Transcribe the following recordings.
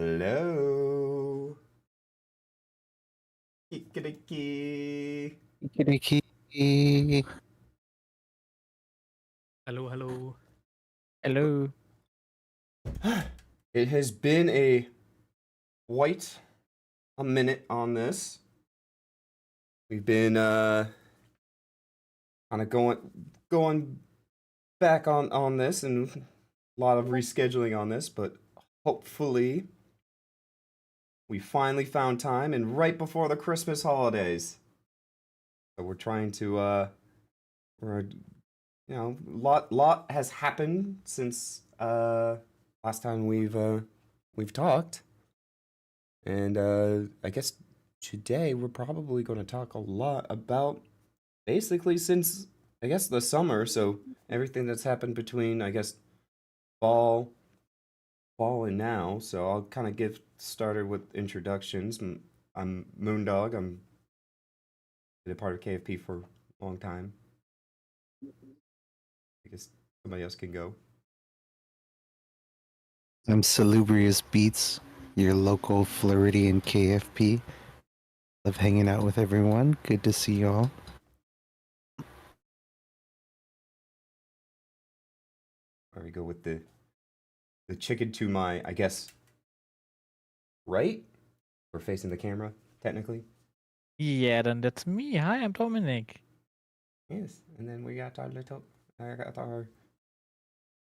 Hello. Kikiriki. Kikiriki. Hello, hello. Hello. It has been quite a minute on this. We've been kind of going back on this and a lot of rescheduling on this, but hopefully we finally found time and right before the Christmas holidays. So we're trying to we're lot has happened since last time we've talked. And I guess today we're probably going to talk a lot about basically since I guess the summer, so everything that's happened between I guess fall and now. So I'll kind of get started with introductions. I'm Moondog. I'm been a part of KFP for a long time. I guess somebody else can go. I'm Salubrious Beats, your local Floridian KFP. Love hanging out with everyone. Good to see y'all. Or we go with the chicken to my, I guess, right? We're facing the camera, technically. Yeah, then that's me. Hi, I'm Dominic. Yes, and then we got our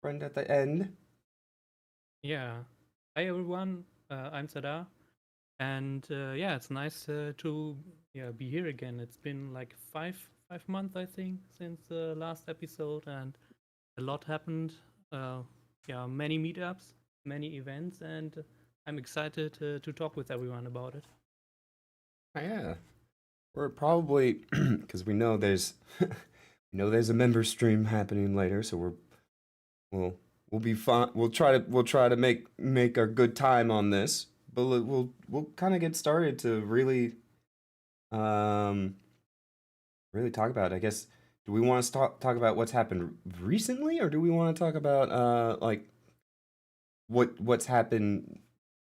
friend at the end. Yeah. Hi, everyone. I'm Sada. And yeah, it's nice to be here again. It's been like five months, I think, since the last episode, and a lot happened. Many meetups, many events, and I'm excited to talk with everyone about it. Oh, yeah, we're probably because we know there's there's a member stream happening later, so we'll be fine. We'll try to make a good time on this, but we'll kind of get started to really really talk about it. I guess, do we want to talk about what's happened recently, or do we want to talk about like what's happened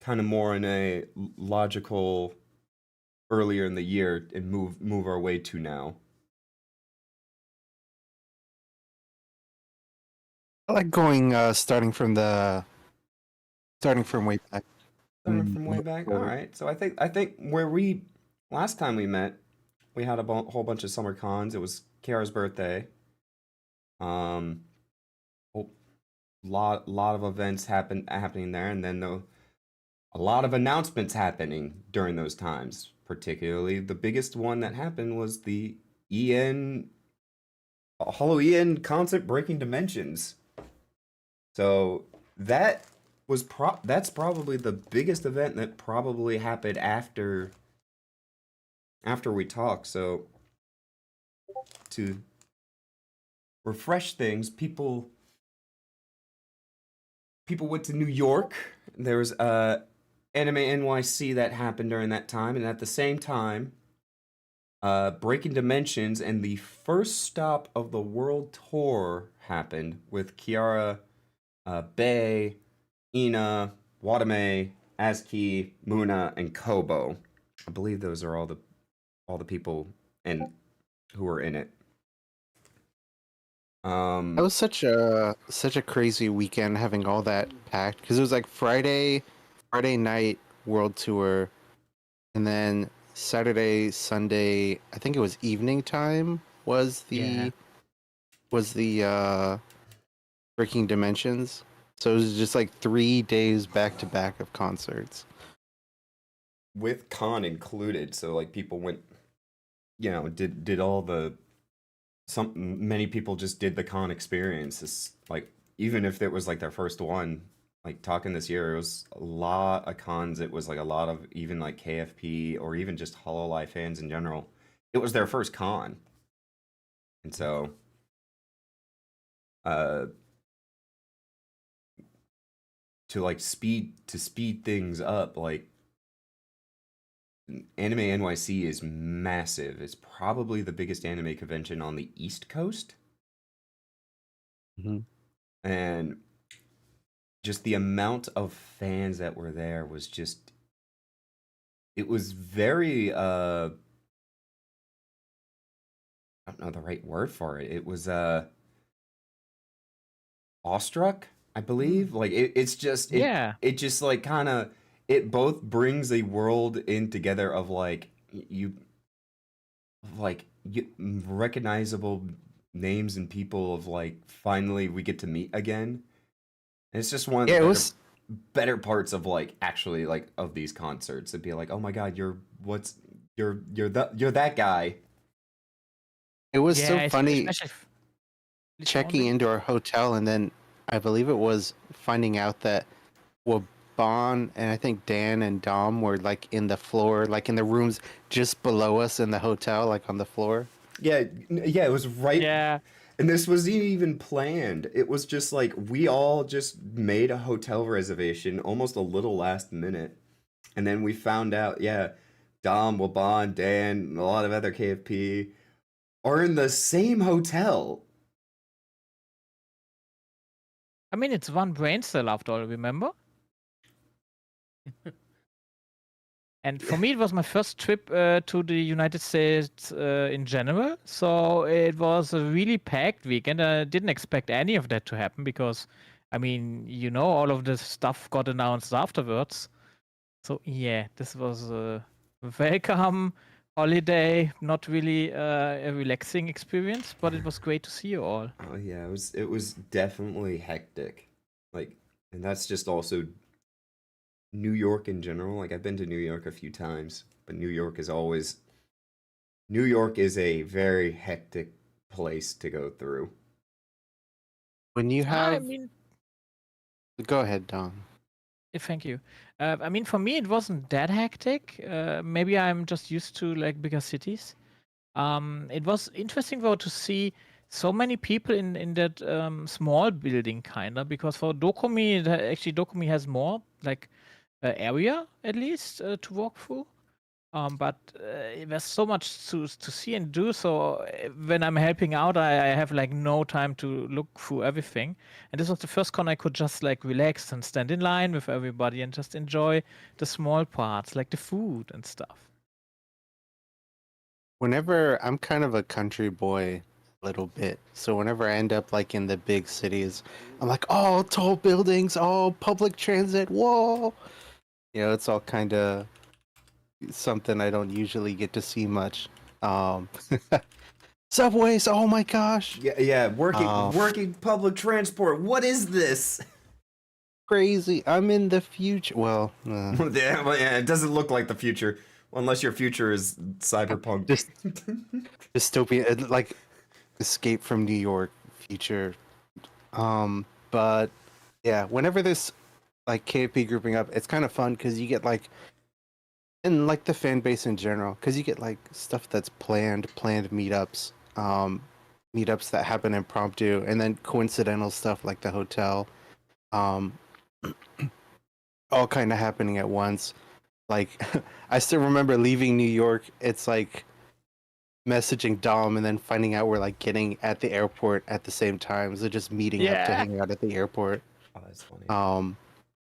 kind of more in a logical earlier in the year and move our way to now? I like going starting from way back. Starting from way back. All right. So I think where we last time we met, we had a whole bunch of summer cons. It was Kiara's birthday. Lot of events happening there, and then a lot of announcements happening during those times. Particularly, the biggest one that happened was the Halloween concert Breaking Dimensions. So that's probably the biggest event that probably happened after we talked. So to refresh things, people went to New York. There was Anime NYC that happened during that time, and at the same time, Breaking Dimensions and the first stop of the world tour happened with Kiara, Bae, Ina, Watame, Azuki, Muna, and Kobo. I believe those are all the people who were in it. That was such a crazy weekend having all that packed because it was like Friday night world tour, and then Saturday, Sunday, I think it was evening time was the Breaking Dimensions. So it was just like 3 days back to back of concerts. With con included, so like people went, did all the many people just did the con experience. It's like, even if it was like their first one, like talking this year, it was a lot of cons. It was like a lot of even like KFP or even just Hololive fans in general. It was their first con, and so to speed things up, like Anime NYC is massive. It's probably the biggest anime convention on the East Coast. Mm-hmm. And just the amount of fans that were there was just it was very I don't know the right word for it. It was awestruck, I believe. Like it's just Yeah. it just like kind of it both brings a world in together of like you recognizable names and people of like finally we get to meet again. And it's just one of the Yeah, it was better parts of like actually like of these concerts. It'd be like, oh my god, you're that guy. so Yeah, funny especially checking into our hotel, and then I believe it was finding out that Bon and I think Dan and Dom were like in the floor, like in the rooms just below us in the hotel, like on the floor. Yeah, yeah, it was right. Yeah. And this wasn't even planned. It was just like we all just made a hotel reservation almost a little last minute. And then we found out, yeah, Dom, Waban, Dan, and a lot of other KFP are in the same hotel. I mean, it's one brain cell after all, remember? And for me, it was my first trip to the United States in general. So it was a really packed week, and I didn't expect any of that to happen because, I mean, all of this stuff got announced afterwards. So yeah, this was a welcome holiday, not really a relaxing experience, but it was great to see you all. Oh yeah, it was definitely hectic. Like, and that's just also New York in general. Like I've been to New York a few times, but New York is a very hectic place to go through. When you I have, mean, go ahead, Dom. thank you. I mean, for me, it wasn't that hectic. Maybe I'm just used to like bigger cities. It was interesting though to see so many people in that small building, kinda, because for Dokumi, actually Dokumi has more like area at least to walk through. But there's so much to see and do. So when I'm helping out, I have like no time to look through everything. And this was the first con I could just like relax and stand in line with everybody and just enjoy the small parts, like the food and stuff. Whenever I'm kind of a country boy, a little bit, so whenever I end up like in the big cities, I'm like, oh, tall buildings, oh, public transit, whoa. It's all kind of something I don't usually get to see much. Subways, oh my gosh, Yeah, working public transport. What is this? crazy. I'm in the future. Well, Yeah, it doesn't look like the future, unless your future is cyberpunk. Just dystopian, like Escape from New York future. But yeah, whenever this like KFP grouping up, it's kind of fun because you get like, and like the fan base in general, because you get like stuff that's planned meetups, meetups that happen impromptu, and then coincidental stuff like the hotel, all kind of happening at once. Like, I still remember leaving New York. It's like messaging Dom and then finding out we're like getting at the airport at the same time. So just meeting up to Yeah. hang out at the airport. Oh, that's funny.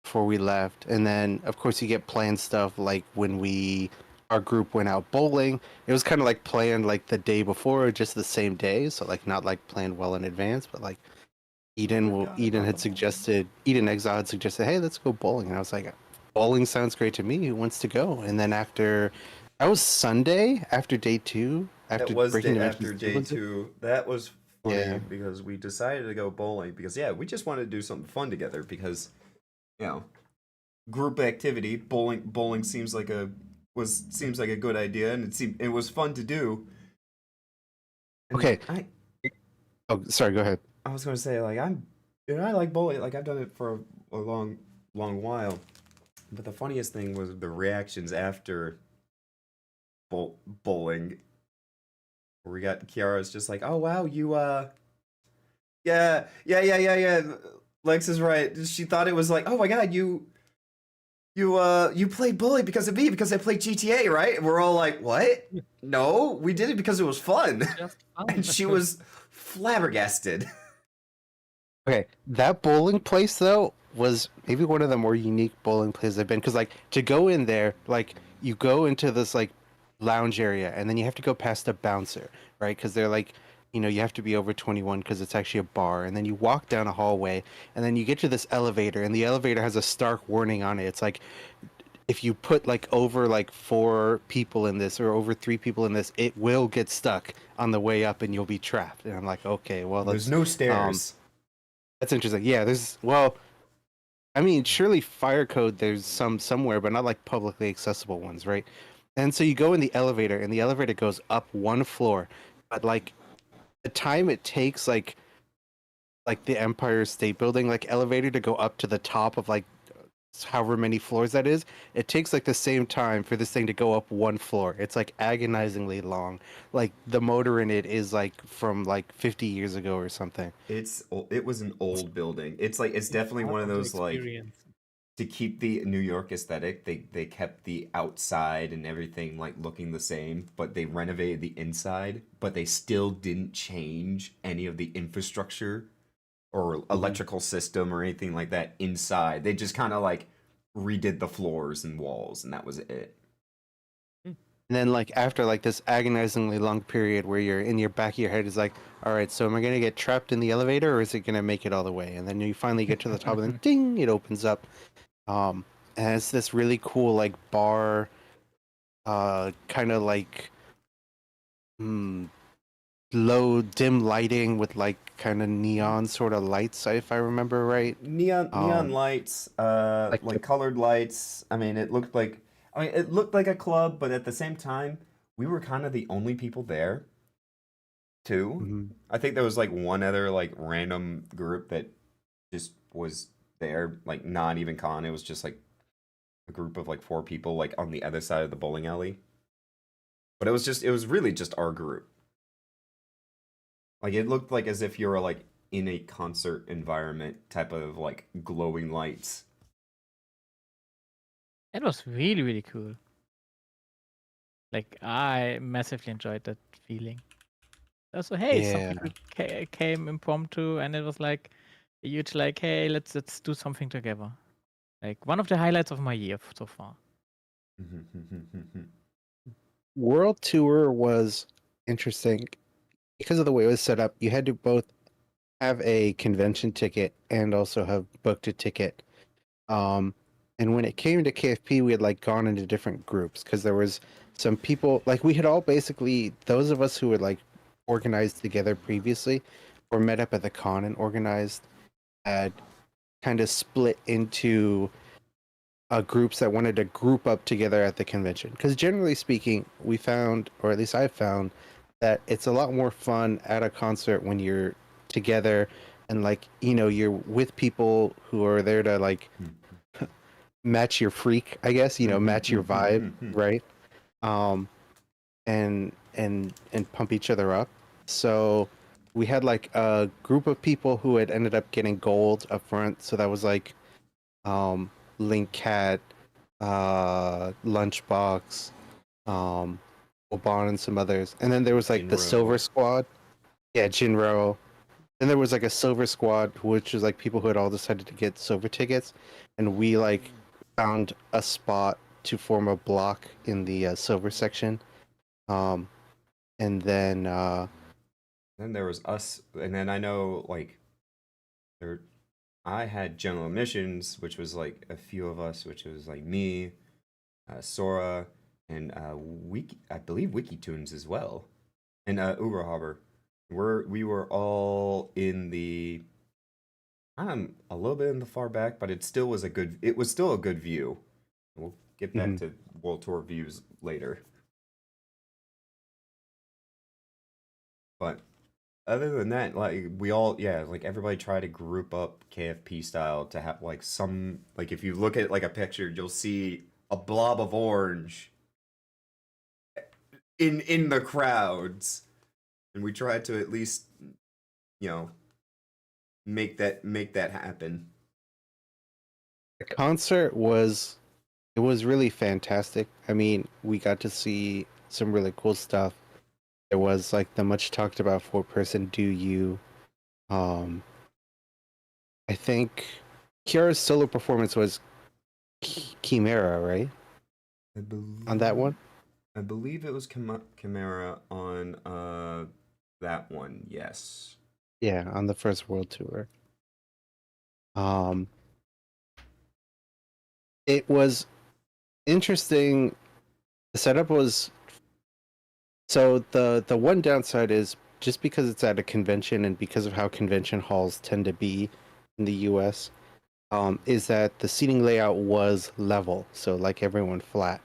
Before we left. And then of course you get planned stuff like when our group went out bowling. It was kind of like planned like the day before or just the same day. So like not like planned well in advance, but like Eden Exile had suggested, hey, let's go bowling. And I was like, bowling sounds great to me. Who wants to go? And then after that was Sunday after day 2. That was Breaking after Dimensions, day was it? 2. That was funny Yeah. because we decided to go bowling because we just wanted to do something fun together because group activity bowling seems like a good idea and it was fun to do. And Okay. I Sorry, go ahead. was gonna say like I like bowling, like I've done it for a long while, but the funniest thing was the reactions after bowling. Where we got Kiara's just like, oh wow, you yeah. Lex is right. She thought it was like, oh my god, you played bowling because of me because I played GTA, right? And we're all like, what? No, we did it because it was fun. Just fun. And she was flabbergasted. Okay, that bowling place though was maybe one of the more unique bowling places I've been, because like to go in there, like you go into this like lounge area and then you have to go past a bouncer, right? Because they're like, you have to be over 21 because it's actually a bar, and then you walk down a hallway and then you get to this elevator, and the elevator has a stark warning on it. It's like, if you put like over like 4 people in this or over 3 people in this, it will get stuck on the way up and you'll be trapped. And I'm like, okay, well, There's no stairs. that's interesting. Yeah, well, I mean, surely fire code there's some somewhere, but not like publicly accessible ones, right? And so you go in the elevator, and the elevator goes up 1 floor, but like the time it takes like the Empire State Building like elevator to go up to the top of like however many floors that is, it takes like the same time for this thing to go up 1 floor. It's like agonizingly long. Like the motor in it is like from like 50 years ago or something. It was an old building. It's definitely one of those like, to keep the New York aesthetic, they kept the outside and everything like looking the same, but they renovated the inside, but they still didn't change any of the infrastructure or electrical system or anything like that inside. They just kind of like redid the floors and walls, and that was it. And then like after like this agonizingly long period where you're in your back of your head is like, all right, so am I gonna get trapped in the elevator, or is it gonna make it all the way? And then you finally get to the top, and then ding, it opens up. And it's this really cool like bar, kind of like low dim lighting with like kind of neon sort of lights, if I remember right. Neon lights, like colored lights. I mean, it looked like a club, but at the same time, we were kind of the only people there, too. Mm-hmm. I think there was like one other like random group that just was there, like not even con. It was just like a group of like 4 people, like on the other side of the bowling alley. But it was really just our group. Like it looked like as if you were like in a concert environment type of like glowing lights. It was really, really cool. Like I massively enjoyed that feeling. Also, hey, some Yeah. people came impromptu, and it was like huge. Like, hey, let's do something together. Like one of the highlights of my year so far. World Tour was interesting because of the way it was set up. You had to both have a convention ticket and also have booked a ticket. And when it came to KFP, we had like gone into different groups because there was some people, like we had all basically, those of us who had like organized together previously or met up at the con and organized, had kind of split into groups that wanted to group up together at the convention. Because generally speaking, we found, or at least I found, that it's a lot more fun at a concert when you're together and like, you're with people who are there to like match your freak, I guess, match your vibe, right? And pump each other up. So we had like a group of people who had ended up getting gold up front. So that was like Link Cat, Lunchbox, Oban, and some others. And then there was like the Silver Squad. Yeah, Jinro. Then there was like a Silver Squad, which was like people who had all decided to get silver tickets. And we like found a spot to form a block in the silver section. And then there was us, and then I know like I had general admissions, which was like a few of us, which was like me, Sora, and I believe WikiTunes as well, and Uberhaber. We were all in the a little bit in the far back, but it was still a good view. We'll get back to World Tour views later. But other than that, like we all, like everybody tried to group up KFP style to have like some, like if you look at like a picture, you'll see a blob of orange in the crowds, and we tried to at least, make that happen. The concert was really fantastic. I mean, we got to see some really cool stuff. There was like the much talked about 4-person Do You. I think Kiara's solo performance was Chimera, right? On that one? I believe it was Chimera on that one. Yes. Yeah, on the first world tour. It was interesting. The setup was so the one downside is just because it's at a convention and because of how convention halls tend to be in the US, is that the seating layout was level, so like everyone flat.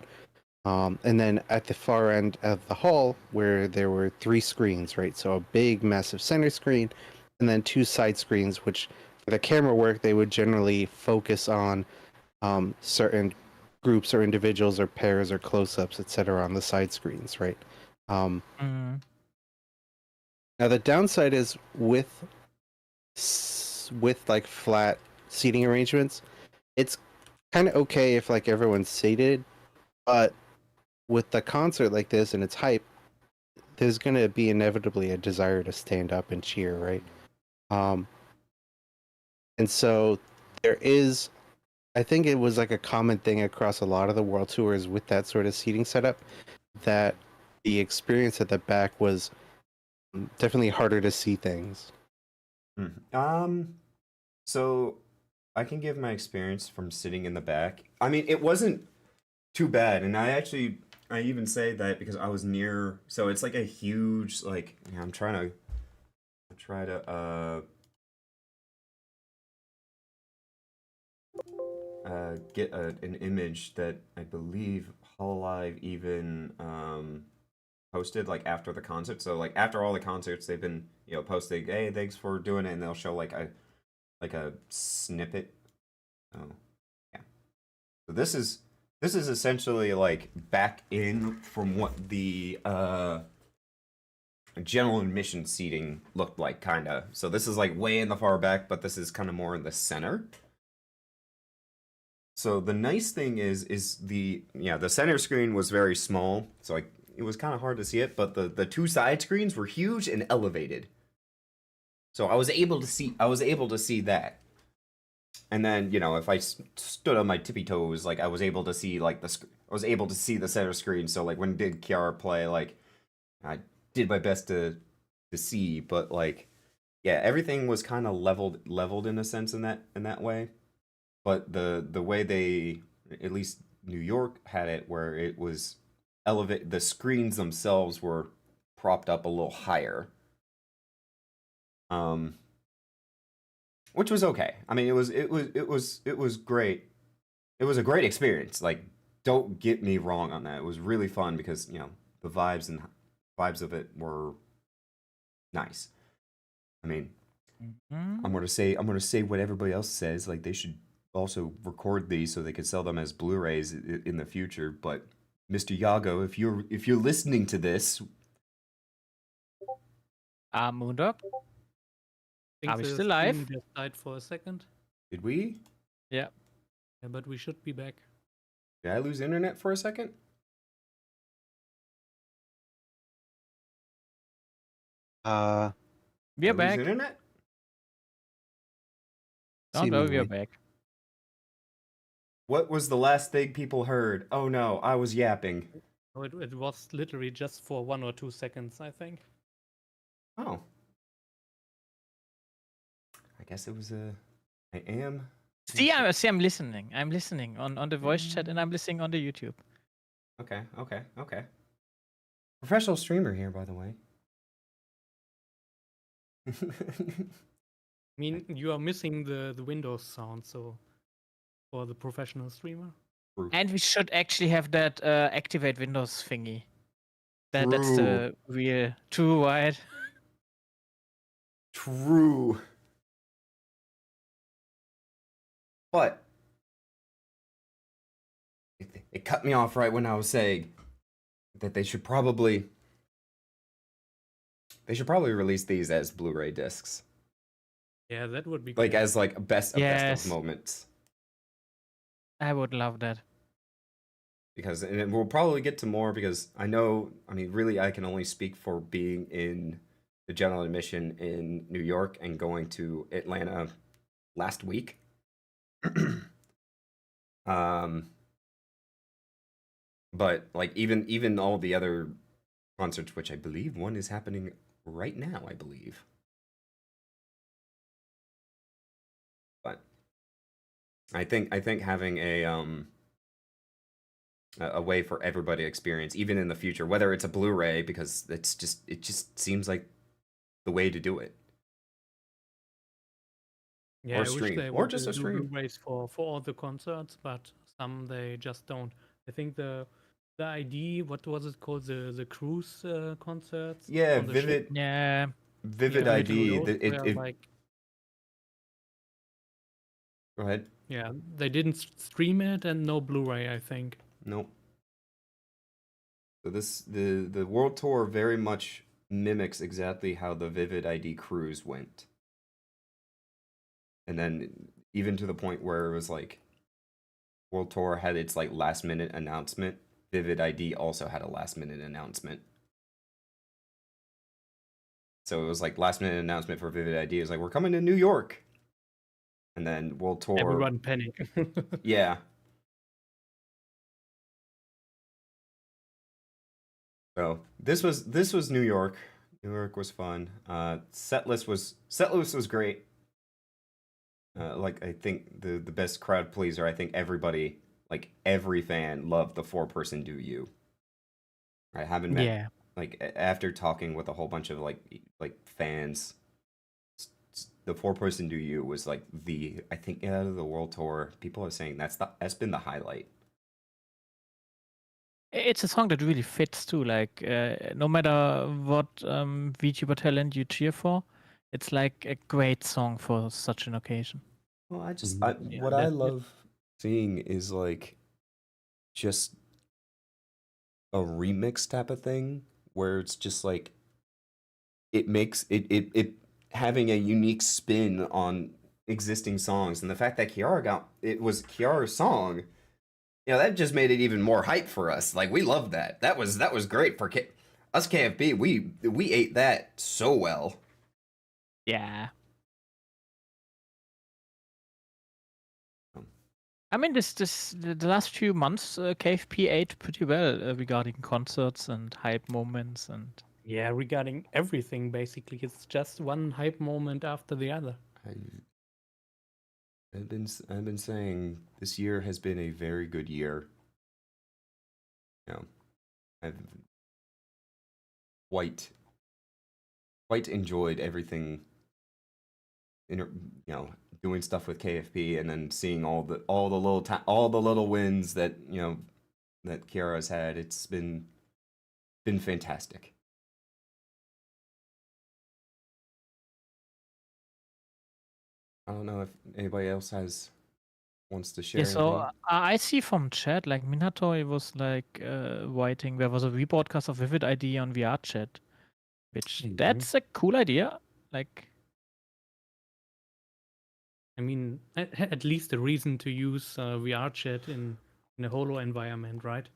And then at the far end of the hall, where there were 3 screens, right? So a big, massive center screen, and then 2 side screens, which for the camera work, they would generally focus on certain groups or individuals or pairs or close-ups, etc., on the side screens, right? Mm. Now the downside is with like flat seating arrangements, it's kind of okay if like everyone's seated, but with the concert like this and its hype, there's gonna be inevitably a desire to stand up and cheer, right? And so there is, I think it was like a common thing across a lot of the world tours with that sort of seating setup, that the experience at the back was definitely harder to see things. So I can give my experience from sitting in the back. I mean, it wasn't too bad, and I even say that because I was near. So it's like a huge like. Yeah, I'm trying to get an image that I believe Hololive even posted like after the concert. So like after all the concerts, they've been posting, hey, thanks for doing it, and they'll show like a snippet. Oh, yeah. So this is essentially like back in from what the general admission seating looked like, kind of. So this is like way in the far back, but this is kind of more in the center. So the nice thing is the center screen was very small, so it was kind of hard to see it, but the 2 side screens were huge and elevated. So I was able to see that. And then, if I stood on my tippy toes, like I was able to see like the center screen. So like when did Kiara play, like I did my best to see, but like yeah, everything was kind of leveled in a sense in that way. But the way they, at least New York had it, where it was the screens themselves were propped up a little higher. Which was okay. I mean, it was great. It was a great experience. Like, don't get me wrong on that. It was really fun because the vibes of it were nice. I mean, I'm gonna say what everybody else says. Like, they should also record these so they could sell them as Blu-rays in the future. But Mr. Yago, if you're listening to this, Moondog, think are we the still live? stream just died for a second. did we? Yeah. Yeah, but we should be back. Did I lose internet for a second? We're Did I back. lose internet? Don't worry, we're Seemingly. back. What was the last thing people heard? Oh no, I was yapping. Oh, it was literally just for 1 or 2 seconds, I think. Oh. I guess it was I am. See, I'm listening. I'm listening on the voice chat, and I'm listening on the YouTube. Okay. Professional streamer here, by the way. I mean, you are missing the Windows sound, so for the professional streamer. And we should actually have that activate Windows thingy. That's True. the real too wide. True. But it cut me off right when I was saying that they should probably release these as Blu-ray discs, Yeah, that would be like cool. as like a best Yes. of moments. I would love that. Because, and we'll probably get to more, because I mean, really, I can only speak for being in the general admission in New York and going to Atlanta last week. um, but like even all the other concerts, which I believe one is happening right now, I believe. But I think having a way for everybody to experience, even in the future, whether it's a Blu-ray, because it just seems like the way to do it, Yeah, or I wish stream, they or would just a do stream. Blu-rays for all the concerts, but some they just don't. I think the ID, what was it called, the cruise concerts Yeah, on the ship. Yeah. Vivid Yeah, ID. those were It like, Go ahead. yeah, they didn't stream it and no Blu-ray, I think. Nope. So the world tour very much mimics exactly how the Vivid ID cruise went. And then even to the point where it was like World Tour had its like last minute announcement, Vivid ID also had a last minute announcement. So it was like last minute announcement for Vivid ID is like we're coming to New York. And then World Tour, Everyone panic. yeah. So this was New York. New York was fun. Setlist was great. Like I think the best crowd pleaser. I think everybody, like every fan, loved the 4-person Do You. I haven't met Yeah. like after talking with a whole bunch of like fans. The 4-person Do You was like I think out of the world tour. People are saying that's been the highlight. It's a song that really fits too. Like, no matter what VTuber talent you cheer for, it's like a great song for such an occasion. Well, Yeah, what I definitely. love seeing is like just a remix type of thing where it's just like it makes it having a unique spin on existing songs, and the fact that it was Kiara's song, that just made it even more hype for us. Like we loved that. That was great for us KFB. We ate that so well. Yeah. Um, I mean, the last few months, KFP ate pretty well regarding concerts and hype moments and. Yeah, regarding everything, basically, it's just one hype moment after the other. I've been saying this year has been a very good year. I've quite enjoyed everything. Doing stuff with KFP, and then seeing all the little wins that that Kiara's had. It's been fantastic. I don't know if anybody else wants to share Yeah, so anything. I see from chat, like Minato was like writing, there was a rebroadcast of Vivid ID on VR chat, which that's a cool idea. Like, I mean, at least a reason to use VR chat in a holo environment, right?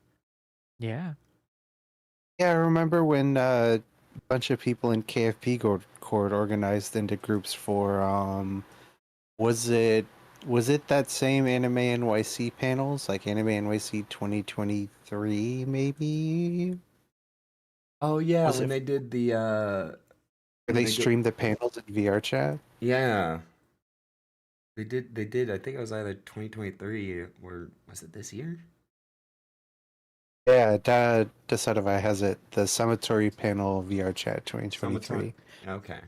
yeah. Yeah, I remember when a bunch of people in KFP Court organized into groups for was it that same Anime NYC panels, like Anime NYC 2023 maybe? Oh yeah, Was when it they did the where when they they did streamed the panels in VR chat? yeah, they did. I think it was either 2023 or was it this year? Yeah, Dasadavai has it, the Sumitory panel VR chat 2023. Summertime. Okay.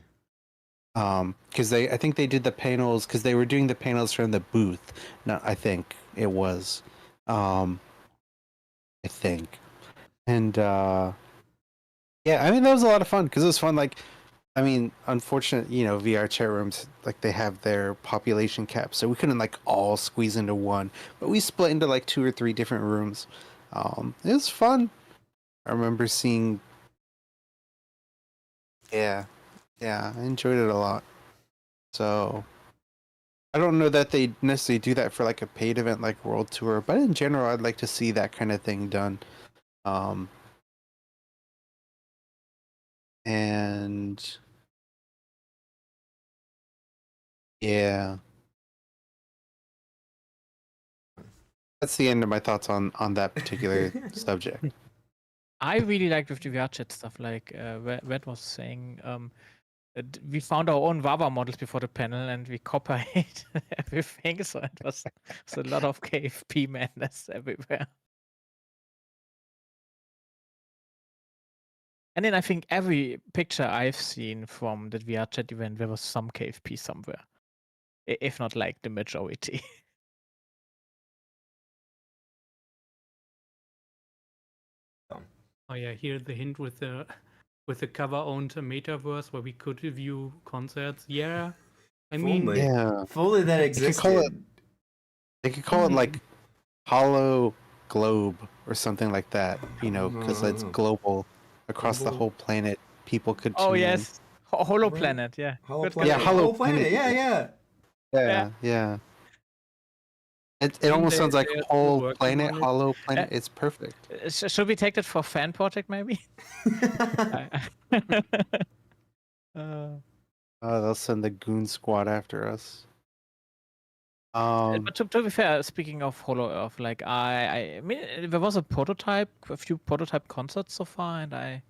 Because I think they did the panels because they were doing the panels from the booth. No, I think it was, I think, and yeah, I mean that was a lot of fun because it was fun. Like, I mean, unfortunate, VR chat rooms like they have their population cap, so we couldn't like all squeeze into one, but we split into like 2 or 3 different rooms. It was fun. I remember seeing, yeah, I enjoyed it a lot. So I don't know that they necessarily do that for like a paid event like World Tour, but in general, I'd like to see that kind of thing done. Um, and yeah, That's the end of my thoughts on that particular subject. I really liked with the VR chat stuff, like Red was saying. We found our own Wawa models before the panel, and we copied everything. So it was a lot of KFP madness everywhere. And then I think every picture I've seen from the VR chat event, there was some KFP somewhere, if not like the majority. Oh yeah, here the hint with the cover-owned metaverse where we could review concerts. Yeah, I mean, Fully. Yeah, Fully that could call it- existed. they could call it like Hollow Globe or something like that, because it's global across the Global. whole planet. People could Oh tune in. yes, Holo Right. Planet, yeah. Hollow Good Planet. Yeah, Hollow Hollow Planet. Planet. Yeah. Yeah. It I mean, almost sounds like they are still whole working planet, on it. Hollow Planet. It's perfect. Should we take that for fan project maybe? They'll send the Goon Squad after us. But to be fair, speaking of Hollow Earth, like I mean, there was a few prototype concerts so far, and I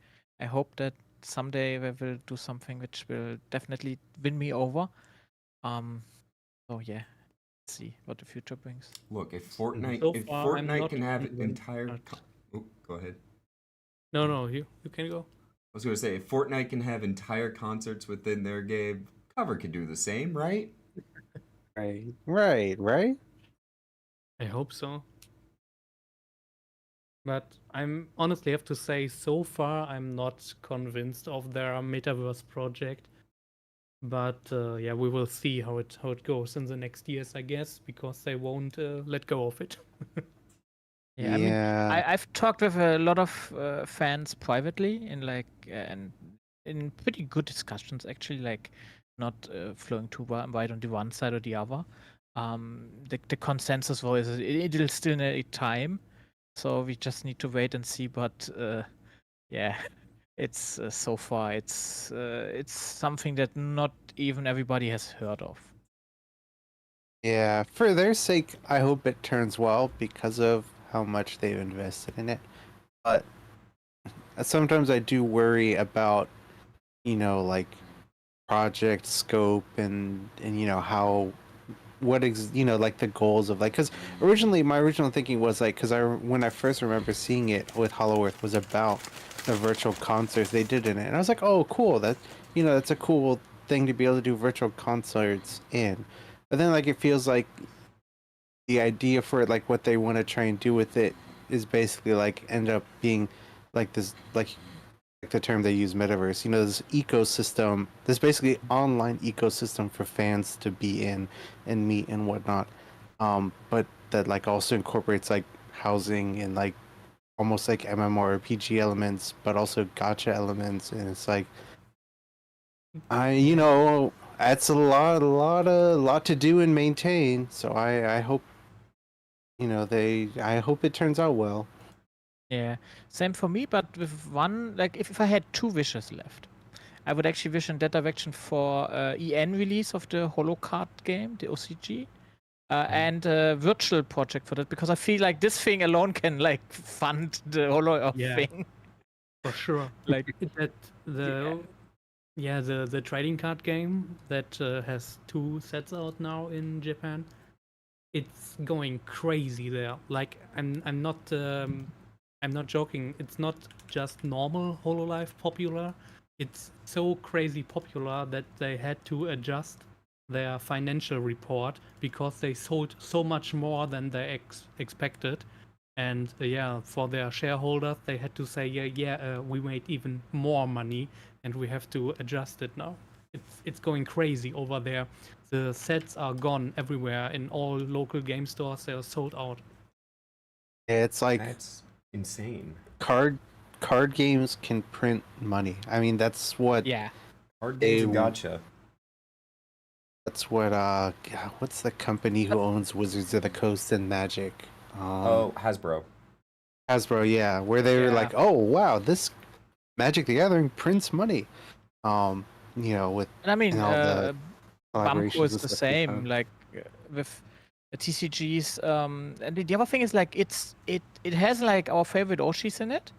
hope that someday we will do something which will definitely win me over. So yeah, let's see what the future brings. Look, if Fortnite, So far, I'm Fortnite not can have convinced, entire. but- Oh, go ahead. No, you can go. I was gonna say, if Fortnite can have entire concerts within their game, Cover could do the same, right? Right. I hope so. But I'm honestly have to say, so far I'm not convinced of their metaverse project. But yeah, we will see how it goes in the next years, I guess, because they won't let go of it. Yeah, I mean, I've talked with a lot of fans privately and in pretty good discussions actually, like not flowing too wide on the one side or the other. The consensus was it'll still need time, so we just need to wait and see. But yeah, it's so far it's something that not even everybody has heard of. Yeah, for their sake, I hope it turns well because of how much they've invested in it. But sometimes I do worry about, like project scope and how like the goals of because originally my original thinking was like because when I first remember seeing it with Hollow Earth was about the virtual concerts they did in it, and I was like, oh cool, that's a cool thing to be able to do virtual concerts in. But then like it feels like the idea for it, like what they want to try and do with it is basically like end up being like this like the term they use, metaverse, this ecosystem, this basically online ecosystem for fans to be in and meet and whatnot, but that like also incorporates like housing and like almost like MMORPG elements, but also gacha elements, and it's like that's a lot to do and maintain, so I hope I hope it turns out well. Yeah, same for me, but with one, like if I had two wishes left, I would actually wish in that direction for EN release of the Holo card game, the OCG, and a virtual project for that, because I feel like this thing alone can like fund the Holo Earth thing. For sure. Like that the trading card game that has 2 sets out now in Japan. It's going crazy there. Like I'm not joking. It's not just normal HoloLive popular. It's so crazy popular that they had to adjust their financial report because they sold so much more than they expected. And for their shareholders, they had to say, we made even more money, and we have to adjust it now. It's going crazy over there. The sets are gone everywhere in all local game stores. They are sold out. Yeah, it's like That's insane. Card games can print money. I mean, that's what. yeah, Hard games and gotcha. That's what. What's the company who owns Wizards of the Coast and Magic? Hasbro. Hasbro, yeah, where they were like, oh wow, this Magic the Gathering prints money. With and I mean, and all the Bumco collaborations is and the stuff they've same. done. Like with TCGs. And the other thing is like it has like our favorite Oshis in it,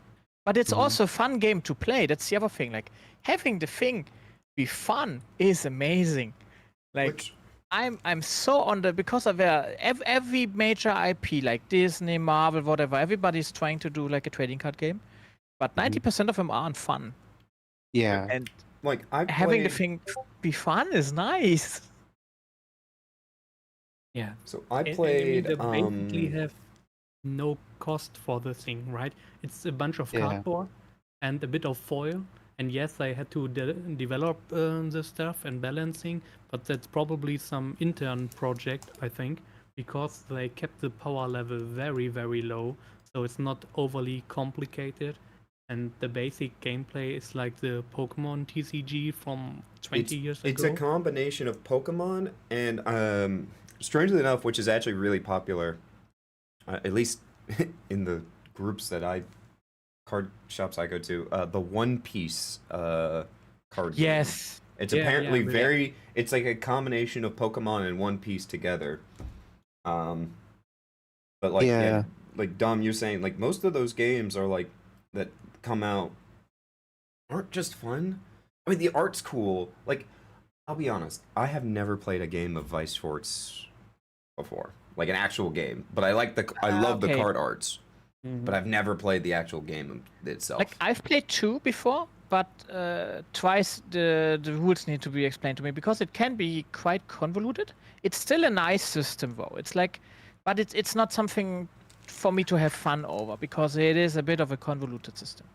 but it's Mhm. also a fun game to play. That's the other thing. Like having the thing be fun is amazing. Like Which I'm so on the because of every major IP like Disney, Marvel, whatever. Everybody's trying to do like a trading card game, but 90% of them aren't fun. Yeah. And like I having the played thing be fun is nice. Yeah. so I And I mean, played they basically have no cost for the thing, right? It's a bunch of Yeah. cardboard and a bit of foil. And yes, I had to develop the stuff and balancing, but that's probably some intern project, I think, because they kept the power level very, very low. So it's not overly complicated. And the basic gameplay is like the Pokemon TCG from 20 years it's ago. a combination of Pokemon and strangely enough, which is actually really popular, at least in the groups that card shops I go to, the One Piece card game. Yes. It's Yeah, apparently yeah, it's like a combination of Pokemon and One Piece together. But like Yeah. like Dom, you're saying like most of those games are like that come out aren't just fun. I mean, the art's cool. Like, I'll be honest, I have never played a game of Vice Schwartz before, like an actual game. But I love the Okay. card arts. But I've never played the actual game itself. Like I've played 2 before, but twice the rules need to be explained to me because it can be quite convoluted. It's still a nice system though. It's like, but it's not something for me to have fun over because it is a bit of a convoluted system.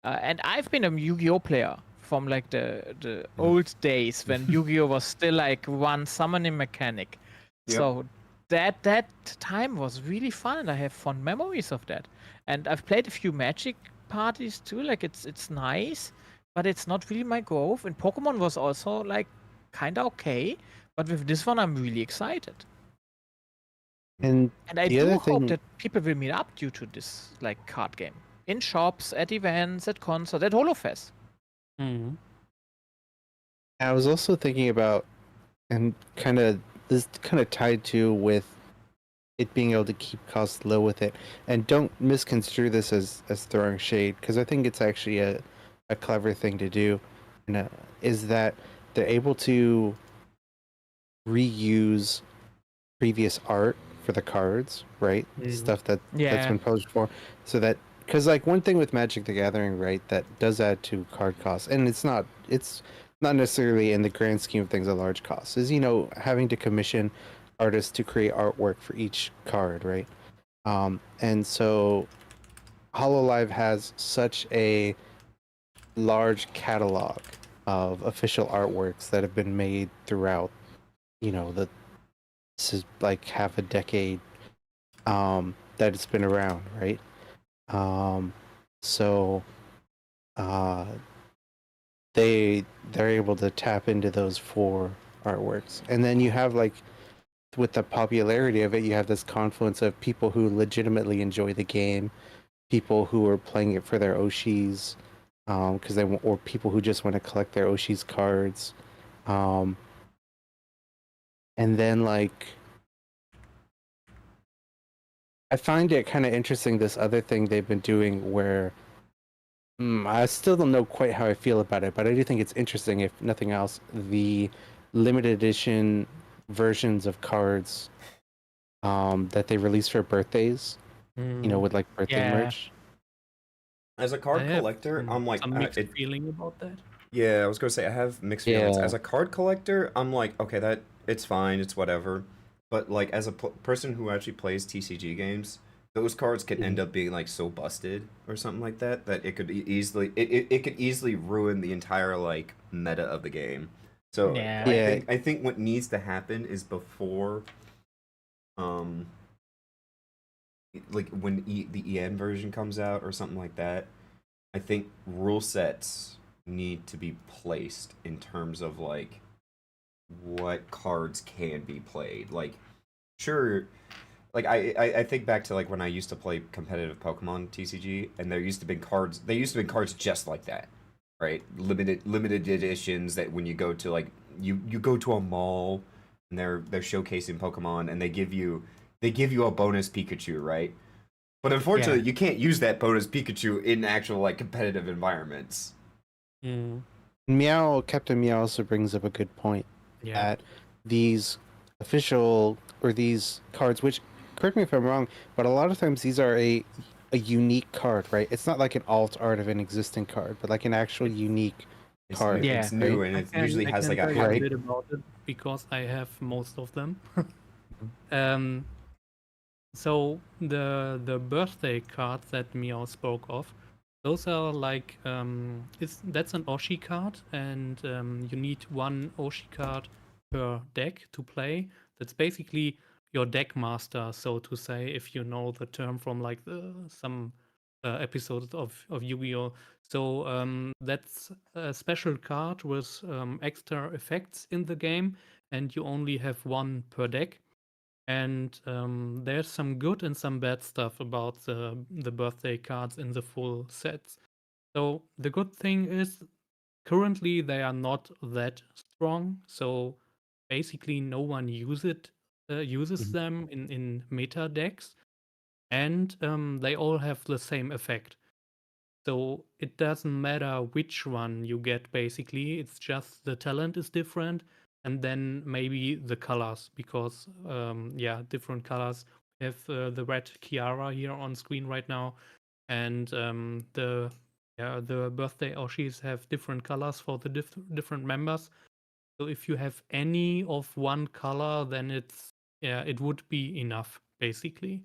And I've been a Yu-Gi-Oh player from like the old days when Yu-Gi-Oh was still like one summoning mechanic. Yep. So that time was really fun and I have fond memories of that. And I've played a few Magic parties too, like it's nice, but it's not really my growth. And Pokemon was also like kinda okay, but with this one I'm really excited. And And I the do other hope thing, that people will meet up due to this like card game. In shops, at events, at concerts, at HoloFest. Mm-hmm. I was also thinking about, and this kind of tied to with it being able to keep costs low with it. And don't misconstrue this as throwing shade, because I think it's actually a clever thing to do. And is that they're able to reuse previous art for the cards, right? Stuff that's Yeah. been posed for, so that because like one thing with Magic the Gathering, right, that does add to card costs, and it's not necessarily in the grand scheme of things a large cost, is having to commission artists to create artwork for each card, right? And so HoloLive has such a large catalog of official artworks that have been made throughout, this is like half a decade that it's been around, right? So they're able to tap into those 4 artworks, and then you have like with the popularity of it, you have this confluence of people who legitimately enjoy the game, people who are playing it for their Oshis, because or people who just want to collect their Oshis cards, and then like I find it kind of interesting this other thing they've been doing where I still don't know quite how I feel about it, but I do think it's interesting, if nothing else, the limited edition versions of cards that they release for birthdays, with like birthday merch. As a card I have collector, I'm like a mixed feeling about that. Yeah, I was gonna say I have mixed feelings. Yeah. As a card collector, I'm like, okay, that it's fine, it's whatever. But like as a person who actually plays TCG games, those cards can end up being like so busted or something like that that it could easily it could easily ruin the entire like meta of the game. So Yeah. I think what needs to happen is before like when the EN version comes out or something like that, I think rule sets need to be placed in terms of like what cards can be played. Like, sure, like I think back to like when I used to play competitive Pokemon TCG, and there used to be cards. There used to be cards just like that, right? Limited editions that when you go to like you go to a mall and they're showcasing Pokemon, and they give you a bonus Pikachu, right? But unfortunately, you can't use that bonus Pikachu in actual like competitive environments. Mm, Captain Meow also brings up a good point yeah. that these official or these cards, which correct me if I'm wrong, but a lot of times these are a unique card, right? It's not like an alt art of an existing card, but like an actual unique It's card. new, Yeah. it's new, right? and I it can, usually I has can like a tell you a Right. bit about it because I have most of them. um, so the birthday card that Meow spoke of, those are like that's an Oshi card, and you need one Oshi card per deck to play. That's basically your deck master, so to say, if you know the term from like some episodes of Yu-Gi-Oh. So that's a special card with extra effects in the game, and you only have one per deck. And there's some good and some bad stuff about the birthday cards in the full sets. So the good thing is currently they are not that strong. So basically no one uses Mhm. them in meta decks, and they all have the same effect. So it doesn't matter which one you get, basically. It's just the talent is different, and then maybe the colors, because yeah, different colors. We have the red Kiara here on screen right now, and the birthday Oshis have different colors for the different members. So if you have any of one color, then it would be enough, basically.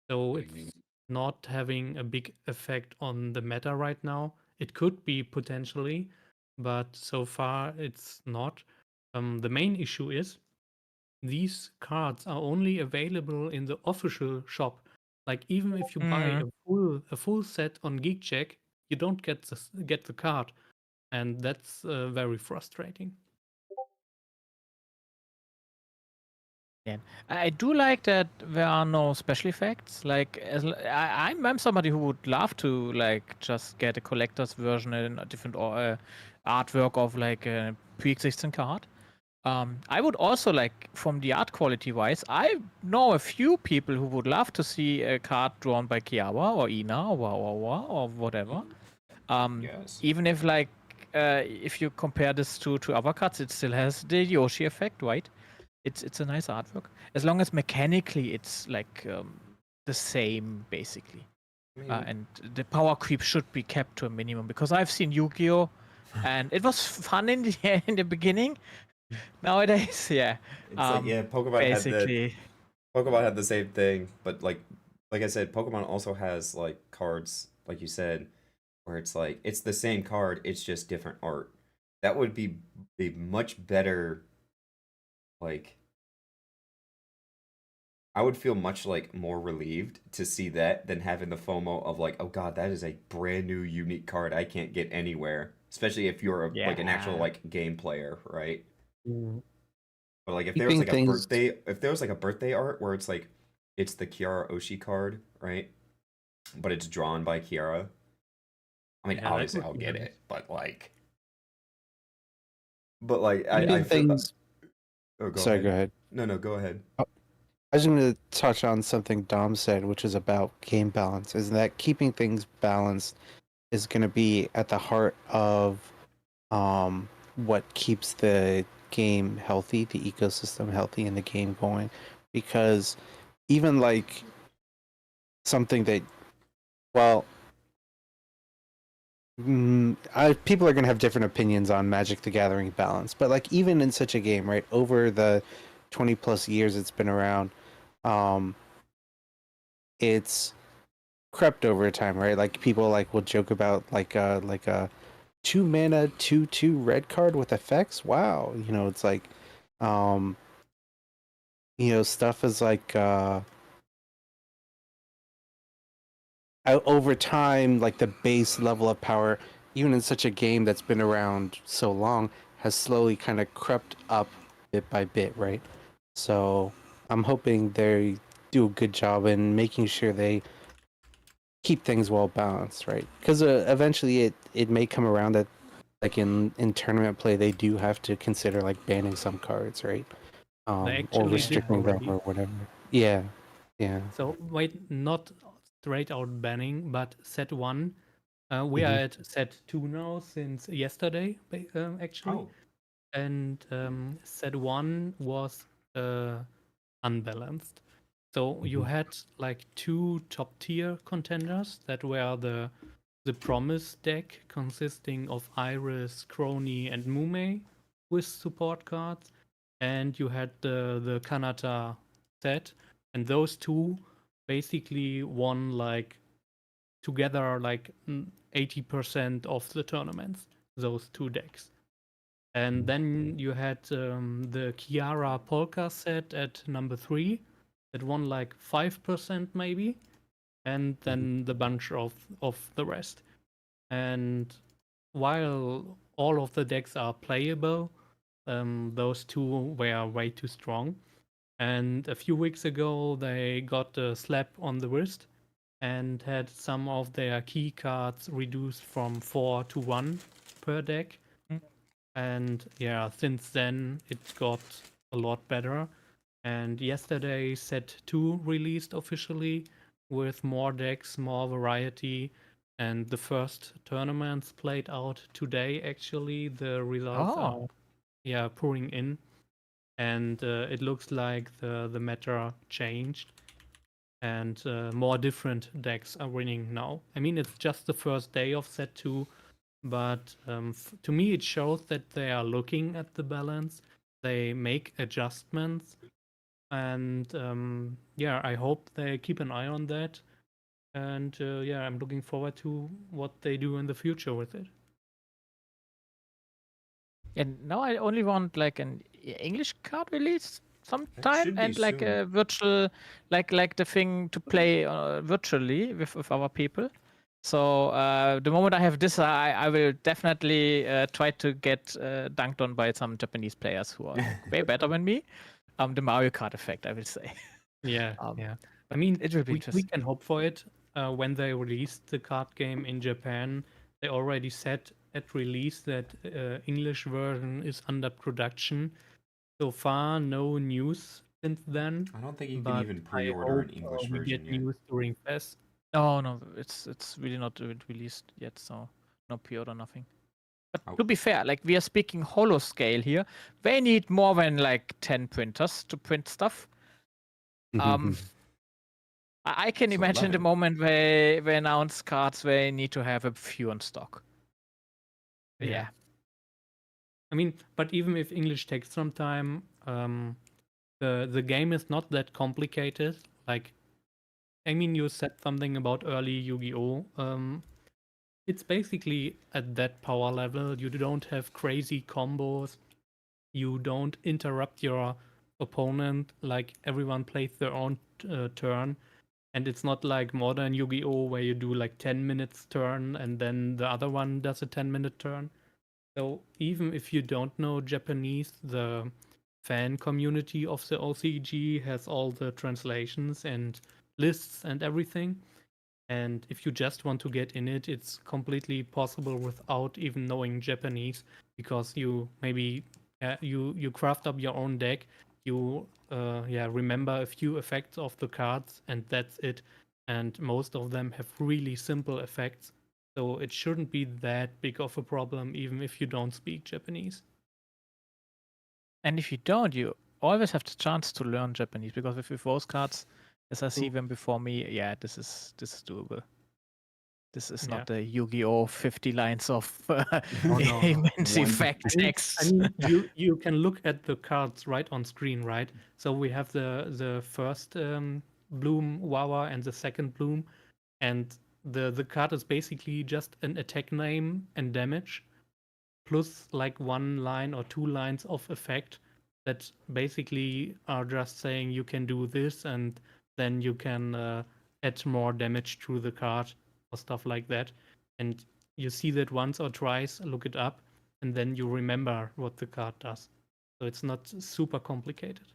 So it's not having a big effect on the meta right now. It could be potentially, but so far it's not. The main issue is these cards are only available in the official shop. Like even if you buy Mm. a full set on GeekCheck, you don't get the card, and that's very frustrating. Yeah. I do like that there are no special effects. Like, I'm somebody who would love to like just get a collector's version and a different artwork of like a pre-existing card. I would also like, from the art quality wise, I know a few people who would love to see a card drawn by Kiawa or Ina or whatever. Yes. Even if like if you compare this to other cards, it still has the Yoshi effect, right? It's a nice artwork as long as mechanically it's like the same basically. I mean, And the power creep should be kept to a minimum because I've seen Yu-Gi-Oh, and it was fun in the in the beginning. Nowadays, yeah, it's like basically, Pokemon had the same thing, but like I said, Pokemon also has like cards, like you said, where it's like it's the same card, it's just different art. That would be a much better, like I would feel much like more relieved to see that than having the FOMO of like, oh god, that is a brand new unique card I can't get anywhere. Especially if you're like an actual yeah. like game player, right? Mm. Or like if there was Keeping like a things birthday art where it's like it's the Kiara Oshi card, right? But it's drawn by Kiara. I mean, Yeah, that obviously would I'll be get nice. it, but like keeping I feel. things. Oh, go Sorry, ahead. go ahead. No, go ahead. I was going to touch on something Dom said, which is about game balance. Is that keeping things balanced is going to be at the heart of what keeps the game healthy, the ecosystem healthy, and the game going. Because even like something that, well, people are going to have different opinions on Magic the Gathering balance, but like even in such a game, right, over the 20 plus years it's been around, it's crept over time, right? Like people like will joke about like a 2 mana 2/2 red card with effects. Wow, it's like um stuff is like over time, like the base level of power, even in such a game that's been around so long, has slowly kind of crept up bit by bit, right? So I'm hoping they do a good job in making sure they keep things well balanced, right? Because eventually it may come around that like in tournament play they do have to consider like banning some cards, right? They or actually did restricting them already. or whatever. Yeah, yeah. So wait, not straight out banning, but set one. We are Mhm. at set two now since yesterday, actually. Oh, And set one was unbalanced. So you Mhm. had like two top tier contenders that were the Promise deck consisting of Iris, Crony, and Mume with support cards, and you had the Kanata set, and those two basically won like together like 80% of the tournaments. Those two decks. And then you had the Kiara Polka set at number 3 that won like 5% maybe, and then the bunch of the rest. And while all of the decks are playable, those two were way too strong. And a few weeks ago, they got a slap on the wrist and had some of their key cards reduced from 4 to 1 per deck. Mm. And yeah, since then it got a lot better. And yesterday, set 2 released officially with more decks, more variety. And the first tournaments played out today, actually. The results are pouring in. And it looks like the meta changed. And more different decks are winning now. I mean, it's just the first day of set 2, but to me it shows that they are looking at the balance, they make adjustments, and yeah, I hope they keep an eye on that. And yeah, I'm looking forward to what they do in the future with it. And now I only want like an English card release that sometime should be and like soon. a virtual, like the thing to play virtually with our people. So the moment I have this, I will definitely try to get dunked on by some Japanese players who are like, way better than me. The Mario Kart effect, I will say. Yeah, Um, yeah. I mean, it will be we interesting. can hope for it. When they released the card game in Japan, they already said at release that English version is under production. So far, no news since then, I don't think you can but even I pre-order hope an English we version get yet. news during FES. Oh no, it's really not released yet, so no pre-order, nothing. But Oh. to be fair, like we are speaking holo scale here, they need more than like 10 printers to print stuff. I can So imagine the 11. moment they announce cards they need to have a few in stock. Yeah. I mean, but even if English takes some time, the game is not that complicated. Like, I mean, you said something about early Yu-Gi-Oh. It's basically at that power level. You don't have crazy combos. You don't interrupt your opponent. Like everyone plays their own turn, and it's not like modern Yu-Gi-Oh where you do like 10 minutes turn and then the other one does a 10-minute turn. So even if you don't know Japanese, the fan community of the OCG has all the translations and lists and everything. And if you just want to get in it, it's completely possible without even knowing Japanese, because you maybe you craft up your own deck, you remember a few effects of the cards, and that's it. And most of them have really simple effects, so it shouldn't be that big of a problem, even if you don't speak Japanese. And if you don't, you always have the chance to learn Japanese, because with those cards, as I see True. them before me, yeah, this is doable. This is Yeah. not the Yu-Gi-Oh 50 lines of No, no. immense One- effect I mean, text. you can look at the cards right on screen, right? So we have the first bloom Wawa and the second bloom, and the card is basically just an attack name and damage, plus like one line or two lines of effect that basically are just saying you can do this, and then you can add more damage to the card or stuff like that. And you see that once or twice, look it up, and then you remember what the card does. So it's not super complicated.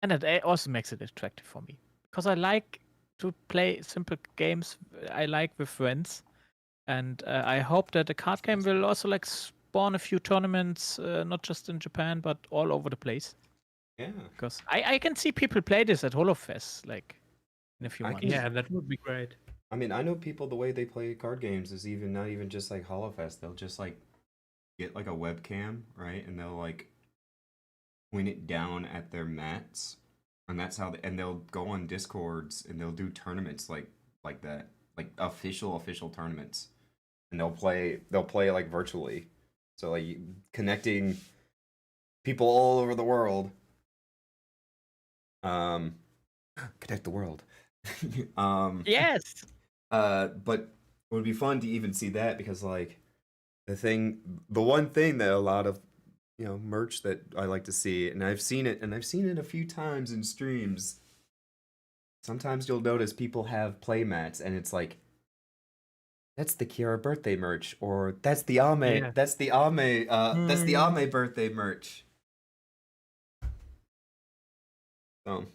And it also makes it attractive for me, because I like to play simple games I like with friends. And I hope that the card game will also like spawn a few tournaments, not just in Japan, but all over the place. Yeah. Because I can see people play this at HoloFest, like in a few I months. can- Yeah, that would be great. I mean, I know people, the way they play card games is not even just like HoloFest. They'll just like get like a webcam, right? And they'll like point it down at their mats. And that's how and they'll go on Discords and they'll do tournaments like that. Like official tournaments. And they'll play like virtually. So like connecting people all over the world. Connect the world. Yes. But it would be fun to even see that because like the one thing that a lot of merch that I like to see, and I've seen it a few times in streams. Sometimes you'll notice people have play mats and it's like that's the Kiara birthday merch, or that's the Ame, Yeah. that's the Ame birthday merch. So,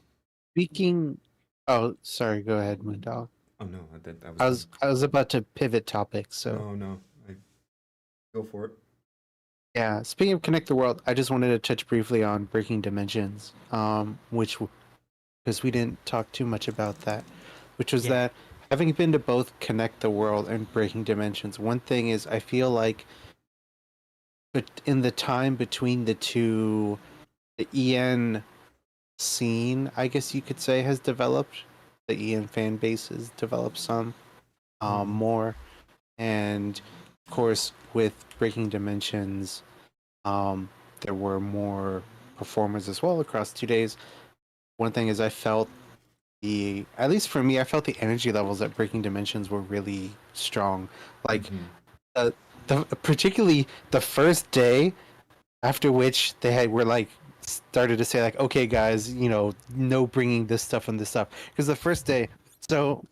Speaking. Oh, sorry. Go ahead, my dog. oh no, that was I was about to pivot topics. So no, go for it. yeah. Speaking of Connect the World, I just wanted to touch briefly on Breaking Dimensions, which because we didn't talk too much about that, which was that having been to both Connect the World and Breaking Dimensions, one thing is I feel like, but in the time between the two, the EN scene, I guess you could say, has developed. The EN fan base has developed some more, and of course with Breaking Dimensions, there were more performers as well across 2 days. One thing is I felt at least for me, I felt the energy levels at Breaking Dimensions were really strong. Like particularly the first day, after which were like started to say like, okay guys, no bringing this stuff and this stuff, because the first day, so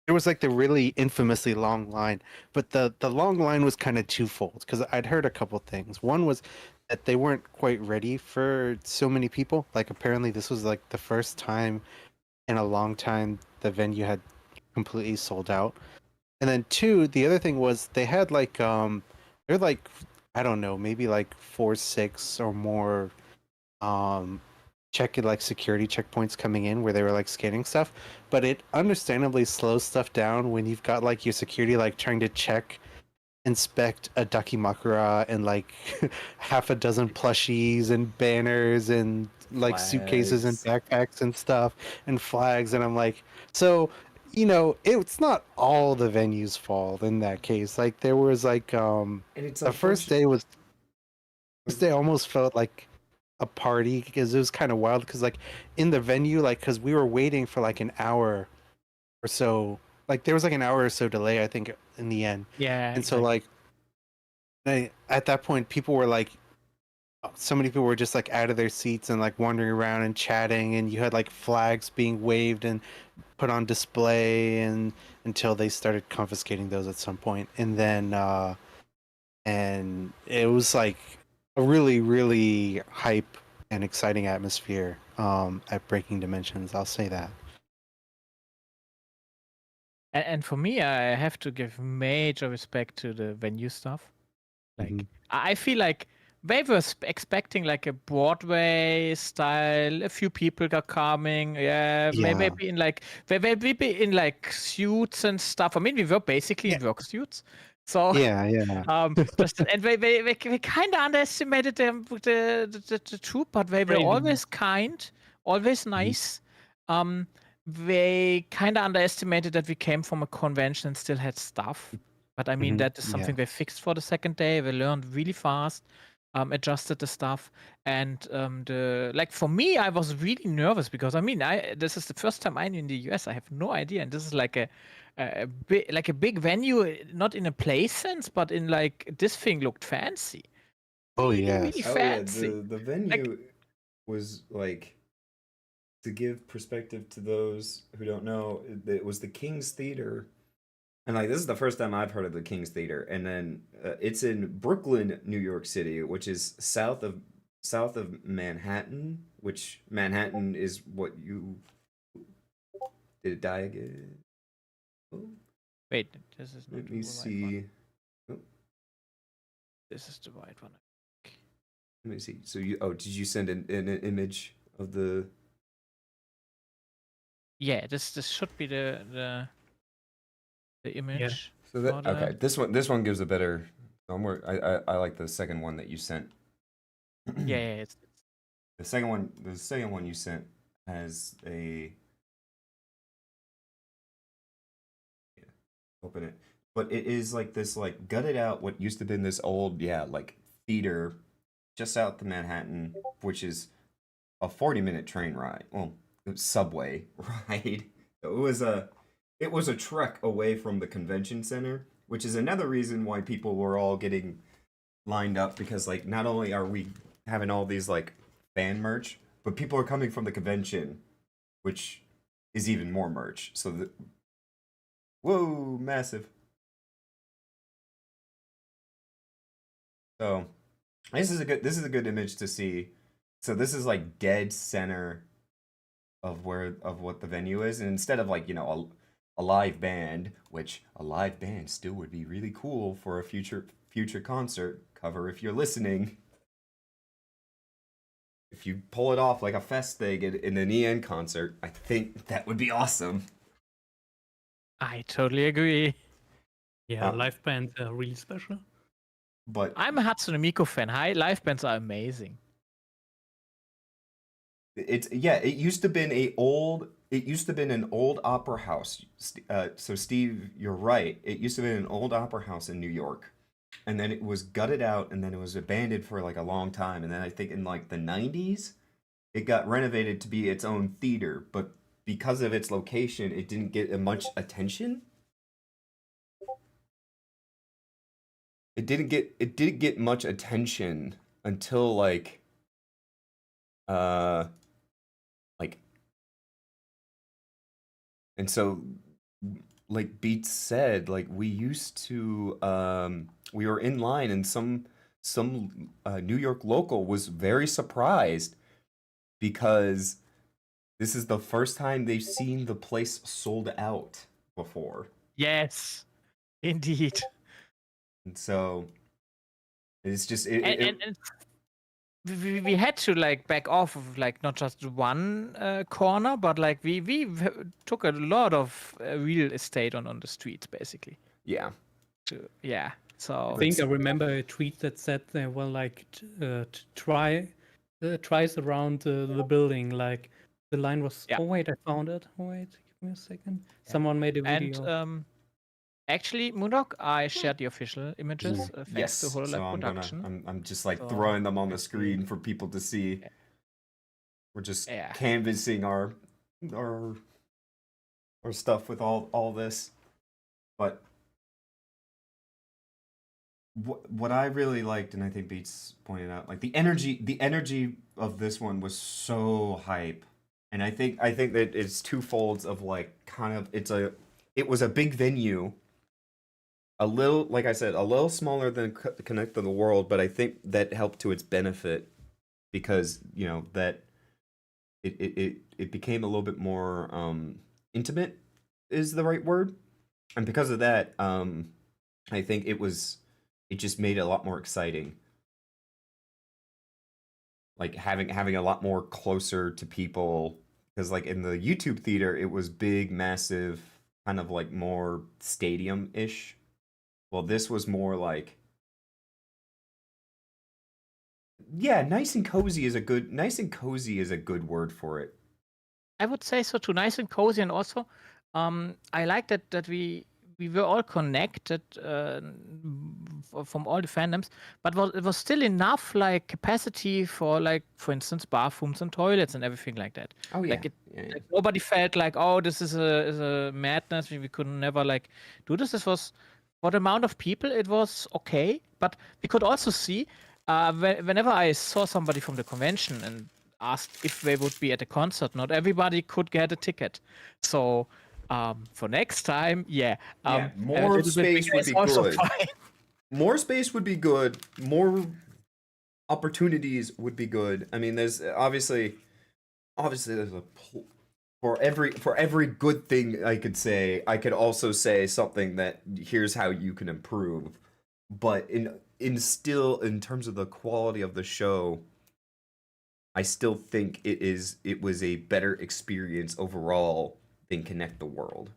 there was like the really infamously long line, but the long line was kind of twofold because I'd heard a couple things. One was that they weren't quite ready for so many people. Like apparently this was like the first time in a long time the venue had completely sold out. And then two, the other thing was they had like they're like, I don't know, maybe like 4-6 or more checking like security checkpoints coming in where they were like scanning stuff, but it understandably slows stuff down when you've got like your security like trying to inspect a Dakimakura and like half a dozen plushies and banners and like suitcases and backpacks and stuff and flags, and I'm like, so it's not all the venue's fault in that case. Like there was like And it's the first day almost felt like a party because it was kind of wild because like in the venue, like because we were waiting for like an hour or so, like there was like an hour or so delay I think in the end. Yeah. And so like at that point people were like, so many people were just like out of their seats and like wandering around and chatting, and you had like flags being waved and put on display and until they started confiscating those at some point. And then and it was like a really, really hype and exciting atmosphere at Breaking Dimensions. I'll say that. And for me, I have to give major respect to the venue stuff. Like, I feel like they were expecting like a Broadway style. A few people are coming. Maybe in like maybe in like suits and stuff. I mean, we were basically in work suits. So just, and they kind of underestimated them the troop, but they were always kind, always nice. They kind of underestimated that we came from a convention and still had stuff. But I mean, that is something they fixed for the second day. They learned really fast, adjusted the stuff, and for me, I was really nervous because I mean, this is the first time I'm in the US. I have no idea, and this is like a big venue, not in a play sense, but in like this thing looked fancy. Really fancy. The venue was like, to give perspective to those who don't know, it was the King's Theater. And like this is the first time I've heard of the King's Theater, and then it's in Brooklyn, New York City, which is south of Manhattan. Which Manhattan is what you did it die again? Oh. Wait, this is not. Let me see. Oh. This is the right one. Let me see. So did you send an image of the? Yeah, this should be the image. So that for the- okay. This one gives a better. I like the second one that you sent. Yeah, yeah, it's The second one you sent has a. Yeah, open it. But it is like this, like gutted out what used to been this old, like theater, just out to Manhattan, which is a 40-minute train ride. Well, subway ride. It was a trek away from the convention center, which is another reason why people were all getting lined up, because like not only are we having all these like fan merch, but people are coming from the convention, which is even more merch. So whoa, massive. So this is a good image to see. So this is like dead center of what the venue is, and instead of like a live band, which a live band still would be really cool for a future concert cover if you're listening. If you pull it off like a fest thing in an EN concert, I think that would be awesome. I totally agree. Yeah, live bands are really special. But I'm a Hatsune Miku fan. Live bands are amazing. it used to been an old opera house. So Steve, you're right. It used to be an old opera house in New York, and then it was gutted out, and then it was abandoned for like a long time, and then I think in like the 90s, it got renovated to be its own theater. But because of its location, it didn't get much attention. It didn't get much attention until like and so like Beats said, like we used to we were in line, and some New York local was very surprised because this is the first time they've seen the place sold out before. Yes, indeed. And so it's just And we had to like back off of like not just one corner, but like we took a lot of real estate on the streets basically. yeah. Yeah. So I think I remember a tweet that said there were like tries around the building. Like the line was. Yeah. Oh wait, I found it. Wait, give me a second. Someone made a video. And actually, Moondog, I shared the official images thanks Yes. to Hololive So Production. I'm just like So, throwing them on the screen for people to see. Yeah. We're just Yeah. canvassing our stuff with all this. But what I really liked, and I think Beats pointed out, like the energy of this one was so hype. And I think that it's twofolds of like kind of it was a big venue. A little, like I said, a little smaller than Connect to the World, but I think that helped to its benefit because that it became a little bit more intimate is the right word, and because of that, I think it just made it a lot more exciting. Like having a lot more closer to people, because like in the YouTube theater, it was big, massive, kind of like more stadium-ish. Well, this was more like, yeah, nice and cozy is a good word for it. I would say so too. Nice and cozy, and also, I like that we were all connected from all the fandoms, but it was still enough like capacity for like, for instance, bathrooms and toilets and everything like that. Oh yeah, Like like nobody felt like, oh, this is a madness. We could never like do this. This was for the amount of people. It was okay, but we could also see whenever I saw somebody from the convention and asked if they would be at a concert, not everybody could get a ticket. So for next time, more space would be good. More space would be good. More opportunities would be good. I mean, there's obviously there's for every good thing I could say, I could also say something that here's how you can improve. but in still in terms of the quality of the show, I still think it was a better experience overall than Connect the World.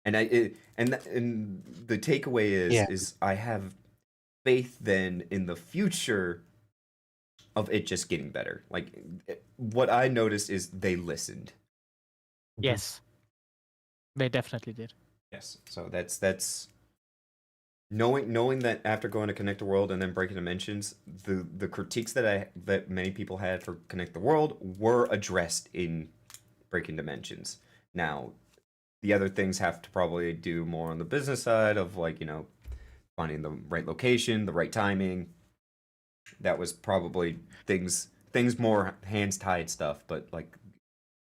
And and the takeaway Yeah. is I have faith then in the future of it just getting better. Like what I noticed is they listened. Yes, they definitely did. Yes. So that's knowing that after going to Connect the World and then Breaking Dimensions, the critiques that many people had for Connect the World were addressed in Breaking Dimensions. Now, the other things have to probably do more on the business side of like, finding the right location, the right timing. That was probably things more hands tied stuff, but like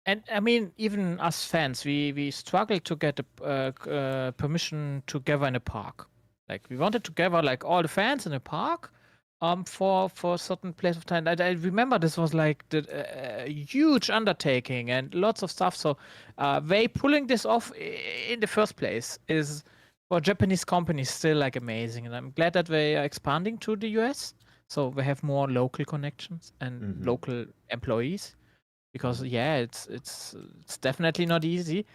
And I mean, even us fans, we struggled to get permission to gather in a park. Like we wanted to gather like all the fans in a park, for a certain place of time. I remember this was like a huge undertaking and lots of stuff. So, they pulling this off in the first place is for Japanese companies still like amazing, and I'm glad that they are expanding to the US. So they have more local connections and local employees because yeah, it's definitely not easy.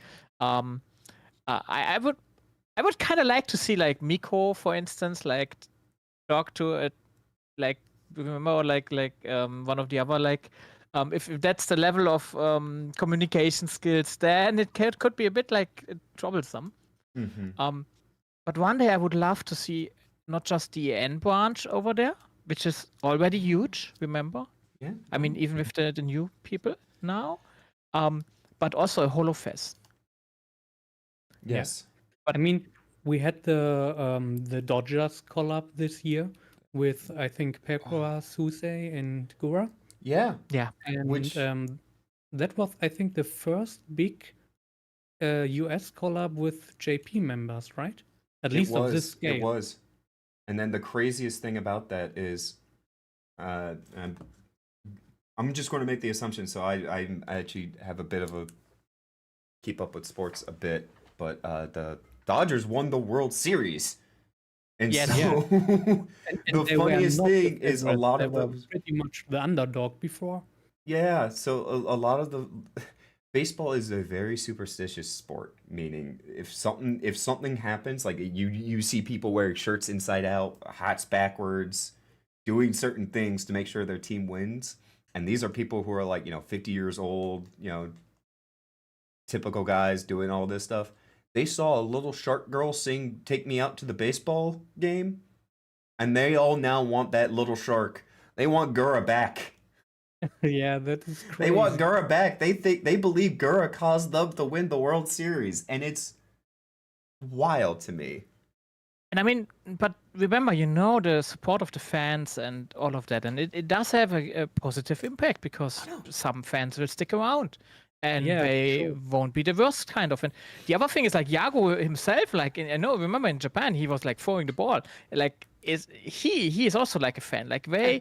I would kind of like to see like Miko, for instance, like talk to a like remember like one of the other like if that's the level of communication skills, then it could be a bit like troublesome. But one day I would love to see not just the N branch over there, which is already huge. Remember? yeah. I mean, even with the new people now, but also a HoloFest. Yes. But I mean, we had the Dodgers collab this year with I think Pekora, Suse, and Gura, Yeah. Yeah. and Which- that was I think the first big US collab with JP members, right? At least of this scale. It was. And then the craziest thing about that is, I'm just going to make the assumption. So I actually have a bit of a keep up with sports a bit, but the Dodgers won the World Series, and Yes. so And the they were funniest not thing the is a favorites, lot they of were those. pretty much the underdog before. Yeah, so a lot of the baseball is a very superstitious sport, meaning if something happens, like you see people wearing shirts inside out, hats backwards, doing certain things to make sure their team wins. And these are people who are like, 50 years old, typical guys doing all this stuff. They saw a little shark girl sing "Take Me Out to the Baseball Game," and they all now want that little shark. They want Gura back. Yeah, that is crazy. They want Gura back. They believe Gura caused them to win the World Series, and it's wild to me. And I mean, but remember, the support of the fans and all of that, and it does have a positive impact because some fans will stick around and Yeah, they sure. won't be the worst kind of. And the other thing is like Yago himself, like remember in Japan he was like throwing the ball, like he is also like a fan. Like they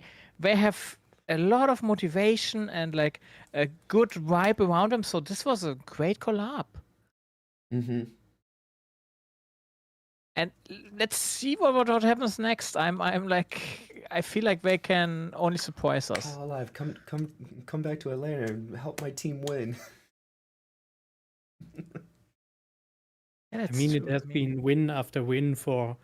have a lot of motivation and like a good vibe around them. So this was a great collab. Mm-hmm. And let's see what happens next. I'm like, I feel like they can only surprise us. Call Alive, come back to Atlanta and help my team win. Yeah, I mean, it has been win after win for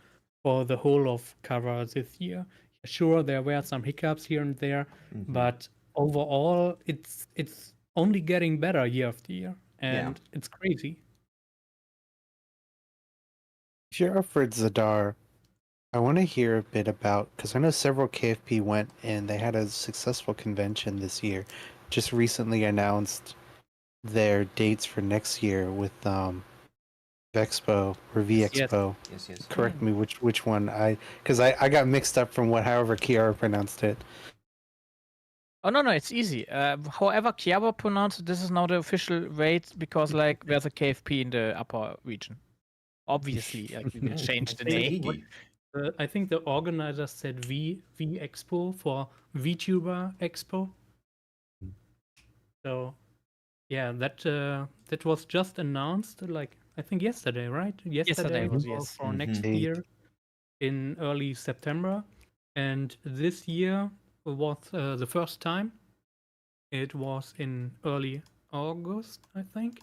the whole of Cover this year. Sure, there were some hiccups here and there, but overall, it's only getting better year after year, and it's crazy. If you're up for Zadar, I want to hear a bit about, because I know several KFP went and they had a successful convention this year. Just recently announced their dates for next year with Vexpo or VExpo. Yes. Correct me which one because I got mixed up from however Kiara pronounced it. Oh no, it's easy. However Kiara pronounced it, this is now the official rate because like there's a KFP in the upper region. Obviously, like, we will change the name. I think the organizer said V Expo for VTuber Expo. So, yeah, that was just announced, like I think yesterday, right? Yesterday was, yes. for next year. in early September, and this year was the first time. It was in early August, I think,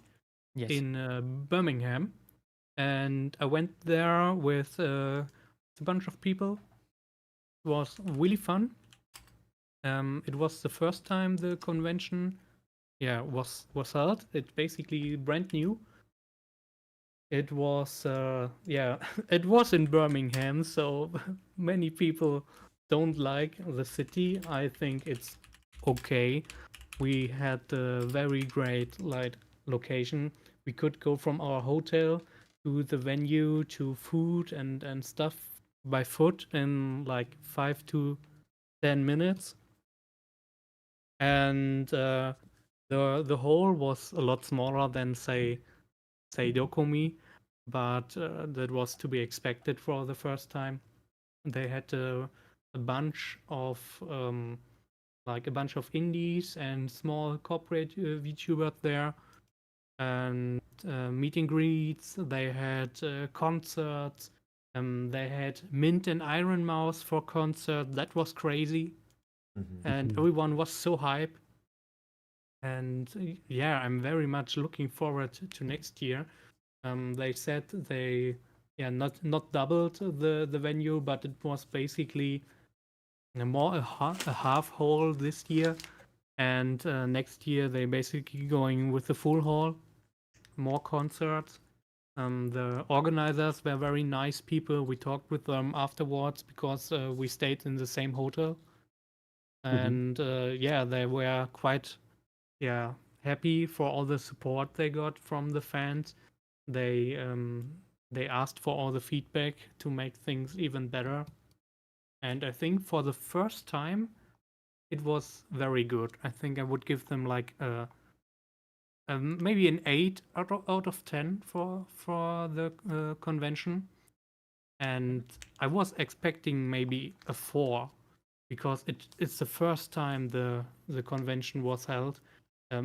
Yes. in Birmingham, and I went there with a bunch of people. It was really fun. It was the first time the convention, was held. It's basically brand new. It was, it was in Birmingham, so many people don't like the city. I think it's okay. We had a very great location. We could go from our hotel to the venue to food and stuff by foot in like 5 to 10 minutes. And the hall was a lot smaller than say Dokumi, but that was to be expected for the first time. They had a bunch of a bunch of indies and small corporate VTubers there, and meet and greets. They had concerts. They had Mint and Iron Mouse for concert. That was crazy, and everyone was so hype. And yeah, I'm very much looking forward to next year. They said they not doubled the venue, but it was basically a half hall this year, and next year they basically going with the full hall, more concerts. The organizers were very nice people. We talked with them afterwards because we stayed in the same hotel, and they were quite happy for all the support they got from the fans. They asked for all the feedback to make things even better, and I think for the first time it was very good. I think I would give them like maybe an 8 out of 10 for the convention, and I was expecting maybe a 4 because it's the first time the convention was held.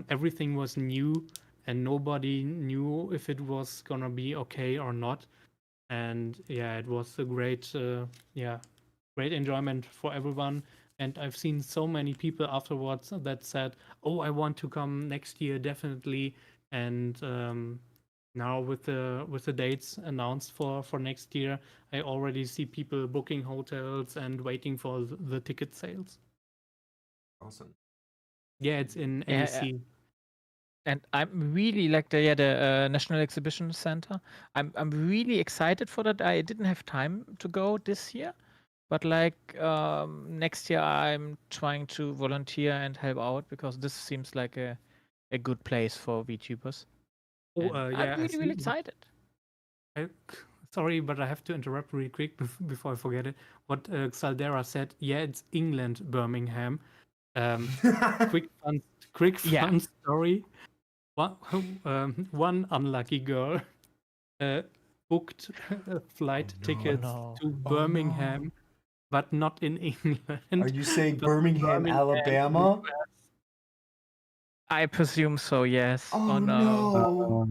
Everything was new, and nobody knew if it was gonna be okay or not. And yeah, it was a great enjoyment for everyone. And I've seen so many people afterwards that said, "Oh, I want to come next year definitely." And now with the dates announced for next year, I already see people booking hotels and waiting for the ticket sales. Awesome. Yeah, it's in Yeah, NEC. And I'm really like the National Exhibition Center. I'm really excited for that. I didn't have time to go this year, but next year I'm trying to volunteer and help out because this seems like a good place for VTubers. Oh, And yeah, I'm really excited. Sorry, but I have to interrupt really quick before I forget it. What Xaldera said, yeah, it's England, Birmingham. Quick Yeah. fun story. One unlucky girl booked flight tickets no. to Birmingham, but not in England. Are you saying but Birmingham, Alabama? I presume so, yes. Oh, no. no.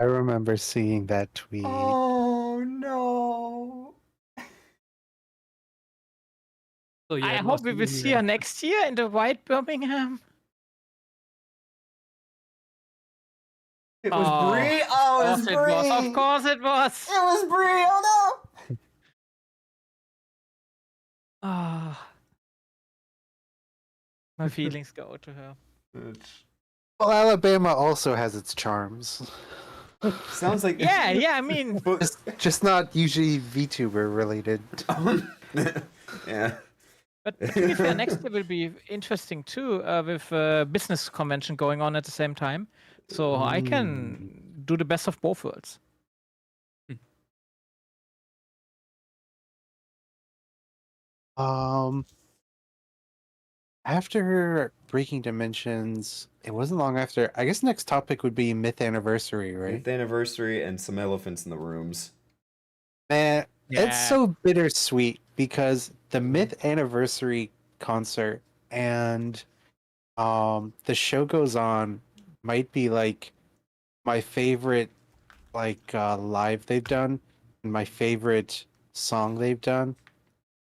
I remember seeing that tweet. Oh no. So yeah, I it hope was we will really see her next year in the white Birmingham. It was Brie. Oh, it was Brie. Of course it was. It was Brie. Oh no. Ah. My feelings go to her. Well, Alabama also has its charms. Sounds like Yeah, I mean, Just not usually VTuber related. Yeah. but to be fair, next year will be interesting too, with business convention going on at the same time. So I can do the best of both worlds. After Breaking Dimensions, it wasn't long after. I guess next topic would be Myth Anniversary, right? Myth Anniversary and some elephants in the rooms. Man, Yeah. it's so bittersweet because the Myth Anniversary concert and the show goes on might be like my favorite live they've done and my favorite song they've done.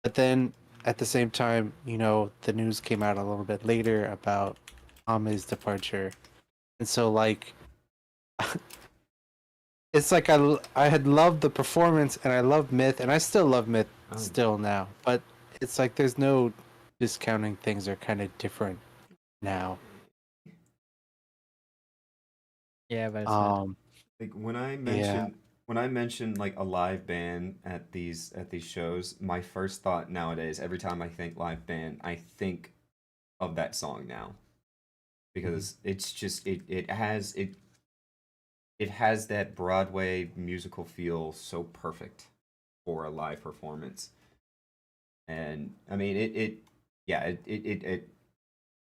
But then at the same time, the news came out a little bit later about Ame's departure. And so like it's like I had loved the performance and I love Myth and I still love Myth still now. But it's like there's no discounting, things are kind of different now. Yeah, well said. Like when I mention like a live band at these shows, my first thought nowadays, every time I think live band, I think of that song now. Because it's just it has that Broadway musical feel so perfect for a live performance. And I mean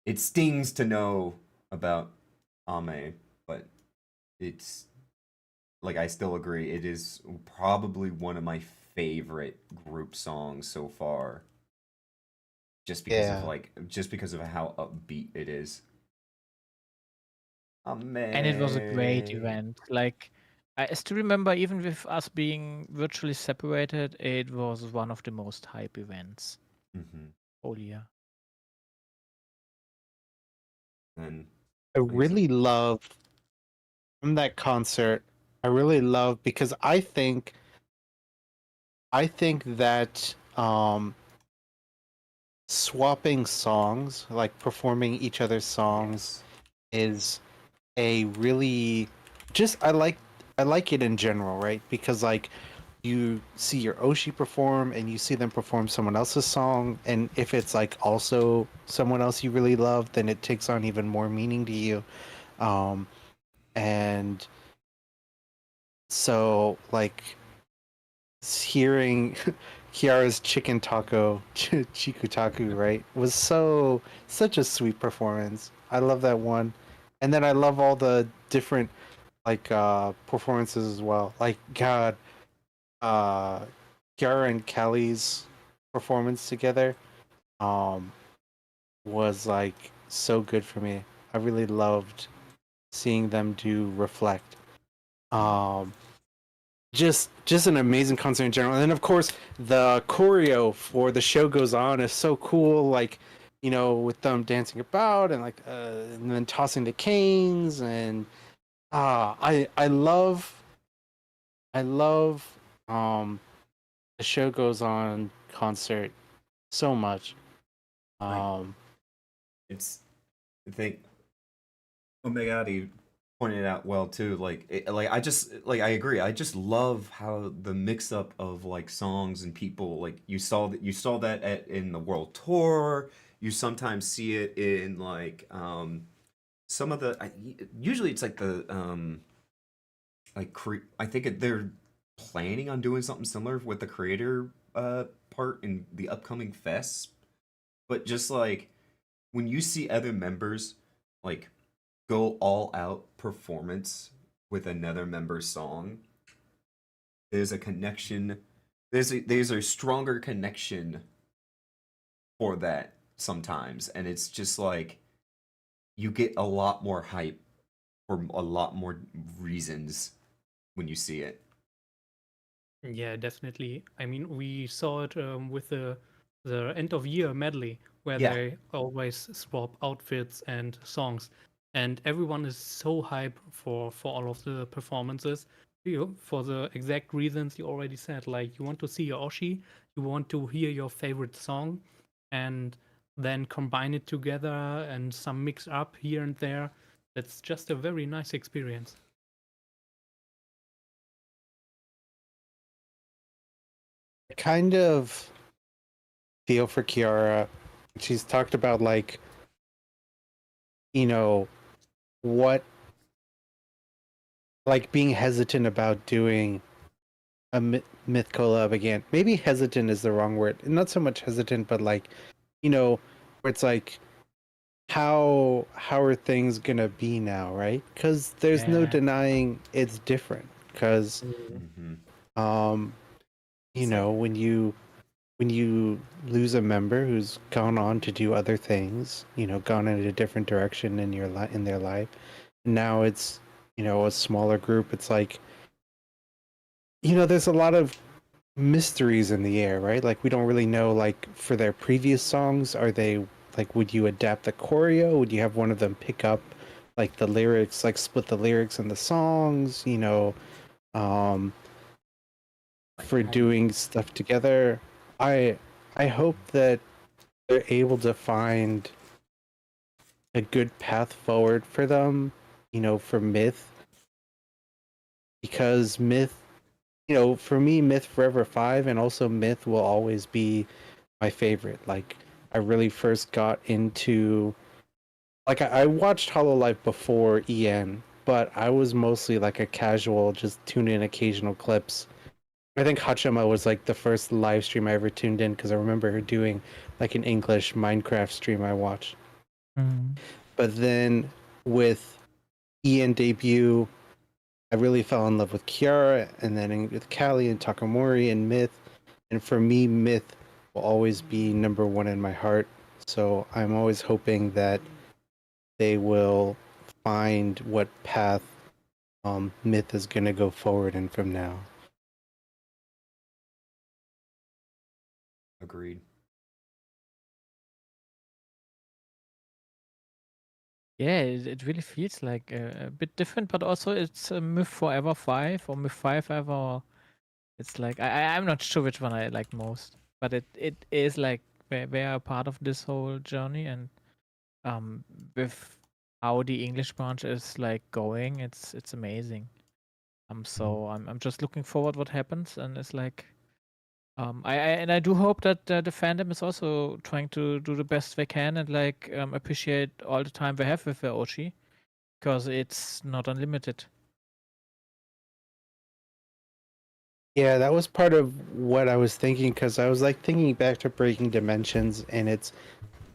it stings to know about Ame, but it's like I still agree it is probably one of my favorite group songs so far. Just because of how upbeat it is. And it was a great event. Like, I still remember, even with us being virtually separated, it was one of the most hype events all year. And I really love from that concert. I really love because I think that swapping songs, like performing each other's songs, is a really I like it in general, right? Because like you see your Oshi perform and you see them perform someone else's song, and if it's like also someone else you really love, then it takes on even more meaning to you. And so like hearing Kiara's chicken taco chikutaku, right, was such a sweet performance. I love that one. And then I love all the different like performances as well. Like God, Kiara and Kelly's performance together was like so good for me. I really loved seeing them do Reflect. Just an amazing concert in general. And then of course the choreo for The Show Goes On is so cool, like, with them dancing about and like and then tossing the canes, and I love The Show Goes On concert so much. It's I think Omegati pointed out well too. Like I agree. I just love how the mix up of like songs and people, like you saw that in the world tour. You sometimes see it in like some of the usually it's like the I think they're planning on doing something similar with the creator part in the upcoming fest. But just like when you see other members like go all out performance with another member's song, there's a connection. There's a stronger connection for that sometimes, and it's just like you get a lot more hype for a lot more reasons when you see it. Yeah, definitely. I mean, we saw it with the end of year medley where Yeah. they always swap outfits and songs, and everyone is so hyped for all of the performances. For the exact reasons you already said, like you want to see your Oshi, you want to hear your favorite song, and then combine it together and some mix up here and there. That's just a very nice experience. I kind of feel for Kiara. She's talked about like, what, like being hesitant about doing a myth collab again. Maybe hesitant is the wrong word. Not so much hesitant, but like, where it's like, how are things gonna be now, right? Because there's no Yeah. denying it's different. Because when you lose a member who's gone on to do other things, gone in a different direction in in their life, now it's a smaller group. It's like, there's a lot of mysteries in the air, right? Like we don't really know, like for their previous songs, are they like, would you adapt the choreo? Would you have one of them pick up like the lyrics, like split the lyrics and the songs, um, Like, for how do you- doing stuff together? I I hope that they're able to find a good path forward for them, for Myth, because Myth, for me, Myth Forever 5 and also Myth will always be my favorite. Like, I really first got into, like, I watched Hololive before EN, but I was mostly like a casual, just tune in occasional clips. I think Hachima was like the first live stream I ever tuned in because I remember her doing like an English Minecraft stream I watched. Mm. But then with EN debut, I really fell in love with Kiara, and then with Callie and Takamori and Myth. And for me, Myth will always be number one in my heart. So I'm always hoping that they will find what path Myth is going to go forward in from now. Agreed. Yeah, it really feels like a bit different, but also it's Myth Forever 5 or Myth 5 Ever. Or it's like I'm not sure which one I like most, but it is like they are a part of this whole journey, and with how the English branch is like going, it's amazing. So I'm just looking forward what happens, and it's like I do hope that the fandom is also trying to do the best they can and like appreciate all the time they have with their Oshi, because it's not unlimited. Yeah, that was part of what I was thinking because I was like thinking back to Breaking Dimensions, and it's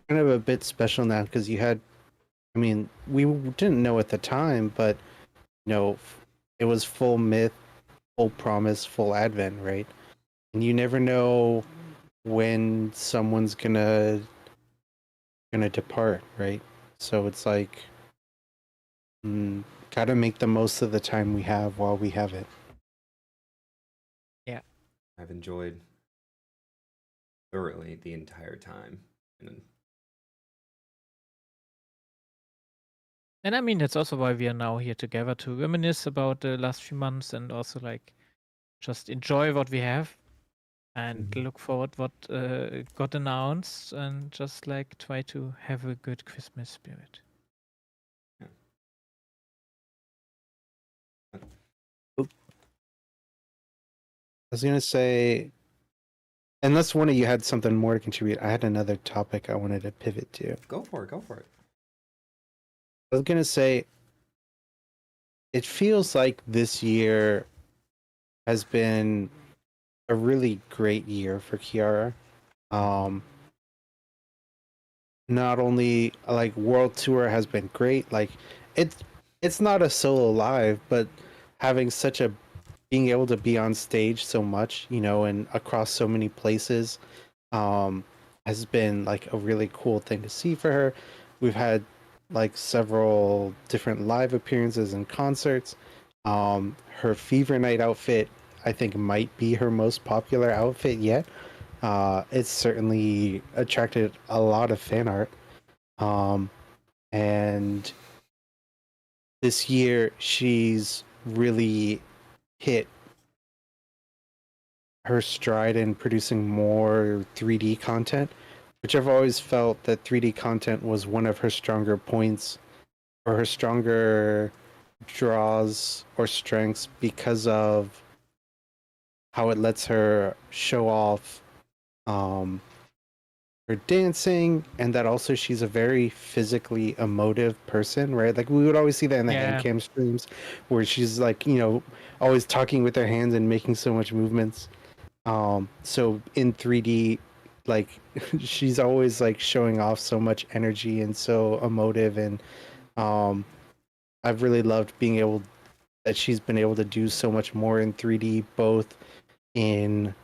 kind of a bit special now because you had, I mean, we didn't know at the time, but it was full Myth, full Promise, full Advent, right? And you never know when someone's gonna depart, right? So it's like, gotta make the most of the time we have while we have it. Yeah. I've enjoyed thoroughly the entire time. And And I mean, that's also why we are now here together to reminisce about the last few months and also like just enjoy what we have and look forward what got announced and just like try to have a good Christmas spirit. I was gonna say, unless one of you had something more to contribute, I had another topic I wanted to pivot to. go for it. Go for it. I was gonna say, it feels like this year has been a really great year for Kiara. Not only like World Tour has been great, like it's it's not a solo live, but having such a being able to be on stage so much, and across so many places, um, has been like a really cool thing to see for her. We've had like several different live appearances and concerts. Her Fever Night outfit, I think, might be her most popular outfit yet. It's certainly attracted a lot of fan art. And this year she's really hit her stride in producing more 3D content, which I've always felt that 3D content was one of her stronger points or her stronger draws or strengths because of how it lets her show off her dancing, and that also she's a very physically emotive person, right? Like we would always see that in the hand Yeah. cam streams where she's like, always talking with her hands and making so much movements. So in 3D, like she's always like showing off so much energy and so emotive, and I've really loved being able that she's been able to do so much more in 3D, both in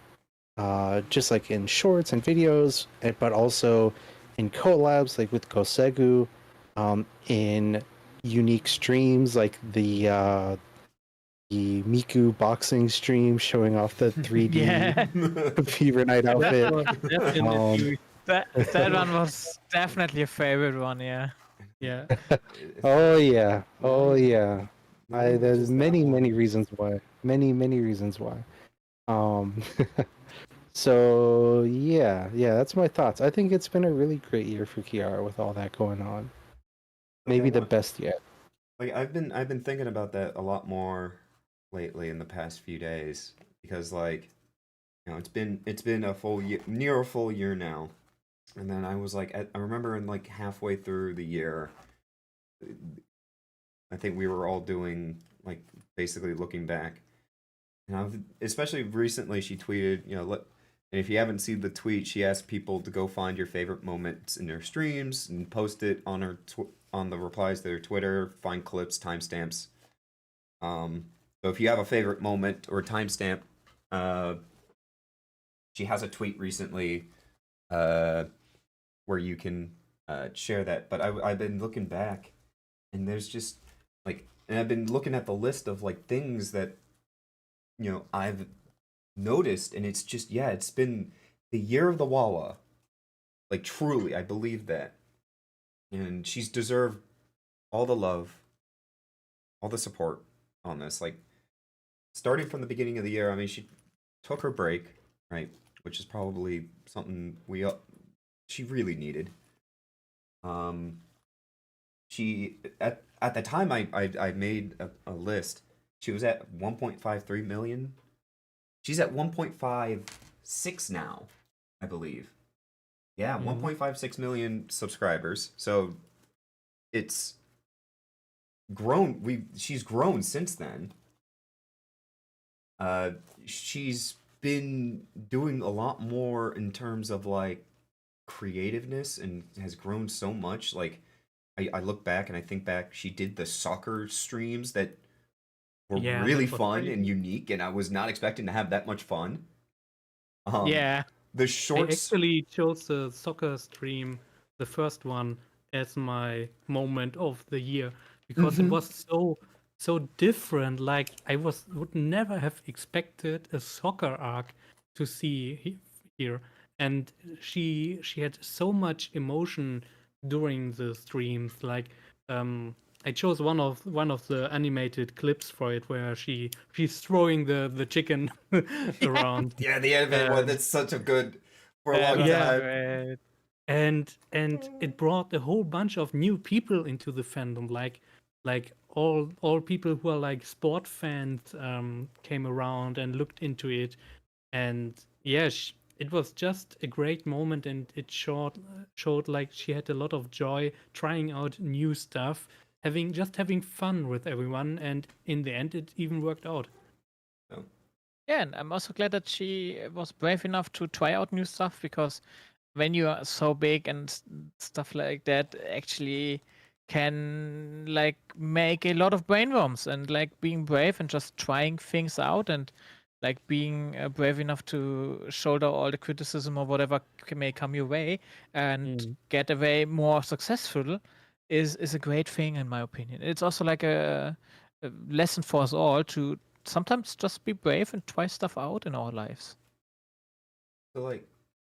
just like in shorts and videos, but also in collabs like with Kosegu, in unique streams like the the Miku boxing stream showing off the 3D Yeah, Fever Night That outfit. was definitely that one was definitely a favorite one. Yeah. yeah. Oh yeah, oh Not even- yeah. not even There's just that many one. reasons why. Many reasons why. Um, so yeah, that's my thoughts. I think it's been a really great year for Kiara with all that going on. Like, I Maybe the want- best yet. Like I've been thinking about that a lot more lately in the past few days because like it's been a full year, near a full year now, and then I was like I remember in like halfway through the year, I think we were all doing like basically looking back, and especially recently she tweeted and if you haven't seen the tweet, she asked people to go find your favorite moments in their streams and post it on on the replies to their Twitter, find clips, timestamps. So if you have a favorite moment or timestamp, uh, she has a tweet recently, where you can share that. But I've been looking back, and there's just and I've been looking at the list of like things that I've noticed, and it's just it's been the year of the Wawa. Like truly, I believe that, and she's deserved all the love, all the support on this. Like starting from the beginning of the year, I mean, she took her break, right, which is probably something she really needed. She at the time I made a list. She was at 1.53 million. She's at 1.56 now, I believe. Yeah, 1.56 million subscribers. So it's grown. She's grown since then. She's been doing a lot more in terms of like creativeness and has grown so much. Like I look back and I think back, she did the soccer streams that were Yeah, really that was fun crazy. and unique, and I was not expecting to have that much fun. Yeah. The I shorts. actually chose the soccer stream, the first one, as my moment of the year because it Mhm. was so different. Like I would never have expected a soccer arc to see here, and she had so much emotion during the streams. Like I chose one of the animated clips for it where she's throwing the chicken around. Yeah, the animated one. Um, That's such a good for a That long was Yeah. time. great. and it brought a whole bunch of new people into the fandom, like all people who are like sport fans came around and looked into it, and yeah, it was just a great moment, and it showed like she had a lot of joy trying out new stuff, having fun with everyone, and in the end it even worked out. Yeah, and I'm also glad that she was brave enough to try out new stuff because when you are so big and stuff like that, actually can like make a lot of brainworms, and like being brave and just trying things out, and like being brave enough to shoulder all the criticism or whatever may come your way and get away more successful is a great thing in my opinion. It's also like a lesson for us all to sometimes just be brave and try stuff out in our lives. So like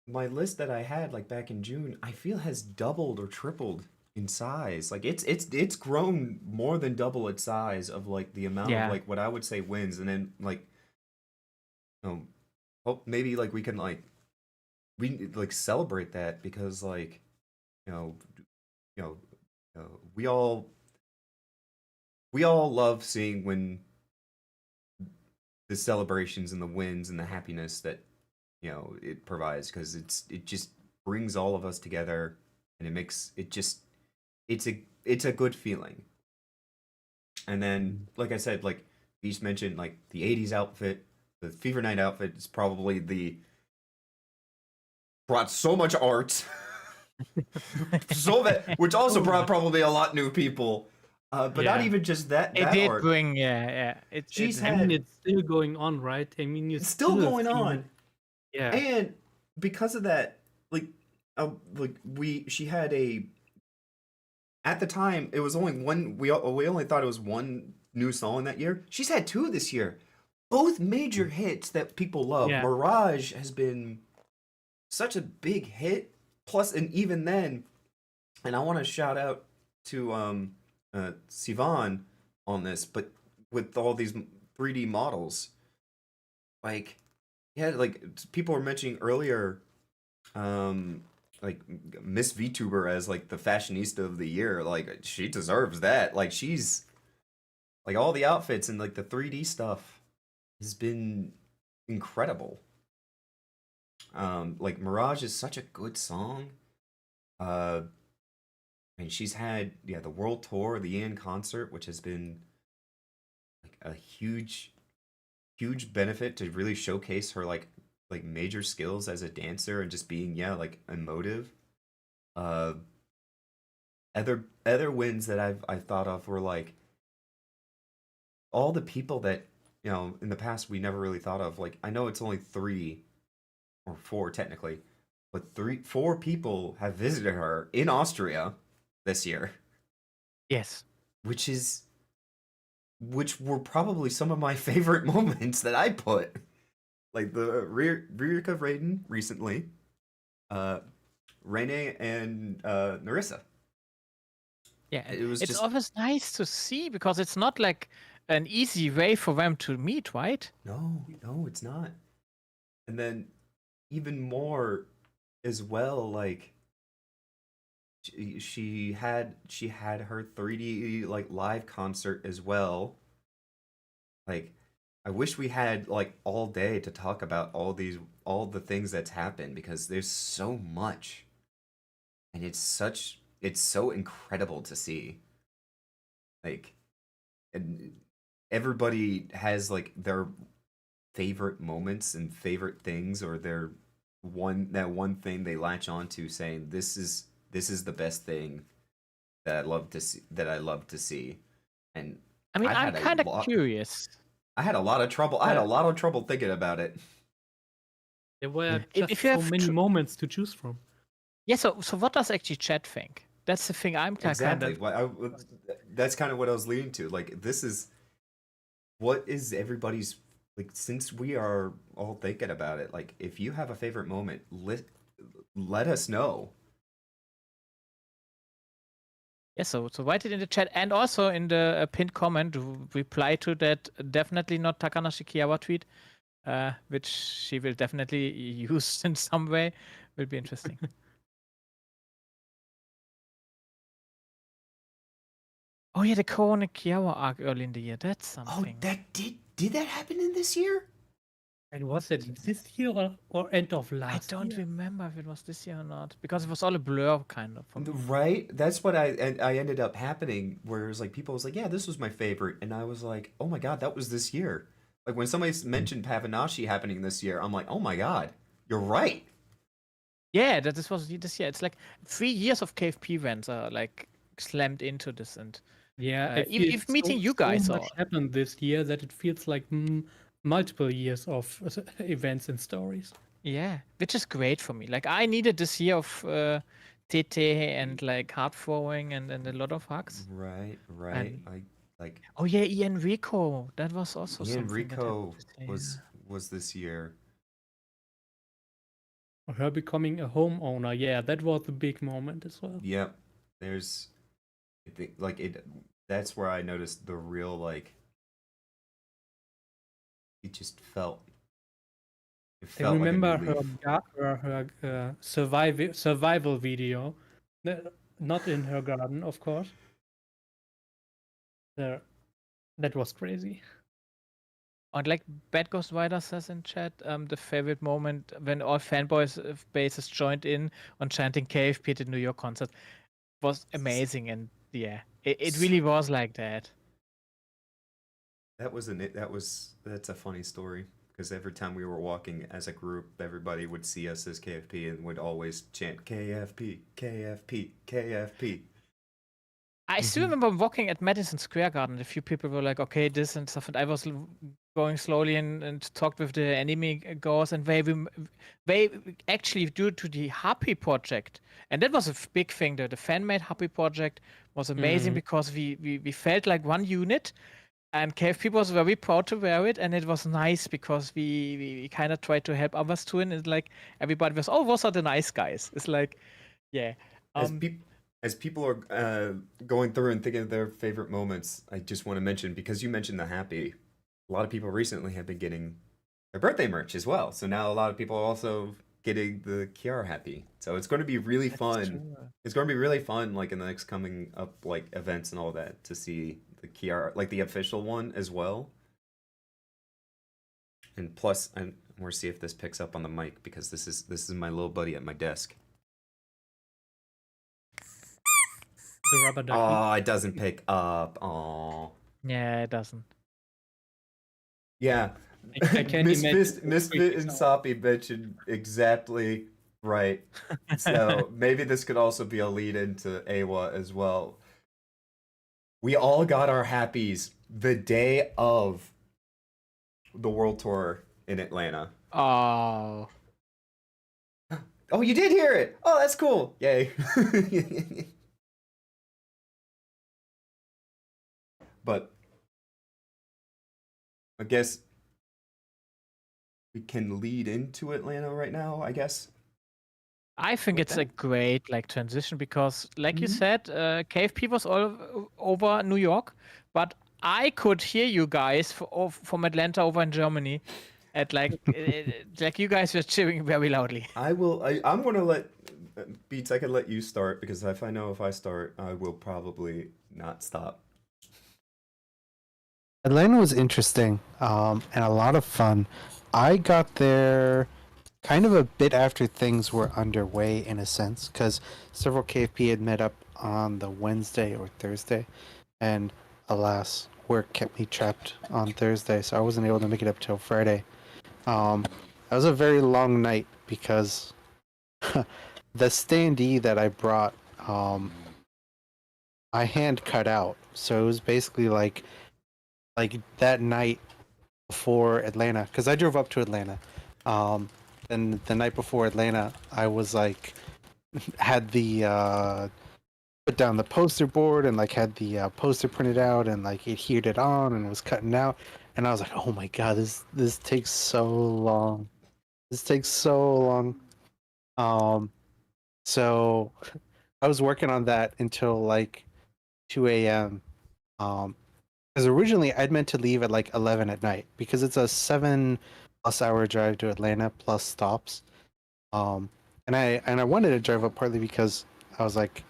my list that I had like back in June, I feel has doubled or tripled in size. Like it's grown more than double its size of like the amount of Yeah. like what I would say wins, and then like hope maybe like we can like celebrate that because like you know you know we all love seeing when the celebrations and the wins and the happiness that it provides, because it just brings all of us together, and it makes it just it's a good feeling. And then like I said, like Beast mentioned, like the 80s outfit, the Fever Night outfit is probably brought so much art so that which also brought probably a lot new people, but not Yeah. even just that It did art. bring, yeah. She's I mean, had it's still going on, right? I mean, you it's still going see on. it. Yeah. And because of that, like she had at the time, it was only one. We only thought it was one new song that year. She's had two this year, both major hits that people love. Yeah. Mirage has been such a big hit. Plus, and even then, and I want to shout out to Sivan on this, but with all these 3D models, like, yeah, like people were mentioning earlier, like Miss VTuber as like the fashionista of the year. Like, she deserves that. Like, she's like all the outfits and like the 3D stuff has been incredible. Like Mirage is such a good song. And she's had the world tour, the Ian concert, which has been like a huge benefit to really showcase her like major skills as a dancer and just being like emotive. Other wins that I've thought of were like all the people that in the past we never really thought of. Like, I know it's only 3 or 4 technically, but 4 people have visited her in Austria this year. Yes. Which were probably some of my favorite moments that I put. Like the Ririka Raiden recently, Rene and Narissa. Yeah, It was it's just always nice to see because it's not like an easy way for them to meet, right? no, it's not. And then even more as well, like she had her 3D like live concert as well. Like, I wish we had like all day to talk about all the things that's happened, because there's so much, and it's so incredible to see. Like, and everybody has like their favorite moments and favorite things, or their one thing they latch onto, saying this is the best thing that I love to see. And I mean, I I'm had a kind of lot- curious. I had a lot of trouble. I had a lot of trouble thinking about it. There were If just you so have many tr- moments to choose from. Yeah, so what does actually Chat think? That's the thing I'm kind Exactly. of. That's kind of what I was leading to. Like, this is what is everybody's, like, since we are all thinking about it. Like, if you have a favorite moment, let us know. Yeah, so write it in the chat and also in the pinned comment, reply to that definitely not Takanashi Kiara tweet, which she will definitely use in some way. Will be interesting. Oh yeah, the Korone Kiara arc early in the year. That's Oh, something. that did that happen in this year? And was it this year or end of I last don't year? remember if it was this year or not, because it was all a blur kind of for me. Right? That's what I ended up happening, where it was like people was like, yeah, this was my favorite, and I was like, oh my god, that was this year. Like, when somebody mentioned Pavanashi happening this year, I'm like, oh my god, you're right. Yeah, this was this year. It's like 3 years of KFP events are like slammed into this, and Yeah, it even feels if meeting you so guys much all. happened this year that it feels like multiple years of events and stories. Yeah, which is great for me. Like, I needed this year of TT and like hard throwing and a lot of hugs. Right. And Like oh yeah, Ian Rico. That was also Ian something that Rico happened this year. was this year. Her becoming a homeowner, yeah, that was a big moment as well. Yep. There's, I think, like, it. That's where I noticed the real, like, it just felt. It I felt remember like a relief. her survival video, not in her garden, of course. That was crazy. And like Bad Ghost Rider says in chat, the favorite moment when all fanboys bases joined in on chanting KFP at the New York concert was amazing, and yeah, it really was like that. That's a funny story, because every time we were walking as a group, everybody would see us as KFP and would always chant KFP, KFP, KFP. I still remember walking at Madison Square Garden. A few people were like, "Okay, this and stuff," and I was going slowly and talked with the anime goers, and they actually, due to the Happy project, and that was a big thing. The fan-made Happy project was amazing because we felt like one unit, and KFP was very proud to wear it, and it was nice because we kind of tried to help others too, and it's like everybody was, oh, those are the nice guys. It's like, yeah. As people are going through and thinking of their favorite moments, I just want to mention, because you mentioned the Happy, a lot of people recently have been getting their birthday merch as well. So now a lot of people are also getting the Kiara Happy. So it's going to be really fun. True. It's going to be really fun, like in the next coming up like events and all that, to see the Kiara, like the official one as well. And plus, we're see if this picks up on the mic, because this is my little buddy at my desk. The rubber ducky. Oh, it doesn't pick up. Oh. Yeah, it doesn't. Yeah. I can't imagine. Misfit and Soppy mentioned exactly right. So maybe this could also be a lead into Awa as well. We all got our happies the day of the World Tour in Atlanta. Oh. Oh, you did hear it! Oh, that's cool! Yay. But I guess we can lead into Atlanta right now, I guess. I think With it's that. a great transition because, like you Mhm. said, KFP was all over New York, but I could hear you guys from Atlanta over in Germany, at like you guys were cheering very loudly. I'm gonna let Beats. I can let you start, because if I start, I will probably not stop. Atlanta was interesting, and a lot of fun. I got there kind of a bit after things were underway, in a sense, because several KFP had met up on the Wednesday or Thursday, and alas, work kept me trapped on Thursday, so I wasn't able to make it up till Friday. That was a very long night because the standee that I brought, I hand cut out, so it was basically like that night before Atlanta, because I drove up to Atlanta. And the night before Atlanta, I was like, had the put down the poster board and like had the poster printed out and like adhered it on and was cutting out. And I was like, oh my god, this takes so long. This takes so long. So I was working on that until like 2 a.m. Because originally I'd meant to leave at like 11 at night because it's a 7+ hour drive to Atlanta plus stops. And I wanted to drive up partly because I was like,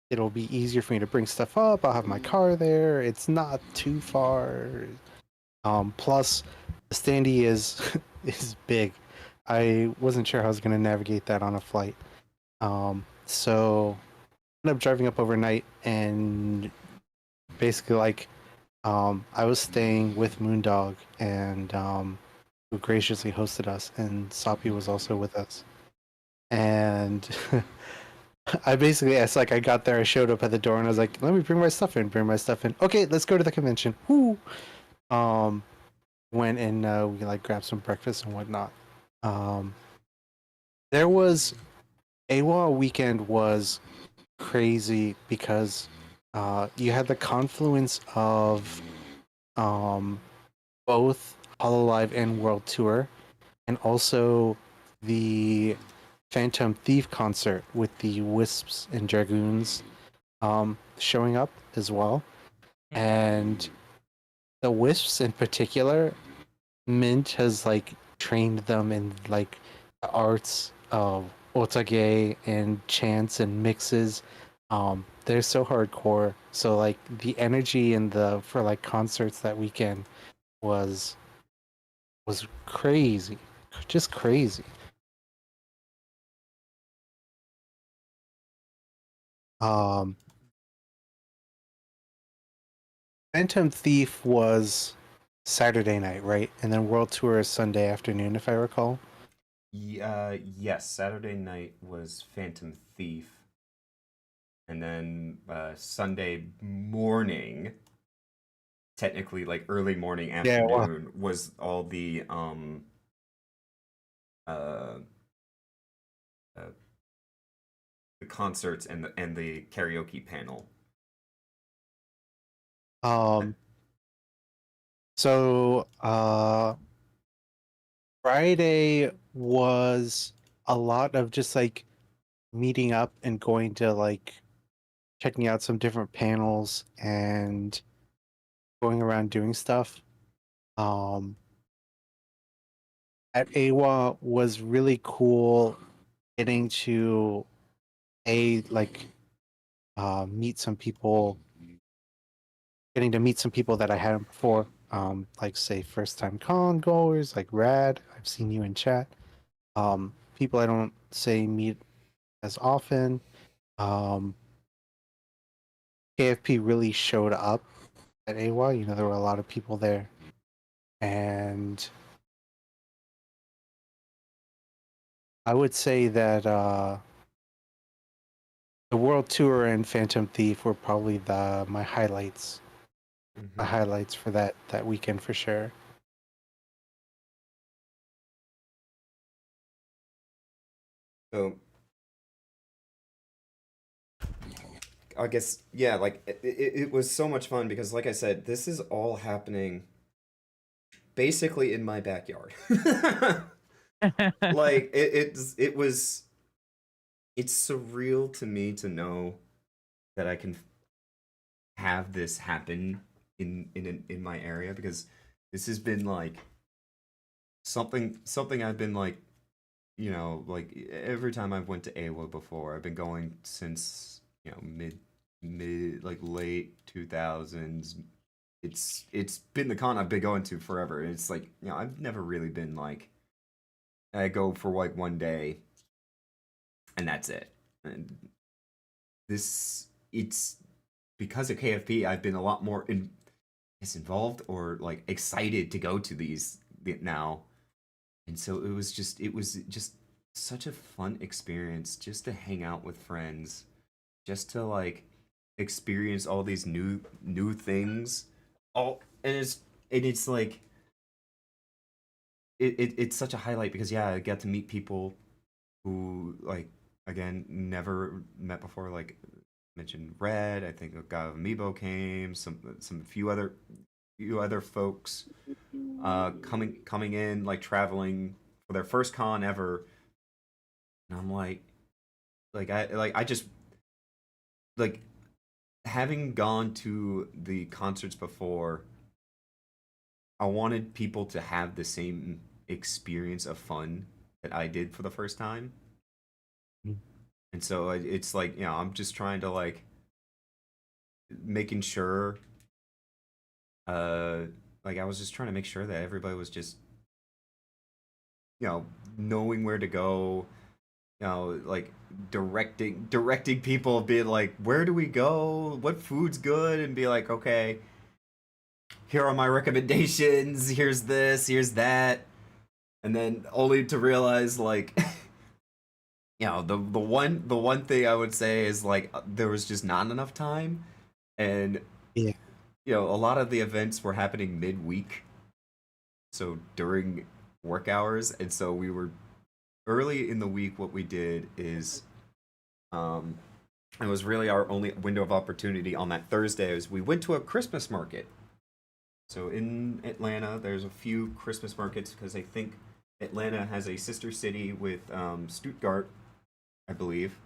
it'll be easier for me to bring stuff up. I'll have my car there. It's not too far. Plus the standee is is big. I wasn't sure how I was gonna navigate that on a flight. So I ended up driving up overnight and basically like I was staying with Moondog and who graciously hosted us, and Sapi was also with us. And I basically, it's like I got there, I showed up at the door, and I was like, "Let me bring my stuff in. Bring my stuff in. Okay, let's go to the convention." Woo! Went and we like grabbed some breakfast and whatnot. There was AWA weekend was crazy because you had the confluence of both Hololive and World Tour, and also the Phantom Thief concert with the Wisps and Dragoons showing up as well. And the Wisps in particular, Mint has like trained them in like the arts of otage and chants and mixes. They're so hardcore. So like the energy in the for like concerts that weekend was crazy, just crazy. Um, Phantom Thief was Saturday night, right? And then World Tour is Sunday afternoon, if I recall. Yes, Saturday night was Phantom Thief. And then Sunday morning technically like early morning Yeah, well, afternoon was all uh, uh the concerts and the karaoke panel. So Friday was a lot of just like meeting up and going to like checking out some different panels and going around doing stuff. At AWA was really cool getting to like meet some people, getting to meet some people that I hadn't before. Like say first time con goers like Rad. I've seen you in chat. People I don't say meet as often. KFP really showed up at AWA. You know, there were a lot of people there. And I would say that the World Tour and Phantom Thief were probably my highlights. The highlights for that weekend for sure. So I guess yeah, like it was so much fun because like I said, this is all happening basically in my backyard. Like it's surreal to me to know that I can have this happen in my area, because this has been like something I've been like, you know, like every time I've went to AWA before, I've been going since, you know, mid like late 2000s. It's been the con I've been going to forever. And it's like, you know, I've never really been like, I go for like one day and that's it. And it's because of KFP, I've been a lot more involved or like excited to go to these now. And so it was just such a fun experience just to hang out with friends, just to like experience all these new things. It's like it's such a highlight because yeah, I got to meet people who like again never met before, like mentioned Red, I think a guy of Amiibo came, some few other folks coming in, like traveling for their first con ever. And I'm I just like having gone to the concerts before, I wanted people to have the same experience of fun that I did for the first time. And so it's like, you know, I'm just trying to like making sure like I was just trying to make sure that everybody was just, you know, knowing where to go, you know, like directing people, being like, where do we go, what food's good, and be like, okay, here are my recommendations, here's this, here's that. And then only to realize like you know, the one thing I would say is like there was just not enough time. And Yeah. you know, a lot of the events were happening midweek, so during work hours. And so we were early in the week. What we did is it was really our only window of opportunity on that Thursday, is we went to a Christmas market. So in Atlanta there's a few Christmas markets, because I think Atlanta has a sister city with Stuttgart, I believe.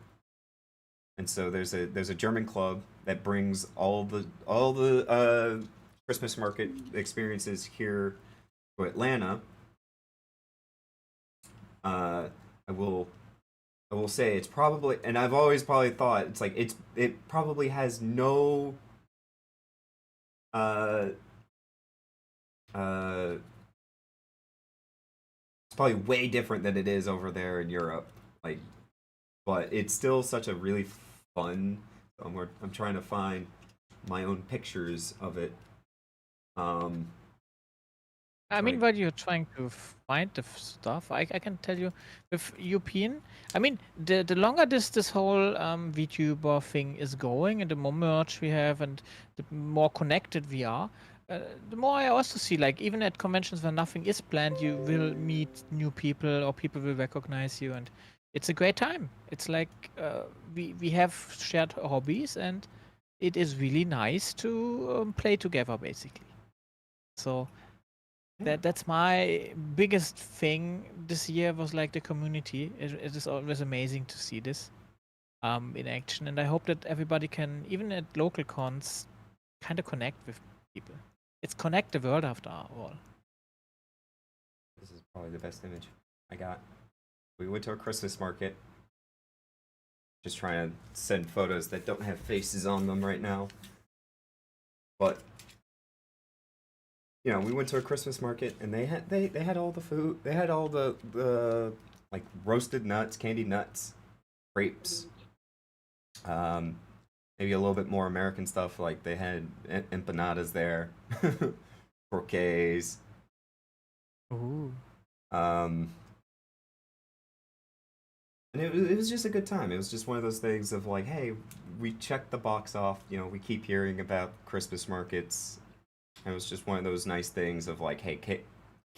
And so there's a German club that brings all the Christmas market experiences here to Atlanta. I will say it's probably, and I've always probably thought it's like it probably has no it's probably way different than it is over there in Europe. Like, but it's still such a really fun. I'm trying to find my own pictures of it. I mean, Right. while you're trying to find the stuff, I can tell you with European, I mean, the longer this whole VTuber thing is going, and the more merch we have, and the more connected we are, the more I also see, like, even at conventions where nothing is planned, you will meet new people or people will recognize you, and it's a great time. It's like we have shared hobbies, and it is really nice to play together, basically. So that's my biggest thing this year was like the community. It is always amazing to see this in action, and I hope that everybody can, even at local cons, kind of connect with people. It's connect the world after all. This is probably the best image I got. We went to a Christmas market. Just trying to send photos that don't have faces on them right now. But you know, we went to a Christmas market and they had all the food. They had all the like roasted nuts, candied nuts, grapes. Maybe a little bit more American stuff, like they had empanadas there, croquets. Ooh. And it was just a good time. It was just one of those things of like, hey, we checked the box off. You know, we keep hearing about Christmas markets. It was just one of those nice things of like, hey,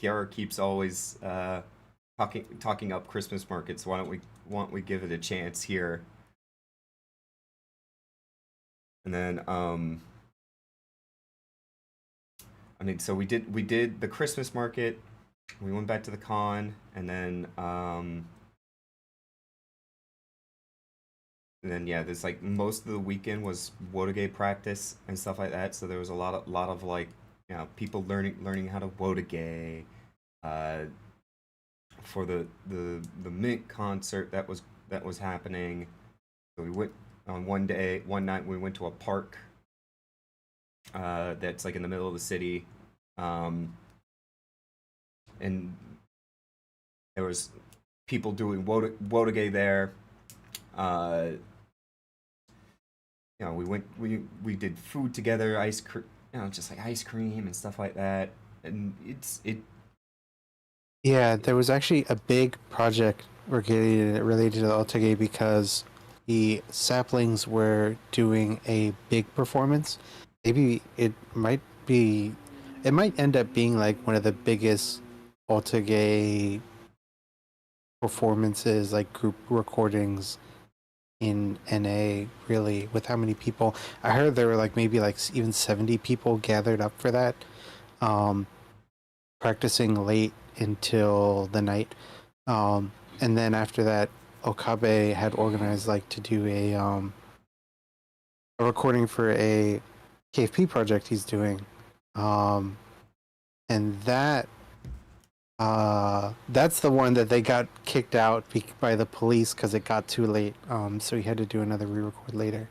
Kiara keeps always talking up Christmas markets. Why don't we give it a chance here? And then I mean, so we did the Christmas market. We went back to the con, and then yeah, there's like most of the weekend was Wotogay practice and stuff like that. So there was a lot of like, you know, people learning how to Wotogay, for the Mint concert that was happening. So we went on one night. We went to a park that's like in the middle of the city, and there was people doing Wotogay there. You know, we did food together, just like ice cream and stuff like that, and Yeah, there was actually a big project related to the Otage because the Saplings were doing a big performance. Maybe it might end up being like one of the biggest Otage performances, like group recordings in NA, really, with how many people. I heard there were like maybe like even 70 people gathered up for that, practicing late until the night, and then after that Okabe had organized like to do a recording for a KFP project he's doing, and that's the one that they got kicked out by the police because it got too late, so he had to do another re-record later.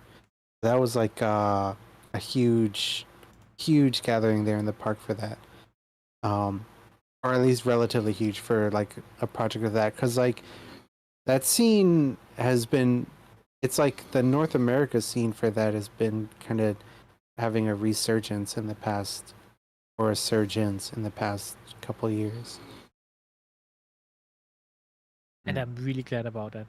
That was like a huge gathering there in the park for that, or at least relatively huge for like a project of that, because like that scene has been, it's like the North America scene for that has been kind of having a resurgence in the past, or a surgence in the past couple years. And I'm really glad about that.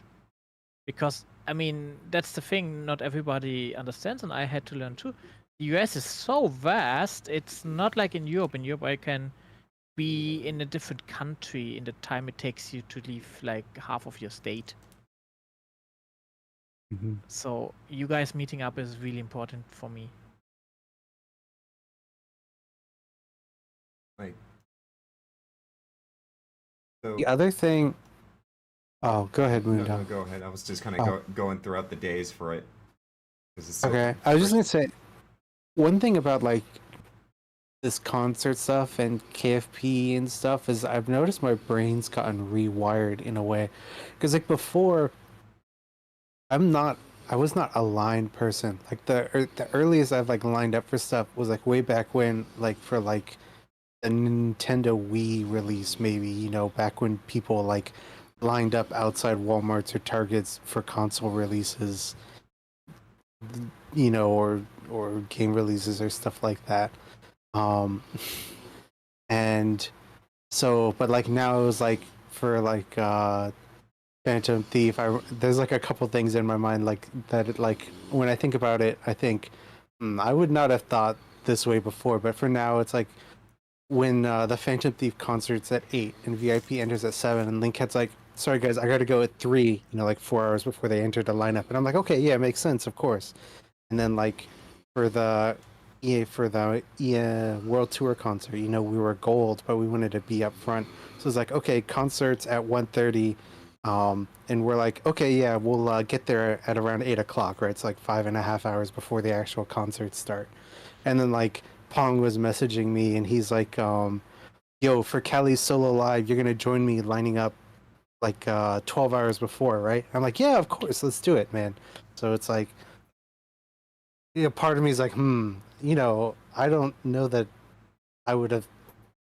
Because, I mean, that's the thing, not everybody understands, and I had to learn too. The US is so vast, it's not like in Europe. In Europe, I can be in a different country in the time it takes you to leave like half of your state. Mm-hmm. So, you guys meeting up is really important for me. like, so The other thing. Oh, go ahead, no, Moondog. go ahead. I was just kind of going throughout the days for it. 'Cause it's so Okay, I was just gonna say one thing about like this concert stuff and KFP and stuff is I've noticed my brain's gotten rewired in a way, because like before, I was not a lined person. Like the earliest I've like lined up for stuff was like way back when, like for like the Nintendo Wii release, maybe, you know, back when people like lined up outside Walmarts or Targets for console releases, you know, or game releases or stuff like that. And so, but like now it was like for like Phantom Thief, there's like a couple things in my mind like that, like when I think about it, I think I would not have thought this way before, but for now it's like when the Phantom Thief concert's at 8 and VIP enters at 7, and Linkhead's like, sorry guys, I gotta go at 3, like 4 hours before they enter the lineup. And I'm like, okay, yeah, makes sense, of course. And then like for the EA World Tour concert, we were gold, but we wanted to be up front. So it's like, okay, concerts at 1:30, and we're like, okay, yeah, we'll get there at around 8 o'clock, right? It's like 5.5 hours before the actual concerts start. And then like Pong was messaging me, and he's like, yo, for Cali's solo live, you're gonna join me lining up like 12 hours before, right? I'm like, yeah, of course, let's do it, man. So it's like, part of me is like, I don't know that I would have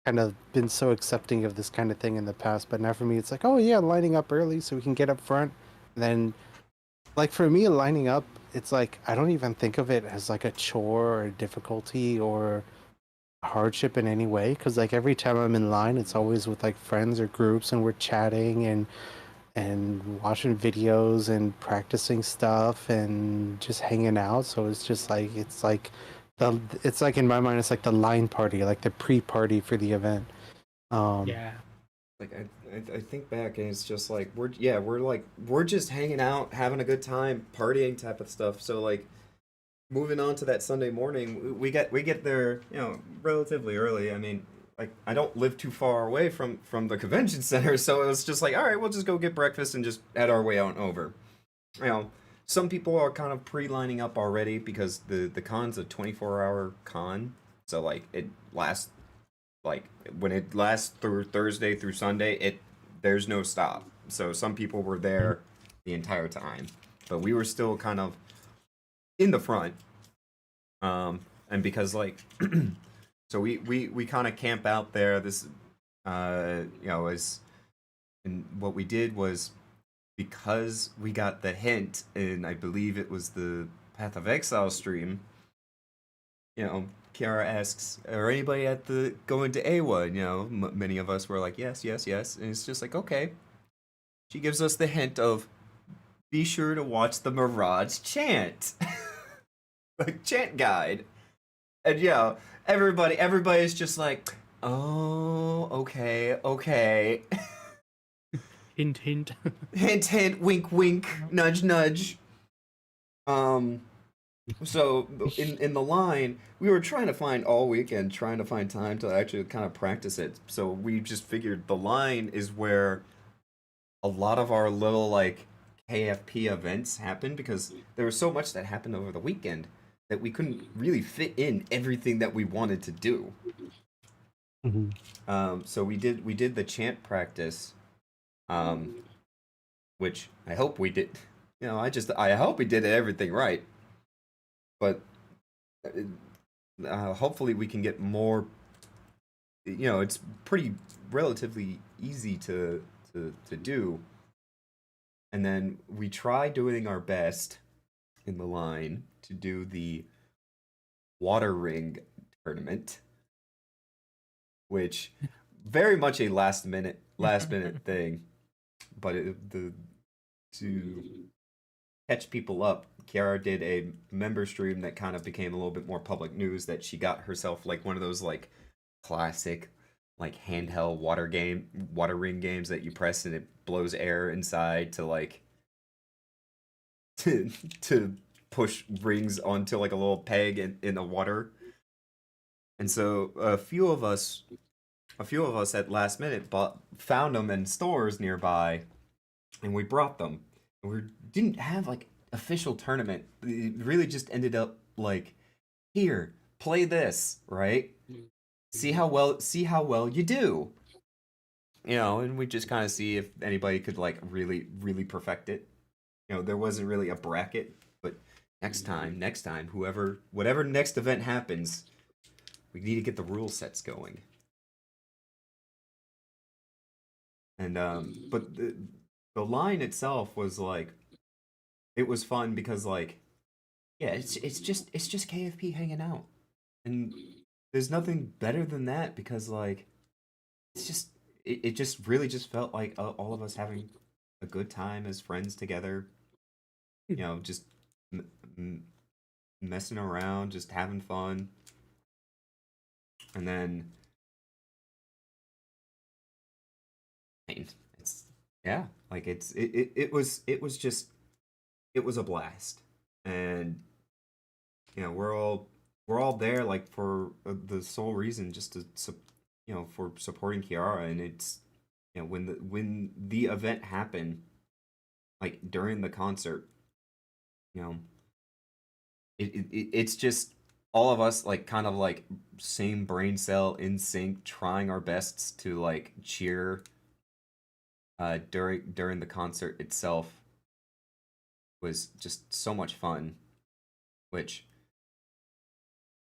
kind of been so accepting of this kind of thing in the past, but now for me, it's like, oh yeah, lining up early so we can get up front. And then, like for me, lining up, it's like I don't even think of it as like a chore or a difficulty or a hardship in any way, because like every time I'm in line, it's always with like friends or groups, and we're chatting and watching videos and practicing stuff and just hanging out. So it's just like it's like in my mind, it's like the line party, like the pre-party for the event. Yeah. Like I think back, and it's just like we're just hanging out, having a good time, partying type of stuff. So like moving on to that Sunday morning, we get there, relatively early. I mean, like I don't live too far away from the convention center, so it was just like, all right, we'll just go get breakfast and just head our way out over. Some people are kind of pre-lining up already because the con's a 24-hour con, so like it lasts, like when it lasts through Thursday through Sunday, there's no stop. So some people were there the entire time, but we were still kind of in the front, and because like so we kind of camp out there. This is, and what we did was, because we got the hint, and I believe it was the Path of Exile stream, Kiara asks, are anybody at the going to Awa? Many of us were like, yes, yes, yes. And it's just like, okay. She gives us the hint of, be sure to watch the Mirage chant. Like, chant guide. And everybody's just like, oh, okay. Hint, hint. Hint, hint, wink, wink, nudge, nudge. So in the line, we were trying to find all weekend, trying to find time to actually kind of practice it. So we just figured the line is where a lot of our little like KFP events happen, because there was so much that happened over the weekend that we couldn't really fit in everything that we wanted to do. Mm-hmm. So we did the chant practice, which I hope we did. I hope we did everything right. But hopefully we can get more. It's pretty relatively easy to do. And then we try doing our best in the line to do the water ring tournament, which very much a last minute thing. But to catch people up, Kiara did a member stream that kind of became a little bit more public news, that she got herself like one of those like classic like handheld water ring games that you press and it blows air inside to like to push rings onto like a little peg in the water. And so a few of us at last minute found them in stores nearby, and we brought them. And we didn't have like official tournament. It really just ended up like, here, play this, right? See how well you do. And we just kind of see if anybody could like really, really perfect it. There wasn't really a bracket, but next time, whatever next event happens, we need to get the rule sets going. And but the line itself was like, it was fun because like, yeah, it's just KFP hanging out, and there's nothing better than that, because like it just really just felt like all of us having a good time as friends together, just messing around, just having fun. And then it's yeah, like it was just it was a blast. And we're all there like for the sole reason just to for supporting Kiara. And it's when the event happened, like during the concert, you know it's just all of us like kind of like same brain cell in sync, trying our best to like cheer during the concert itself. Was just so much fun. Which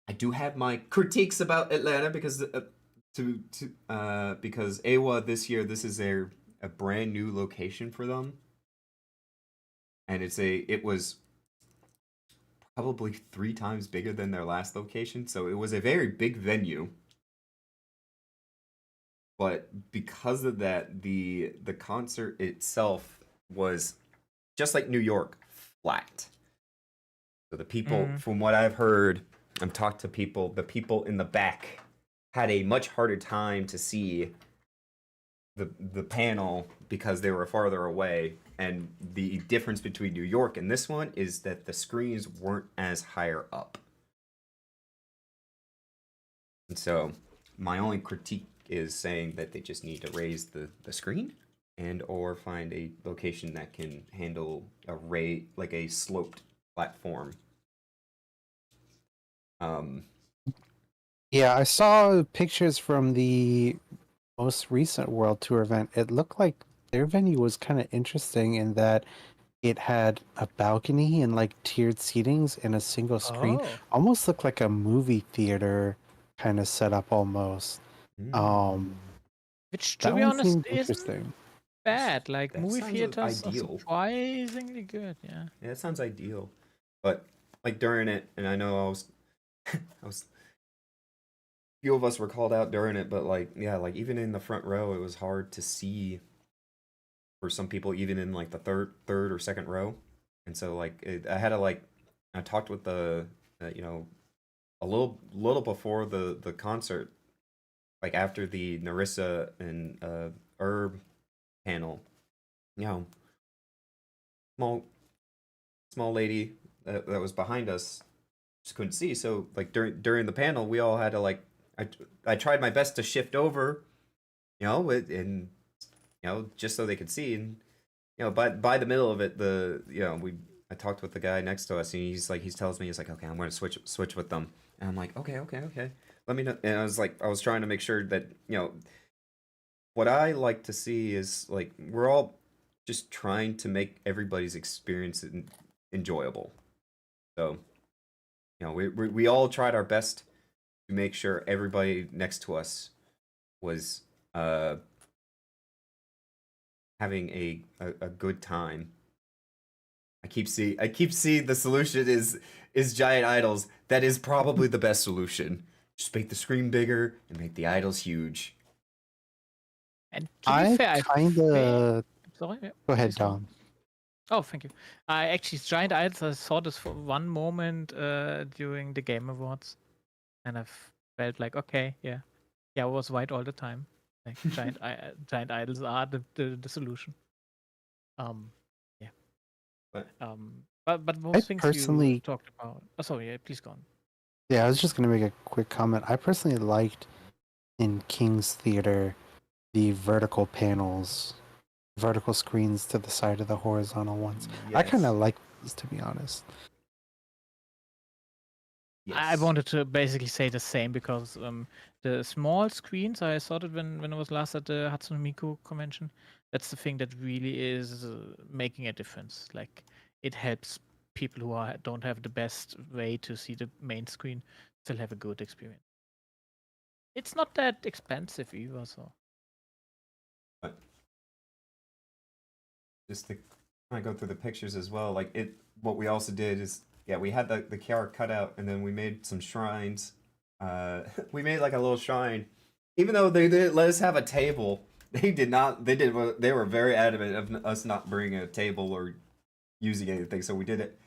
I do have my critiques about Atlanta because because AWA this year, this is a brand new location for them, and it was probably 3 times bigger than their last location, so it was a very big venue. But because of that, the concert itself was just like New York, flat. So the people, from what I've heard, I've talked to people, the people in the back had a much harder time to see the panel because they were farther away. And the difference between New York and this one is that the screens weren't as higher up. And so my only critique is saying that they just need to raise the screen and or find a location that can handle like a sloped platform. Yeah, I saw pictures from the most recent World Tour event. It looked like their venue was kind of interesting in that it had a balcony and like tiered seatings and a single screen. Oh. Almost looked like a movie theater kind of setup almost. Which, to That be one honest, seemed isn't interesting. bad. Like, That movie sounds theaters are ideal. surprisingly good, yeah. Yeah, it sounds ideal. But like during it, and I know I was few of us were called out during it, but like yeah, like even in the front row, it was hard to see for some people, even in like the third or second row. And so like I had to like I talked with the a little before the concert, like after the Narissa and Herb panel, you know, small lady that was behind us just couldn't see. So like during the panel, we all had to like I tried my best to shift over, and just so they could see. And by the middle of it, I talked with the guy next to us, and he tells me, he's like, okay, I'm going to switch with them. And I'm like, okay, let me know. And I was trying to make sure that what I like to see is like we're all just trying to make everybody's experience enjoyable. So we all tried our best to make sure everybody next to us was having a good time. I keep seeing the solution is giant idols. That is probably the best solution. Just make the screen bigger and make the idols huge. And to be fair, I kind of. Sorry? Yeah, Go ahead, please go on. Dom. Oh, thank you. I actually, Giant Idols, I saw this for one moment during the Game Awards. And I felt like, okay, yeah. Yeah, I was right all the time. Like, giant idols are the solution. Yeah. But most things personally- you talked about. Oh, sorry, yeah, please go on. Yeah, I was just gonna make a quick comment. I personally liked in King's Theater the vertical panels, vertical screens to the side of the horizontal ones. I kind of like these, to be honest. I wanted to basically say the same because the small screens, I saw it when I was last at the Hatsune Miku convention. That's the thing that really is making a difference. Like, it helps people who don't have the best way to see the main screen still have a good experience. It's not that expensive either, so. But just to kind of go through the pictures as well, like what we also did is we had the Kiara cutout, and then we made some shrines. We made like a little shrine, even though they didn't let us have a table. They did not. They were very adamant of us not bringing a table or using anything. So we did it.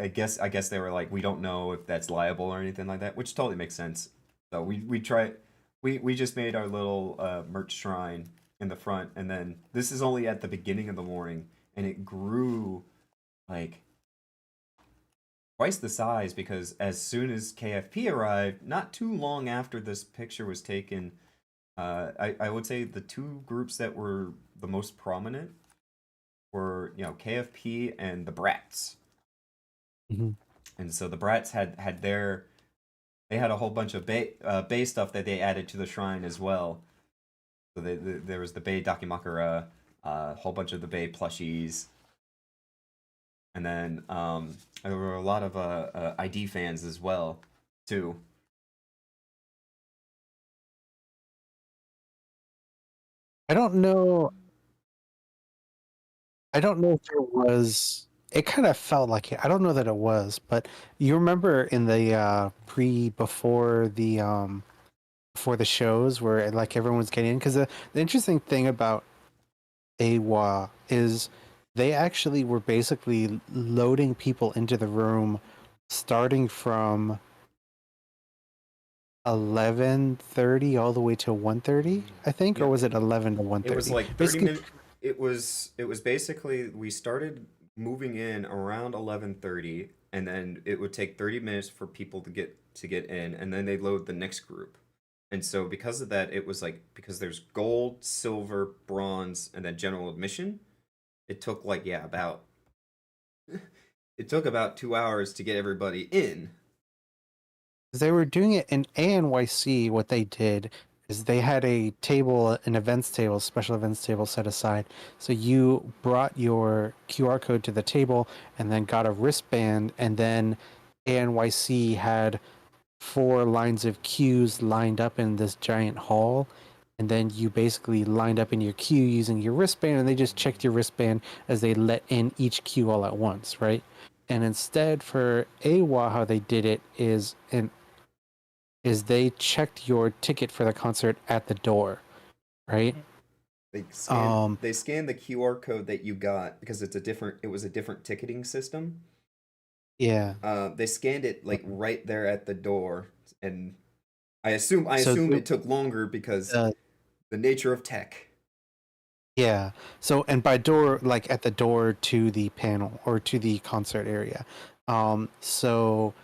I guess they were like, we don't know if that's liable or anything like that, which totally makes sense. So we just made our little merch shrine in the front, and then this is only at the beginning of the morning, and it grew like twice the size because as soon as KFP arrived, not too long after this picture was taken, I would say the two groups that were the most prominent were, KFP and the Brats. Mhm. And so the Brats they had a whole bunch of Bay stuff that they added to the shrine as well. So there was the Bay Dakimakura, a whole bunch of the Bay plushies, and then there were a lot of ID fans as well, too. I don't know. I don't know if there was. It kind of felt like it. I don't know that it was, but you remember in the before the shows where like everyone's getting in because the interesting thing about AWA is they actually were basically loading people into the room starting from 11:30 all the way to 1:30, I think, or Yeah, was it 11 to it was 1:30? like 30 Basically, minutes. It was basically we started moving in around 11:30, and then it would take 30 minutes for people to get in, and then they load the next group. And so because of that, it was like because there's gold, silver, bronze, and then general admission, it took like about it took about 2 hours to get everybody in. they were doing it in ANYC. What they did is they had a table, an events table, special events table set aside. So you brought your QR code to the table and then got a wristband, and then ANYC had 4 lines of queues lined up in this giant hall. And then you basically lined up in your queue using your wristband, and they just checked your wristband as they let in each queue all at once, right? And instead for AWA, how they did it is they checked your ticket for the concert at the door, right? They Um, scanned the QR code that you got because it was a different ticketing system. yeah. They scanned it like right there at the door, and I So assume it took longer because uh, the nature of tech. yeah. So and by door, like at the door to the panel or to the concert area. So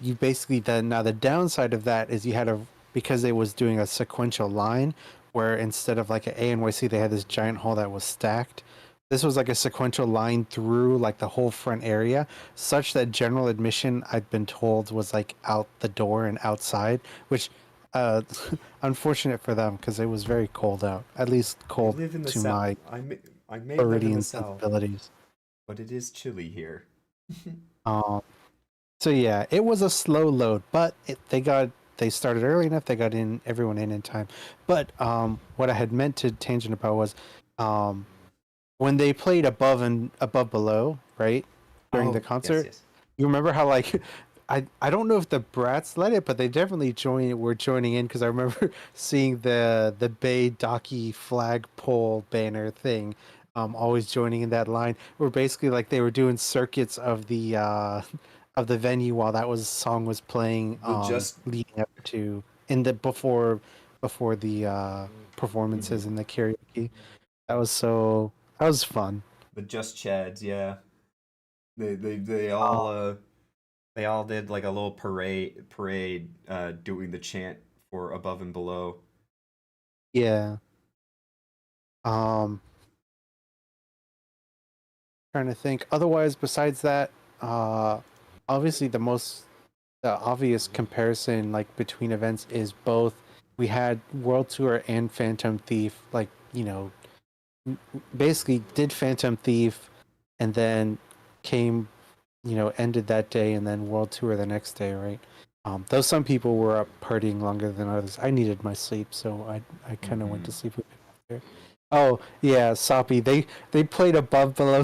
you basically then now the downside of that is you had a because it was doing a sequential line where instead of like an ANYC they had this giant hall that was stacked. This was like a sequential line through like the whole front area, such that general admission I'd been told was like out the door and outside, which uh unfortunate for them because it was very cold out. At least I cold live in the to south. my I may live in the Floridian south, sensibilities. but it is chilly here. Um So yeah, it was a slow load, but they started early enough. They got in everyone in time. But what I had meant to tangent about was um, when they played above below, right, during the Oh, yes, concert. yes. You remember how like I don't know if the Brats let it, but they definitely were joining in because I remember seeing the Bay Docky flagpole banner thing. Always joining in that line. Where basically like they were doing circuits of the venue while song was playing, The just leading up to in the before the mhm. performances and the karaoke. That was fun. The just Chads, yeah. They all Uh, they all did like a little parade doing the chant for above and below. yeah. Um, Trying to think. Otherwise, besides that, uh, obviously the obvious comparison like between events is both we had World Tour and Phantom Thief, like basically did Phantom Thief, and then came, ended that day, and then World Tour the next day, right? Though some people were up partying longer than others, I needed my sleep, so I kind of went to Hmm. sleep a bit after. Oh yeah, Soppy. They played above below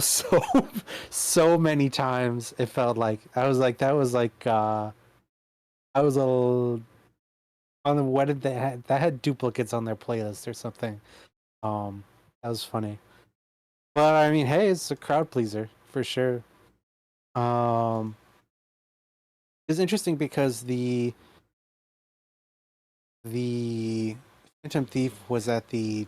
so many times. It felt like I was like that was like I was a little on the what did they had that had duplicates on their playlist or something. That was funny. But I mean, hey, it's a crowd pleaser for sure. Um, it's interesting because The Phantom Thief was at the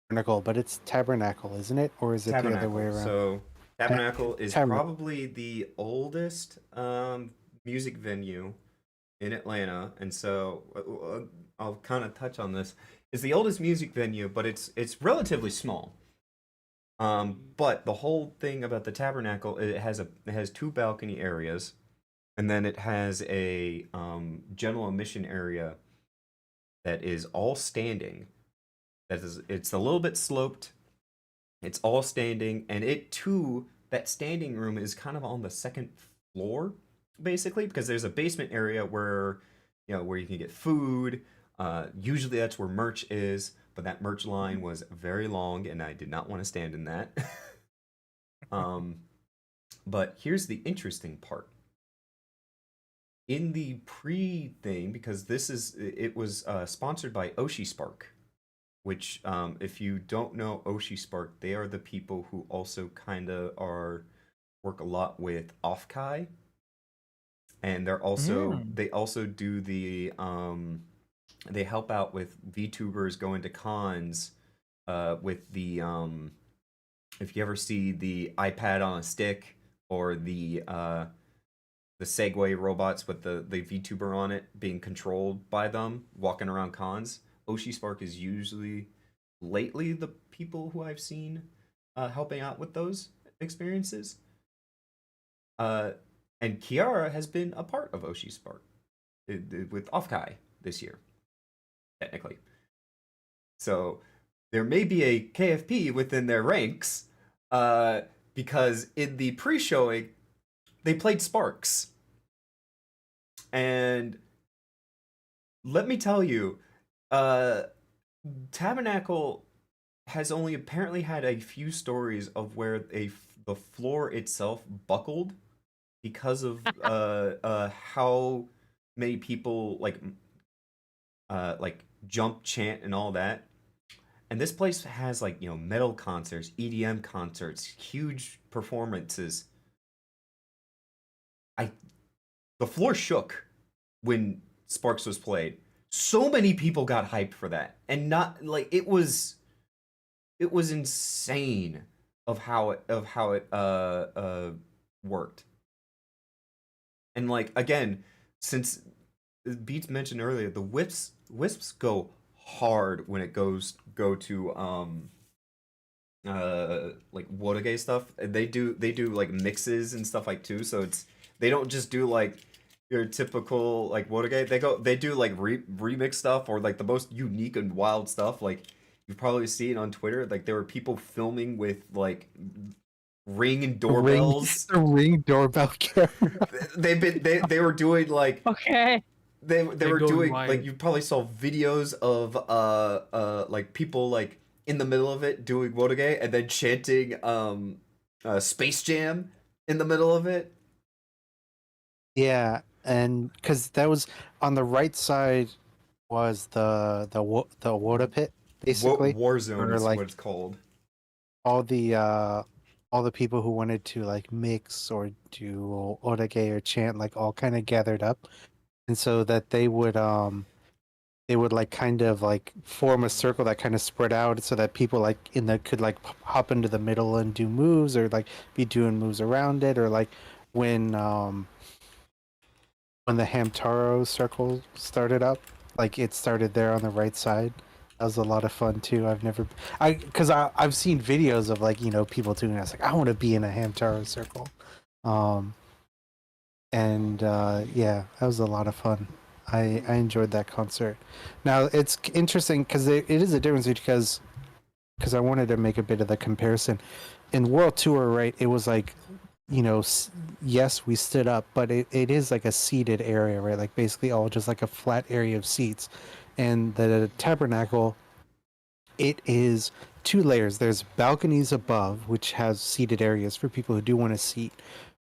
Tabernacle, but it's Tabernacle, isn't it? Or is it the other way Tabernacle. around? So Tabernacle is Tabernacle. probably the oldest music venue in Atlanta, and so I'll kind of touch on this. It's the oldest music venue, but it's relatively small. But the whole thing about the Tabernacle, it has two balcony areas, and then it has a general admission area that is all standing. It's a little bit sloped. It's all standing, and it too, that standing room is kind of on the second floor, basically, because there's a basement area where where you can get food. Usually that's where merch is, but that merch line was very long, and I did not want to stand in that. But here's the interesting part. In the pre thing, because it was sponsored by Oshi Spark, which if you don't know Oshi Spark, they are the people who also kind of work a lot with Offkai, and they also do the they help out with VTubers going to cons with the if you ever see the iPad on a stick or the Segway robots with the VTuber on it being controlled by them walking around cons. Oshi Spark is usually lately the people who I've seen helping out with those experiences. And Kiara has been a part of Oshi Spark with Offkai this year, technically. So there may be a KFP within their ranks because in the pre-showing, they played Sparks. And let me tell you, Tabernacle has only apparently had a few stories of where the floor itself buckled because of how many people like jump, chant, and all that. And this place has metal concerts, EDM concerts, huge performances. The floor shook when Sparks was played. So many people got hyped for that, and not it was insane of how it worked. And again, since Beats mentioned earlier, the wisps go hard when it go to Wodage stuff. They do mixes and stuff too, so they don't just do your typical Wodage. They do remix stuff or the most unique and wild stuff. You've probably seen on Twitter, there were people filming with ring and doorbells. The ring doorbell camera. They were doing Okay. they were doing wild. you probably saw videos of people in the middle of it doing Wodage and then chanting Space Jam in the middle of it. Yeah, and because that was on the right side was the Woda pit, basically. Warzone is or, what it's called. all the people who wanted to mix or do Odage or chant all kind of gathered up, and so that they would kind of form a circle that kind of spread out so that people could hop into the middle and do moves or be doing moves around it, or when the Hamtaro circle started up, it started there on the right side. That was a lot of fun too. I've seen videos of people doing that. I want to be in a Hamtaro circle, and yeah, that was a lot of fun. I enjoyed that concert. Now it's interesting because it is a difference because I wanted to make a bit of the comparison. In World Tour, right? It was yes, we stood up, but it is a seated area, right? Basically all just a flat area of seats. And the Tabernacle, it is two layers. There's balconies above, which has seated areas for people who do want to seat.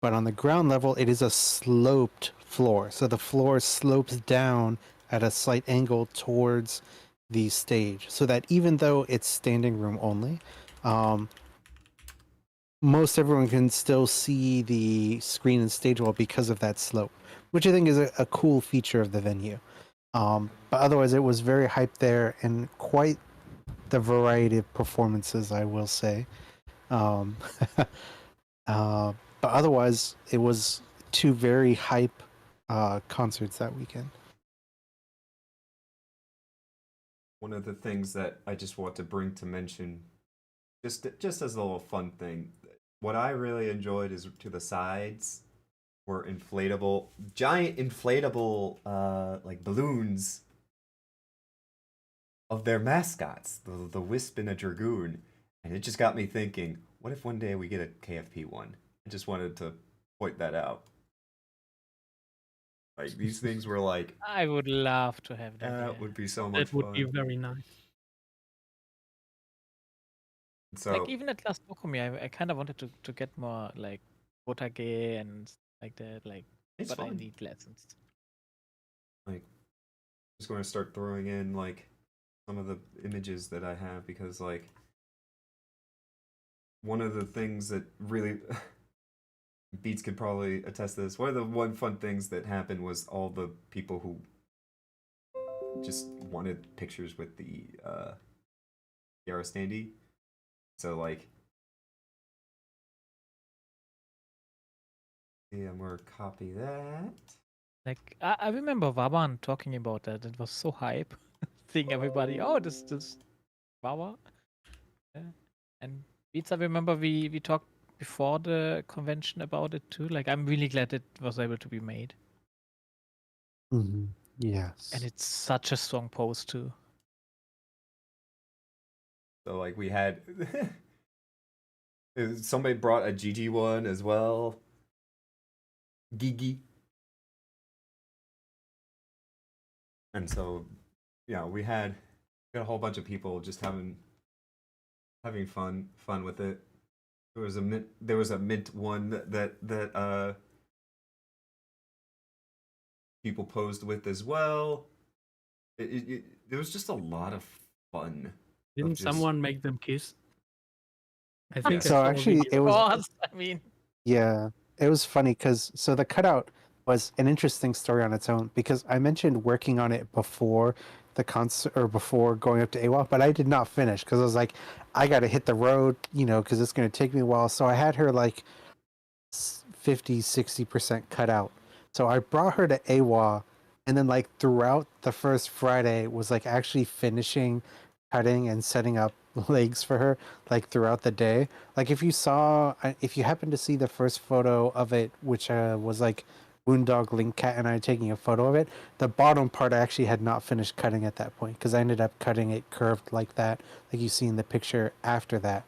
But on the ground level, it is a sloped floor. So the floor slopes down at a slight angle towards the stage. So that even though it's standing room only, most everyone can still see the screen and stage wall because of that slope, which I think is a cool feature of the venue. But otherwise, it was very hyped there and quite the variety of performances, I will say. Um, but otherwise, it was two very hype concerts that weekend. One of the things that I just want to bring to mention, just as a little fun thing, what I really enjoyed is to the sides were giant inflatable, like balloons of their mascots, the Wisp and a Dragoon, and it just got me thinking, what if one day we get a KFP one? I just wanted to point that out. Like these things were like, I would love to have that. that Yeah. would be so much That would be fun. very nice. So Like even at Last Okumi, I kind of wanted to get more like Otage and stuff like that. Like, it's but I fun. need lessons. Like, just going to start throwing in like some of the images that I have because like one of the things that really Beats could probably attest to this. One of the fun things that happened was all the people who just wanted pictures with the Kiara standee. So like, yeah, I'm gonna copy that. Like I remember Waban talking about that. It was so hype, seeing everybody. Oh, this Wawa. Yeah. And Beats, I remember we talked before the convention about it too. Like I'm really glad it was able to be made. Mm-hmm. Yes. And it's such a strong pose too. So like we had somebody brought a GG one as well. Gigi. And so yeah, we got a whole bunch of people just having fun with it. There was a mint one that people posed with as well. There was just a lot of fun. Didn't just- someone make them kiss? I Yeah. think I So saw a actually, video. it Of was course, I mean, yeah, it was funny because the cutout was an interesting story on its own because I mentioned working on it before the concert or before going up to AWA, but I did not finish because I was like, I got to hit the road, because it's going to take me a while. So I had her like 50-60% cut out. So I brought her to AWA, and then like throughout the first Friday was like actually finishing cutting and setting up legs for her like throughout the day. Like if you happen to see the first photo of it, which was like Boondog Link Cat and I taking a photo of it, the bottom part I actually had not finished cutting at that point because I ended up cutting it curved like that, like you see in the picture after that,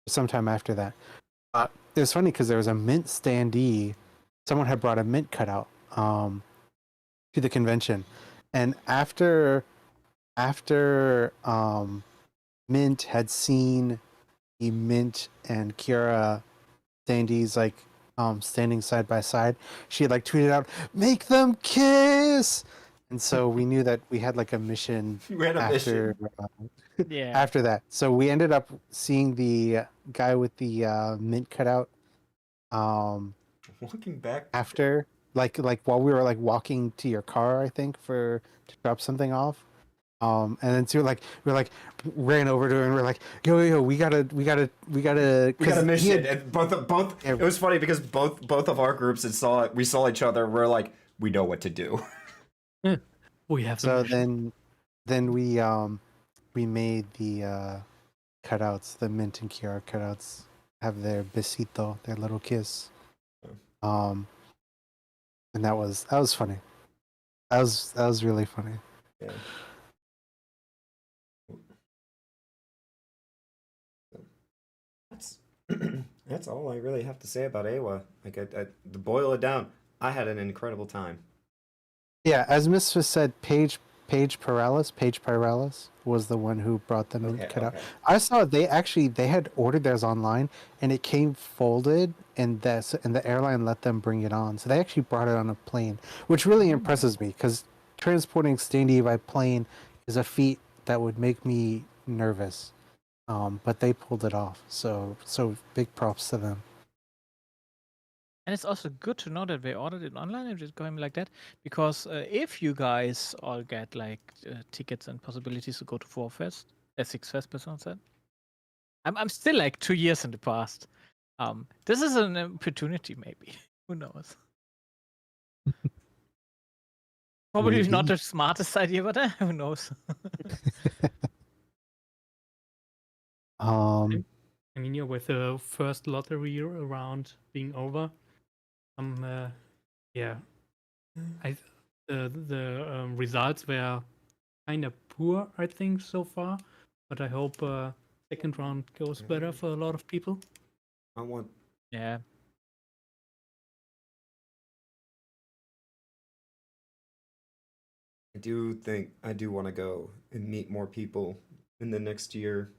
sometime after that. It was funny because there was a mint standee. Someone had brought a mint cutout to the convention, and after Mint had seen the Mint and Kiara standees like standing side by side, she had like tweeted out, "Make them kiss!" And so we knew that we had like a mission We had a after yeah. after that. So we ended up seeing the guy with the mint cutout Looking back, after like while we were like walking to your car, I think, to drop something off. And then so we ran over to her and we're like, yo, we gotta we got a mission, and both. Yeah. It was funny because both of our groups we saw each other. We're like, we know what to do. We have So some then we made the cutouts, the Mint and Kiara cutouts, have their besito, their little kiss. And that was funny. That was really funny. Yeah. That's all I really have to say about AWA. Like, to boil it down, I had an incredible time. Yeah, as Misfit said, Paige Pirales was the one who brought the mint cutout. Okay. I saw they had ordered theirs online and it came folded and the airline let them bring it on. So they actually brought it on a plane, which really impresses me because transporting standee by plane is a feat that would make me nervous. but they pulled it off. So big props to them. And it's also good to know that they ordered it online and just going like that, because if you guys all get like tickets and possibilities to go to 4Fest, Six Fest, person said, I'm still like 2 years in the past. This is an opportunity, maybe. Who knows? Probably not Maybe. the smartest idea, but who knows? Um, I mean, yeah, with the first lottery around being over, yeah, I the results were kind of poor, I think, so far. But I hope second round goes better for a lot of people. I want. Yeah. I do think I do want to go and meet more people in the next year.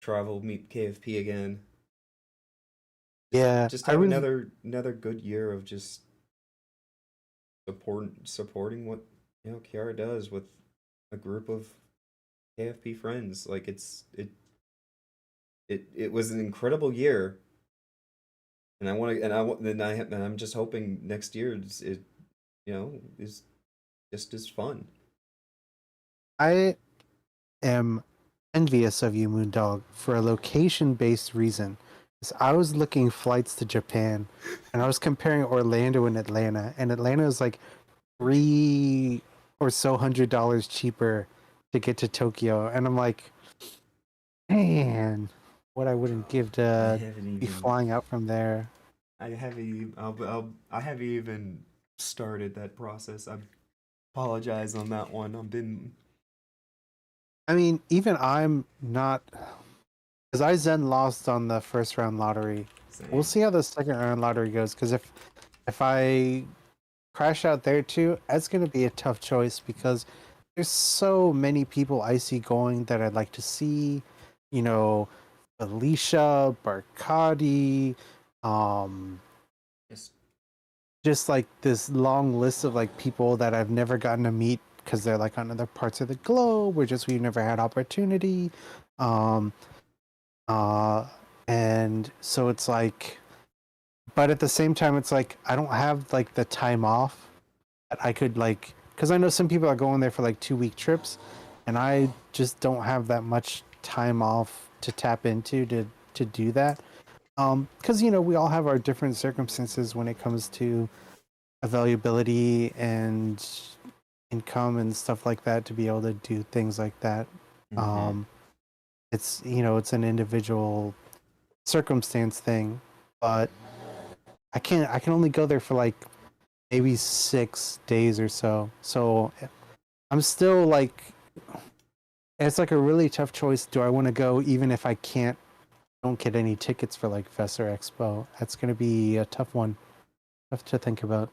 Travel, meet KFP again. yeah, Just I have really, another good year of just supporting what Kiara does with a group of KFP friends. Like it was an incredible year, and I'm just hoping next year is just as fun. I am envious of you, Moondog, for a location-based reason. 'Cause I was looking flights to Japan, and I was comparing Orlando and Atlanta is like $300 or so cheaper to get to Tokyo, and I'm like, man, what I wouldn't give I to haven't be even flying out from there. I haven't even started that process. I apologize on that one. I mean, even I'm not, because I Zen lost on the first round lottery. We'll see how the second round lottery goes. Because if I crash out there too, that's gonna be a tough choice because there's so many people I see going that I'd like to see. You know, Alicia, Barcati, Just just like this long list of like people that I've never gotten to meet because they're like on other parts of the globe or just we've never had opportunity. Um, and so it's like, but at the same time, it's like I don't have like the time off that I could like, because I know some people are going there for like 2 week trips, and I just don't have that much time off to tap into to do that. Because we all have our different circumstances when it comes to availability and income and stuff like that to be able to do things like that. It's an individual circumstance thing, but I can only go there for like maybe 6 days or so. So I'm still like, it's like a really tough choice. Do I want to go even if I don't get any tickets for like Fest or Expo? That's gonna be a tough one. Tough to think about.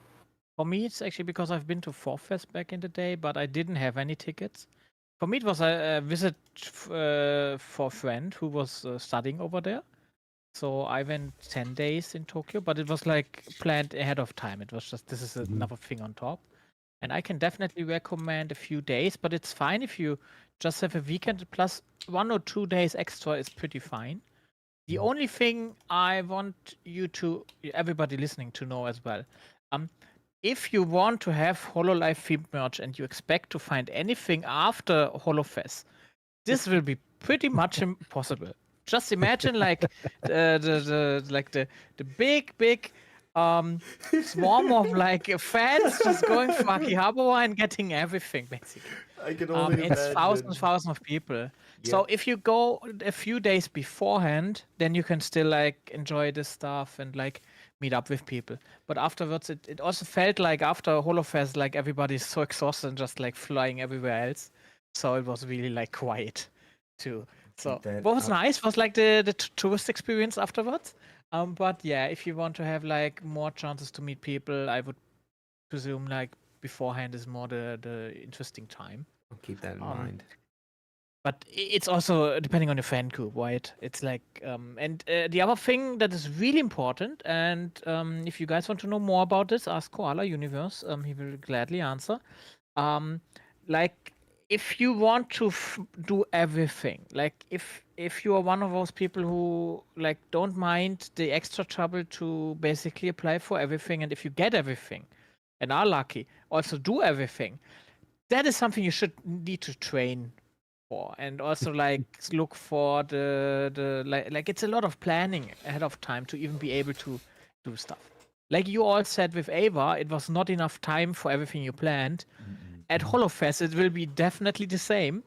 For me, it's actually because I've been to 4Fest back in the day, but I didn't have any tickets. For me, it was a visit for a friend who was studying over there. So I went 10 days in Tokyo, but it was like planned ahead of time. It was just, this is another thing on top. And I can definitely recommend a few days, but it's fine if you just have a weekend plus 1 or 2 days extra is pretty fine. The only thing I want everybody listening to know as well, if you want to have HoloLive themed merch and you expect to find anything after HoloFest, this will be pretty much impossible. Just imagine like the big swarm of like fans just going for Akihabara and getting everything basically. I can only It's imagine. thousands of people. So if you go a few days beforehand, then you can still like enjoy this stuff and like meet up with people. But afterwards, it also felt like after HoloFest, like everybody's so exhausted and just like flying everywhere else. So it was really like quiet too. So what was nice was like the tourist experience afterwards. But yeah, if you want to have like more chances to meet people, I would presume like beforehand is more the interesting time. I'll keep that in mind. But it's also depending on your fan group, right? It's like, and the other thing that is really important, and if you guys want to know more about this, ask Koala Universe. He will gladly answer. Like, if you want to do everything, like if you are one of those people who like don't mind the extra trouble to basically apply for everything, and if you get everything and are lucky, also do everything, that is something you should need to train for, and also like look for the like it's a lot of planning ahead of time to even be able to do stuff. Like you all said with Ava, it was not enough time for everything you planned. At HoloFest, it will be definitely the same.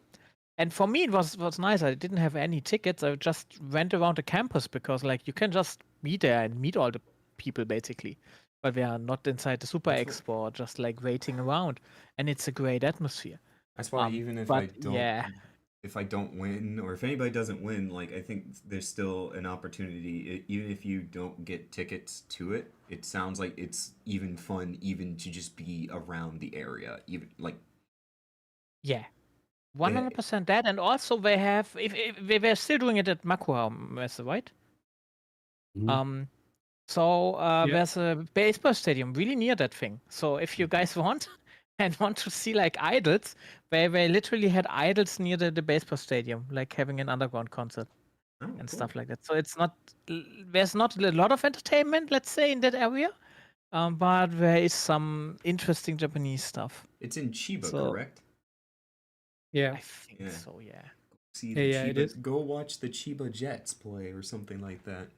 And for me, it was nice. I didn't have any tickets. I just went around the campus because, like, you can just be there and meet all the people basically. But we are not inside the Super That's Expo, or just like waiting around. And it's a great atmosphere. That's why even if But yeah, I don't win, or if anybody doesn't win, like I think there's still an opportunity. Even if you don't get tickets to it, it sounds like it's even fun, even to just be around the area. Even like yeah, 100% that. And also they have, if they were still doing it at Makua Messe, right? Mhm. So Yeah. there's a baseball stadium really near that thing. So if you guys want and want to see like idols, they literally had idols near the baseball stadium, like having an underground concert oh, and cool. stuff like that. So it's not there's not a lot of entertainment, let's say, in that area, but there is some interesting Japanese stuff. It's in Chiba, So correct? Yeah. I think Yeah. so, yeah. See Yeah, the yeah, it is. Chiba. Go watch the Chiba Jets play or something like that.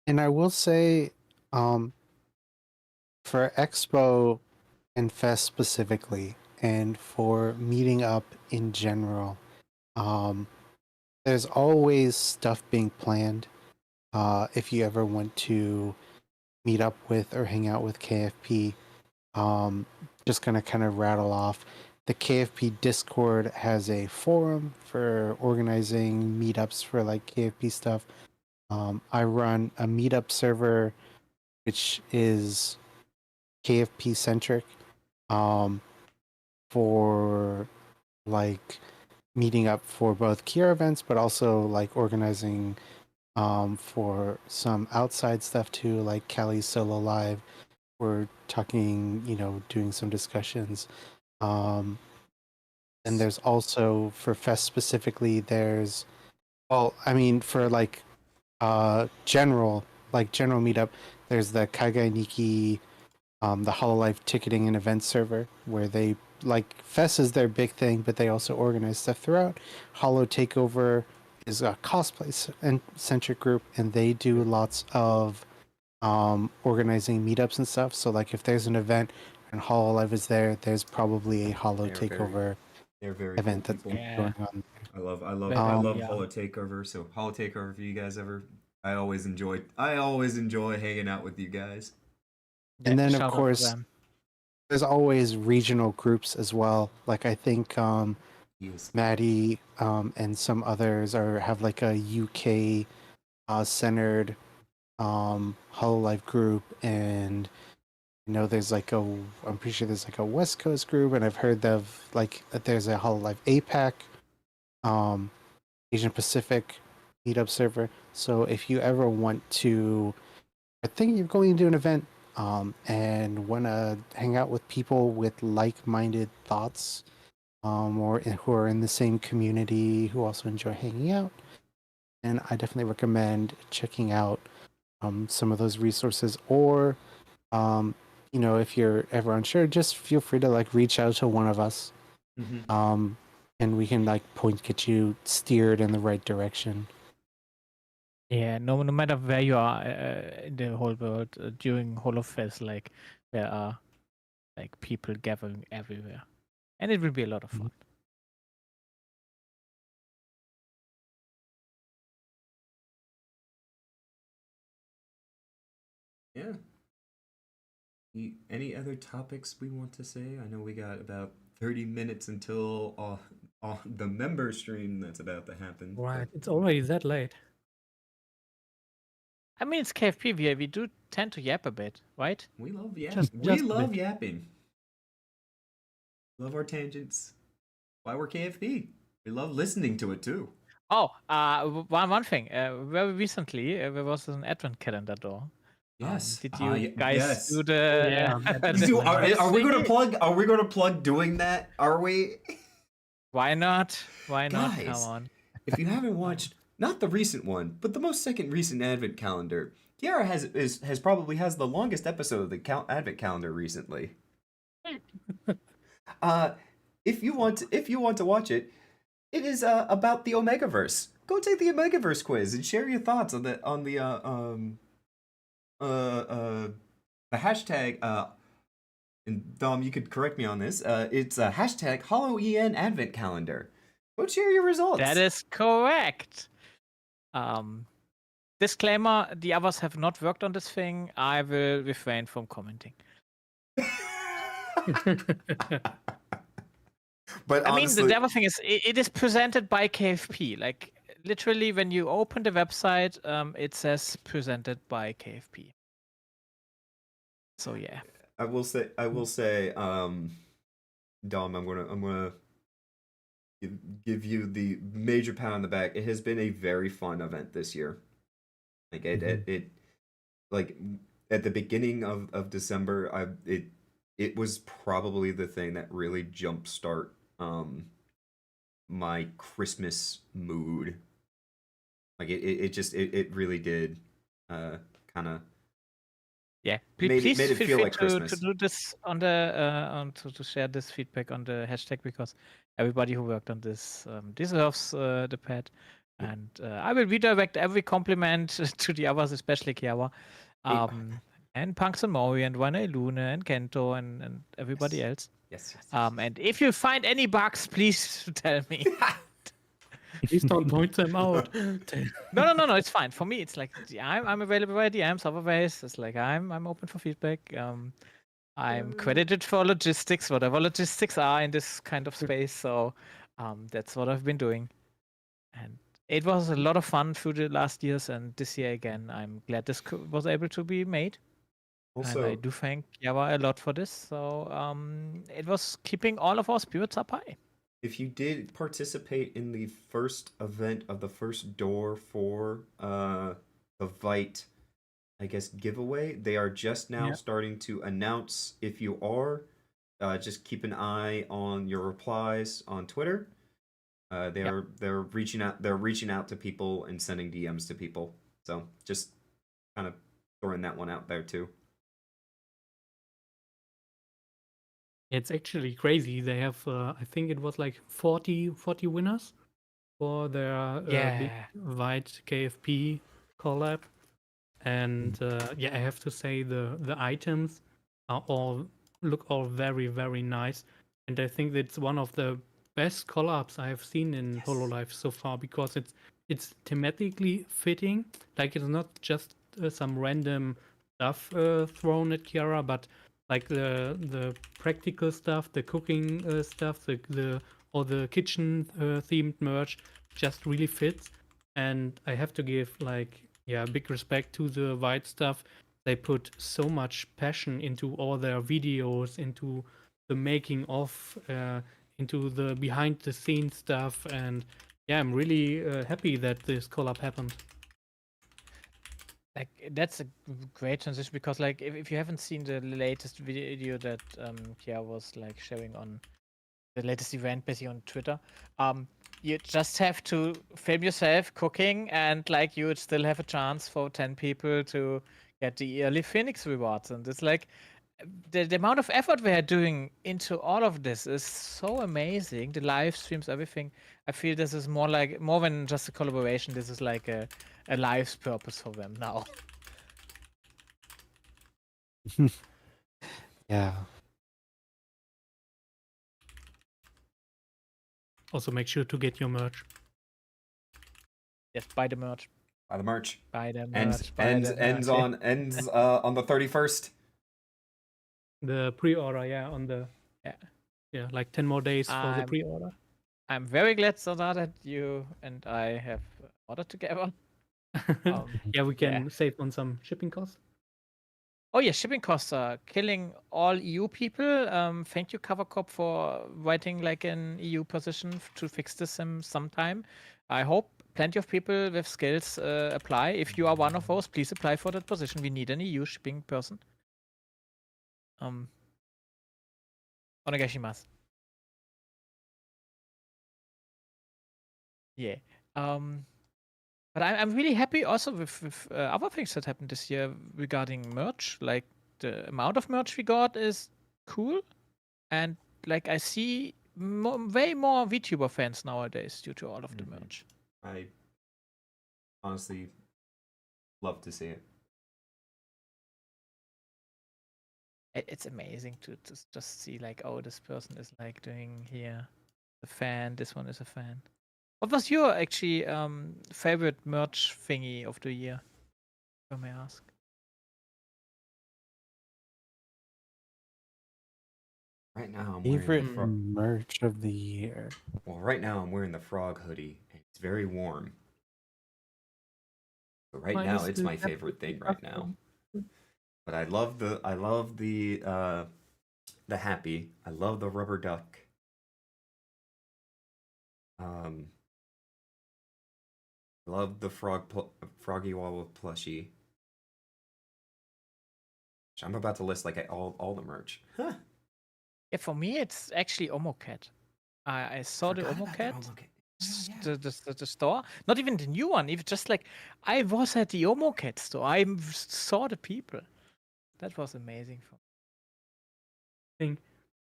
And I will say, um, for Expo and Fest specifically, and for meeting up in general, um, there's always stuff being planned. If you ever want to meet up with or hang out with KFP, just gonna kind of rattle off. The KFP Discord has a forum for organizing meetups for like KFP stuff. I run a meetup server, which is KFP centric, for like meeting up for both Kiara events, but also like organizing for some outside stuff too, like Cali's solo live. We're talking, doing some discussions. Um, and there's also for Fest specifically, for like general meetup, there's the Kaigai Niki, the Hololive ticketing and event server, where they like Fest is their big thing, but they also organize stuff throughout. Holo Takeover is a cosplay centric group, and they do lots of organizing meetups and stuff. So like if there's an event and Hololive is there, there's probably a Holo Takeover They're very event cool that's people. Yeah. going on. I love Yeah. Holo Takeover. So Holo Takeover, if you guys ever, I always enjoy hanging out with you guys. And then of Shout out to course them. there's always regional groups as well. Like I think Yes. Maddie and some others have like a UK centered Hololive group, and there's like I'm pretty sure there's like a West Coast group, and I've heard of like that there's a Hololive APAC, Asian Pacific meetup server. So if you ever want to, I think you're going to do an event and want to hang out with people with like-minded thoughts, or who are in the same community who also enjoy hanging out, and I definitely recommend checking out some of those resources. Or if you're ever unsure, just feel free to like reach out to one of us, and we can like get you steered in the right direction. Yeah, no matter where you are in the whole world during HoloFest, like there are like people gathering everywhere, and it will be a lot of fun. Yeah. Any other topics we want to say? I know we got about 30 minutes until the member stream that's about to happen. Right. It's already that late. I mean, it's KFP. We do tend to yap a bit, right? We love yapping. Just We a love bit. yapping. Love our tangents. Why we're KFP. We love listening to it too. Oh, one thing. Very recently, there was an advent calendar door Yes. Did you guys yes. do the? Yeah, Are we going to thingy? plug? Are we going to plug doing that? Are we? Why not? Why not? Come Guys, on. if you haven't watched not the recent one, but the most second recent advent calendar, Kiara has probably has the longest episode of the advent calendar recently. If you want to watch it, it is about the Omegaverse. Go take the Omegaverse quiz and share your thoughts on the hashtag. And Dom, you could correct me on this. It's a hashtag HalloEN Advent Calendar. Go share your results. That is correct. Disclaimer: the others have not worked on this thing. I will refrain from commenting. But I mean, honestly, the other thing is, it is presented by KFP. Like literally, when you open the website, it says presented by KFP. So yeah. I will say, Dom, I'm gonna give you the major pat on the back. It has been a very fun event this year. Like it like at the beginning of December, it was probably the thing that really jumpstart my Christmas mood. Like it really did kind of. Yeah, Made it please feel feel free like Christmas. to do this on the to share this feedback on the hashtag, because everybody who worked on this deserves the pad, and I will redirect every compliment to the others, especially Kiara, and Punks and Mori and Wana Lune and Kento and everybody else. Yes. And if you find any bugs, please tell me. Please don't point them out. No, it's fine. For me, it's like I'm available via DMs. Otherwise, it's like I'm open for feedback. I'm credited for logistics, whatever logistics are in this kind of space. So that's what I've been doing, and it was a lot of fun through the last years, and this year again. I'm glad this was able to be made. Also, and I do thank Java a lot for this. So it was keeping all of our spirits up high. if you did participate in the first event of the first door for the Vite, I guess, giveaway, they are just now starting to announce if you are. Just keep an eye on your replies on Twitter. They're reaching out. They're reaching out to people and sending DMs to people. So just kind of throwing that one out there too. It's actually crazy. They have, I think it was like 40 winners for their big White KFP collab. And I have to say the items look all very, very nice. And I think it's one of the best collabs I have seen in Hololive so far, because it's thematically fitting. Like, it's not just some random stuff thrown at Kiara, but like the practical stuff, the cooking stuff, or the kitchen themed merch just really fits. And I have to give big respect to the White stuff. They put so much passion into all their videos, into the making of, into the behind the scenes stuff, and I'm really happy that this collab happened. Like, that's a great transition, because like if you haven't seen the latest video that Kia was like sharing on the latest event basically on Twitter, you just have to film yourself cooking, and like you would still have a chance for 10 people to get the early Phoenix rewards. And it's like the amount of effort we are doing into all of this is so amazing. The live streams, everything. I feel this is more than just a collaboration. This is like a life's purpose for them now. Yeah. Also, make sure to get your merch. Yes, buy the merch. Buy the merch. Buy the merch. Ends on the 31st. The pre-order, on the like 10 more days for the pre-order. I'm very glad, Sada, that you and I have ordered together. We can save on some shipping costs. Oh yeah, shipping costs are killing all EU people. Thank you, CoverCop, for writing like an EU position to fix this sometime. I hope plenty of people with skills apply. If you are one of those, please apply for that position. We need an EU shipping person. Onegaishimasu. Yeah. But I'm really happy also with other things that happened this year regarding merch. Like the amount of merch we got is cool, and like I see way more VTuber fans nowadays due to all of the merch. I honestly love to see it. It's amazing to just see like, oh, this person is like doing here a fan. This one is a fan. What was your actually favorite merch thingy of the year? If I may ask. Right now, I'm Favorite wearing merch of the year. well, right now I'm wearing the frog hoodie. And it's very warm. But right Mine now, is it's the my favorite thing right now. custom. But I love the happy. I love the rubber duck. I love the froggy wobble plushie. I'm about to list like all the merch. Huh. Yeah, for me it's actually Omocat. I saw the Forgot about the Omocat. Omocat. Yeah. The store, not even the new one, even just like I was at the Omocat store. I saw the people. That was amazing for me. I think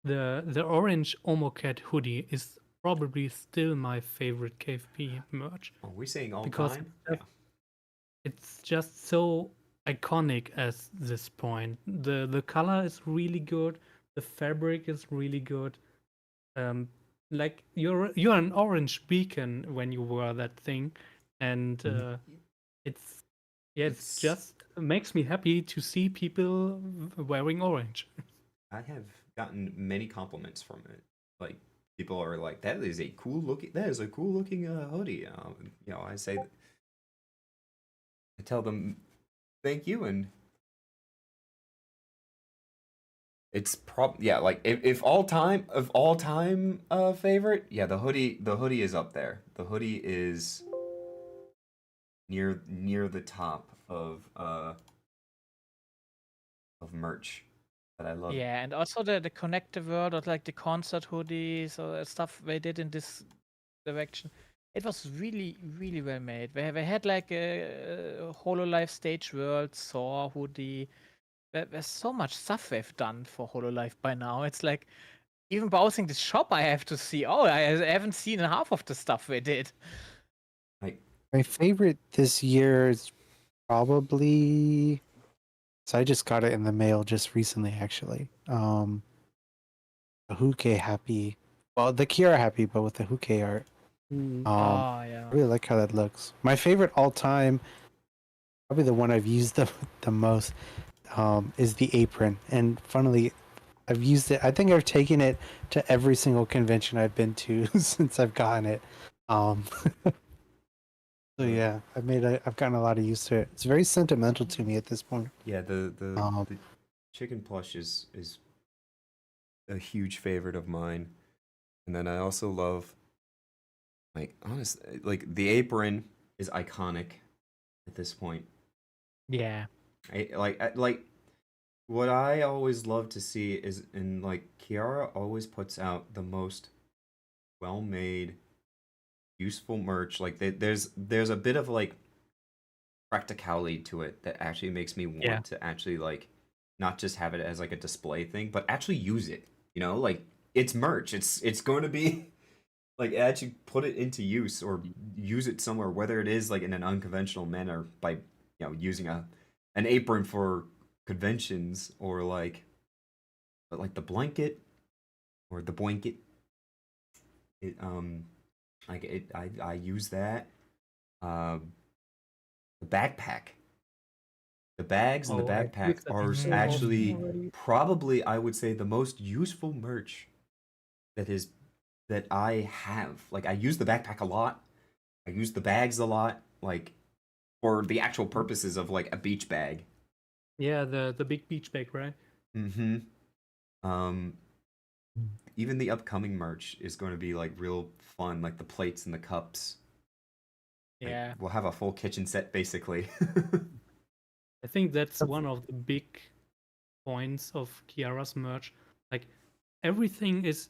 the orange Omocat hoodie is probably still my favorite KFP merch. Are we saying all Because time? it's just so iconic at this point. The color is really good. The fabric is really good. Like you're an orange beacon when you wear that thing, and it's just makes me happy to see people wearing orange. I have gotten many compliments from it. Like people are like, "That is a cool looking hoodie." I say, I tell them, "Thank you," and it's like if all time favorite, yeah, the hoodie is up there. The hoodie is near the top of merch that I love. Yeah, and also the Connect the World or like the concert hoodies or stuff they did in this direction. It was really, really well made. They had like a HoloLive Stage World Saw hoodie. There's so much stuff they've done for HoloLive by now. It's like even browsing the shop, I have to see. Oh, I haven't seen half of the stuff they did. My favorite this year is probably. So I just got it in the mail just recently, actually. The Huke Happy. Well, the Kiara Happy, but with the Huke art. Mm. I Yeah. really like how that looks. My favorite all time, probably the one I've used the most, is the apron. And funnily, I've used it. I think I've taken it to every single convention I've been to since I've gotten it. So yeah, I've gotten a lot of use to it. It's very sentimental to me at this point. Yeah, the chicken plush is a huge favorite of mine, and then I also love, like, honestly, like the apron is iconic at this point. Yeah. Like what I always love to see is, and like Kiara always puts out the most well-made, useful merch. Like there's a bit of like practicality to it that actually makes me want to actually like not just have it as like a display thing, but actually use it. Like it's merch. It's going to be like actually put it into use or use it somewhere, whether it is like in an unconventional manner by using an apron for conventions or like the blanket or the blanket. I use that. The backpack. The bags and the Oh, I backpack used that are so actually often already. probably, I would say, the most useful merch that I have. Like I use the backpack a lot. I use the bags a lot, like for the actual purposes of like a beach bag. Yeah, the big beach bag, right? Mm-hmm. Even the upcoming merch is going to be like real fun, like the plates and the cups. Like, Yeah. we'll have a full kitchen set basically. I think that's one of the big points of Kiara's merch. Like everything is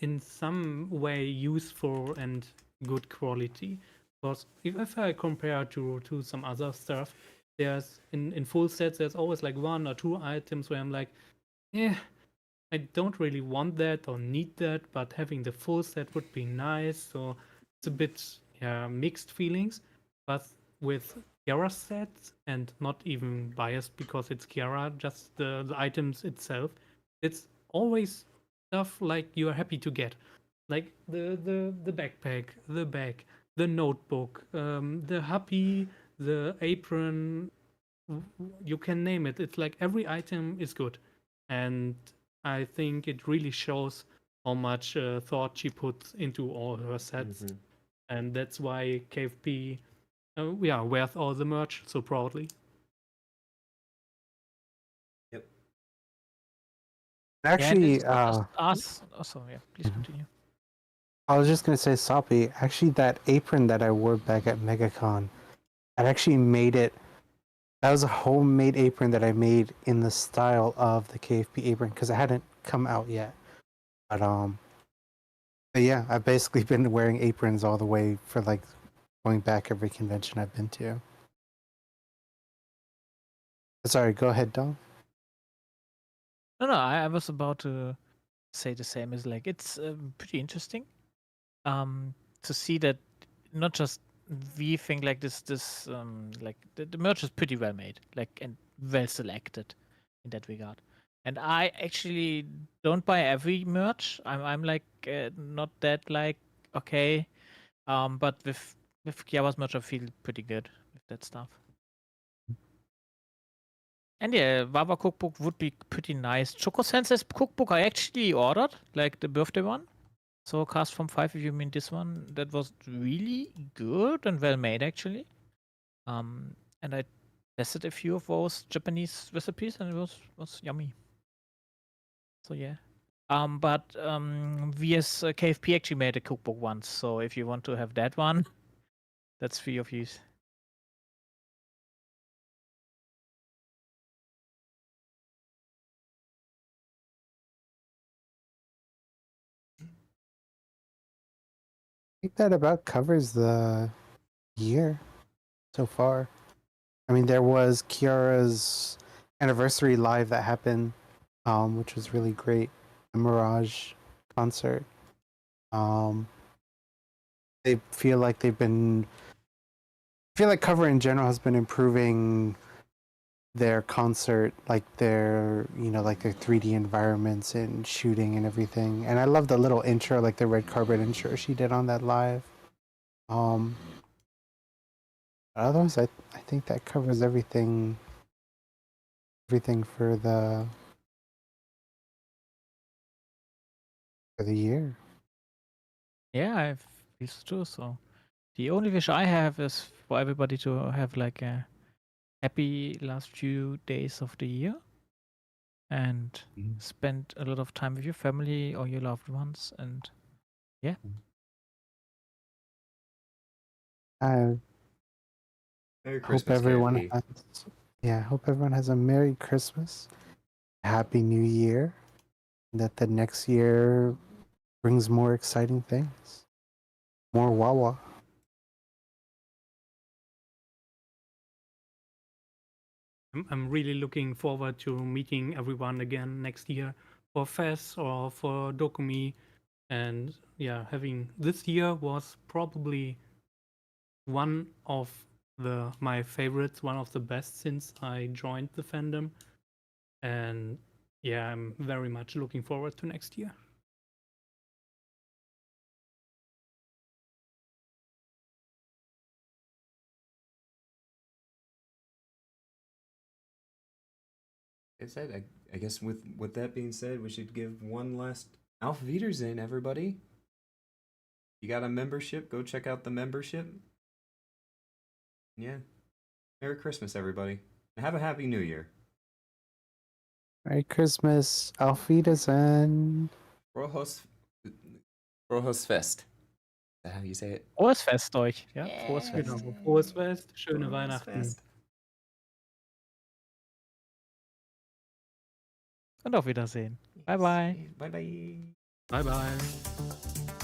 in some way useful and good quality. Because if I compare to some other stuff, there's in full sets there's always like one or two items where I'm like, yeah, I don't really want that or need that, but having the full set would be nice. So it's a bit mixed feelings. But with Kiara sets, and not even biased because it's Kiara, just the items itself, it's always stuff like you're happy to get. Like the backpack, the bag, the notebook, the happy, the apron, you can name it. It's like every item is good. And I think it really shows how much thought she puts into all her sets. Mhm. And that's why KFP wears all the merch so proudly. Yep. Actually, and it's not just us. Oh, sorry, yeah, please Mhm. continue. I was just gonna say, Soppy, actually that apron that I wore back at MegaCon, I actually made it. That was a homemade apron that I made in the style of the KFP apron because it hadn't come out yet. But yeah, I've basically been wearing aprons all the way for like going back every convention I've been to. Sorry, go ahead, Dom. No, I was about to say the same. Is like it's pretty interesting to see that not just we think like this like the merch is pretty well made, like, and well selected in that regard. And I actually don't buy every merch. I'm like not that like okay, but with Kiawa's merch I feel pretty good with that stuff. And yeah, Wawa cookbook would be pretty nice. Choco Sensei's cookbook I actually ordered, like the birthday one. So Cast from 5, if you mean this one, that was really good and well made actually. And I tested a few of those Japanese recipes and it was yummy. So yeah. But VS KFP actually made a cookbook once, so if you want to have that one, that's free of use. I think that about covers the year so far. I mean, there was Kiara's anniversary live that happened, which was really great. The Mirage concert. They feel like they've been. I feel like Cover in general has been improving their concert, like their like their 3D environments and shooting and everything. And I love the little intro, like the red carpet intro she did on that live. Otherwise, I think that covers everything for the year. Yeah, I feel so too. So the only wish I have is for everybody to have like a happy last few days of the year and spend a lot of time with your family or your loved ones. And yeah, I Merry hope Christmas, everyone KFP. hope everyone has a Merry Christmas, Happy New Year, and that the next year brings more exciting things, more Wawa. I'm really looking forward to meeting everyone again next year for FES or for Dokumi. And yeah, having this year was probably one of my favorites, one of the best since I joined the fandom. And yeah, I'm very much looking forward to next year. I guess with that being said, we should give one last Auf Wiedersehen, everybody. You got a membership? Go check out the membership. Yeah. Merry Christmas, everybody. And have a happy New Year. Merry Christmas, Auf Wiedersehen. Rohos Fest. that how you say it? Frohes Fest euch. Ja, Yeah. frohes Fest. Genau. Frohes Fest, schöne Frohes Weihnachten. Fest. Und auf Wiedersehen. Bye, bye. Bye bye. Bye, bye.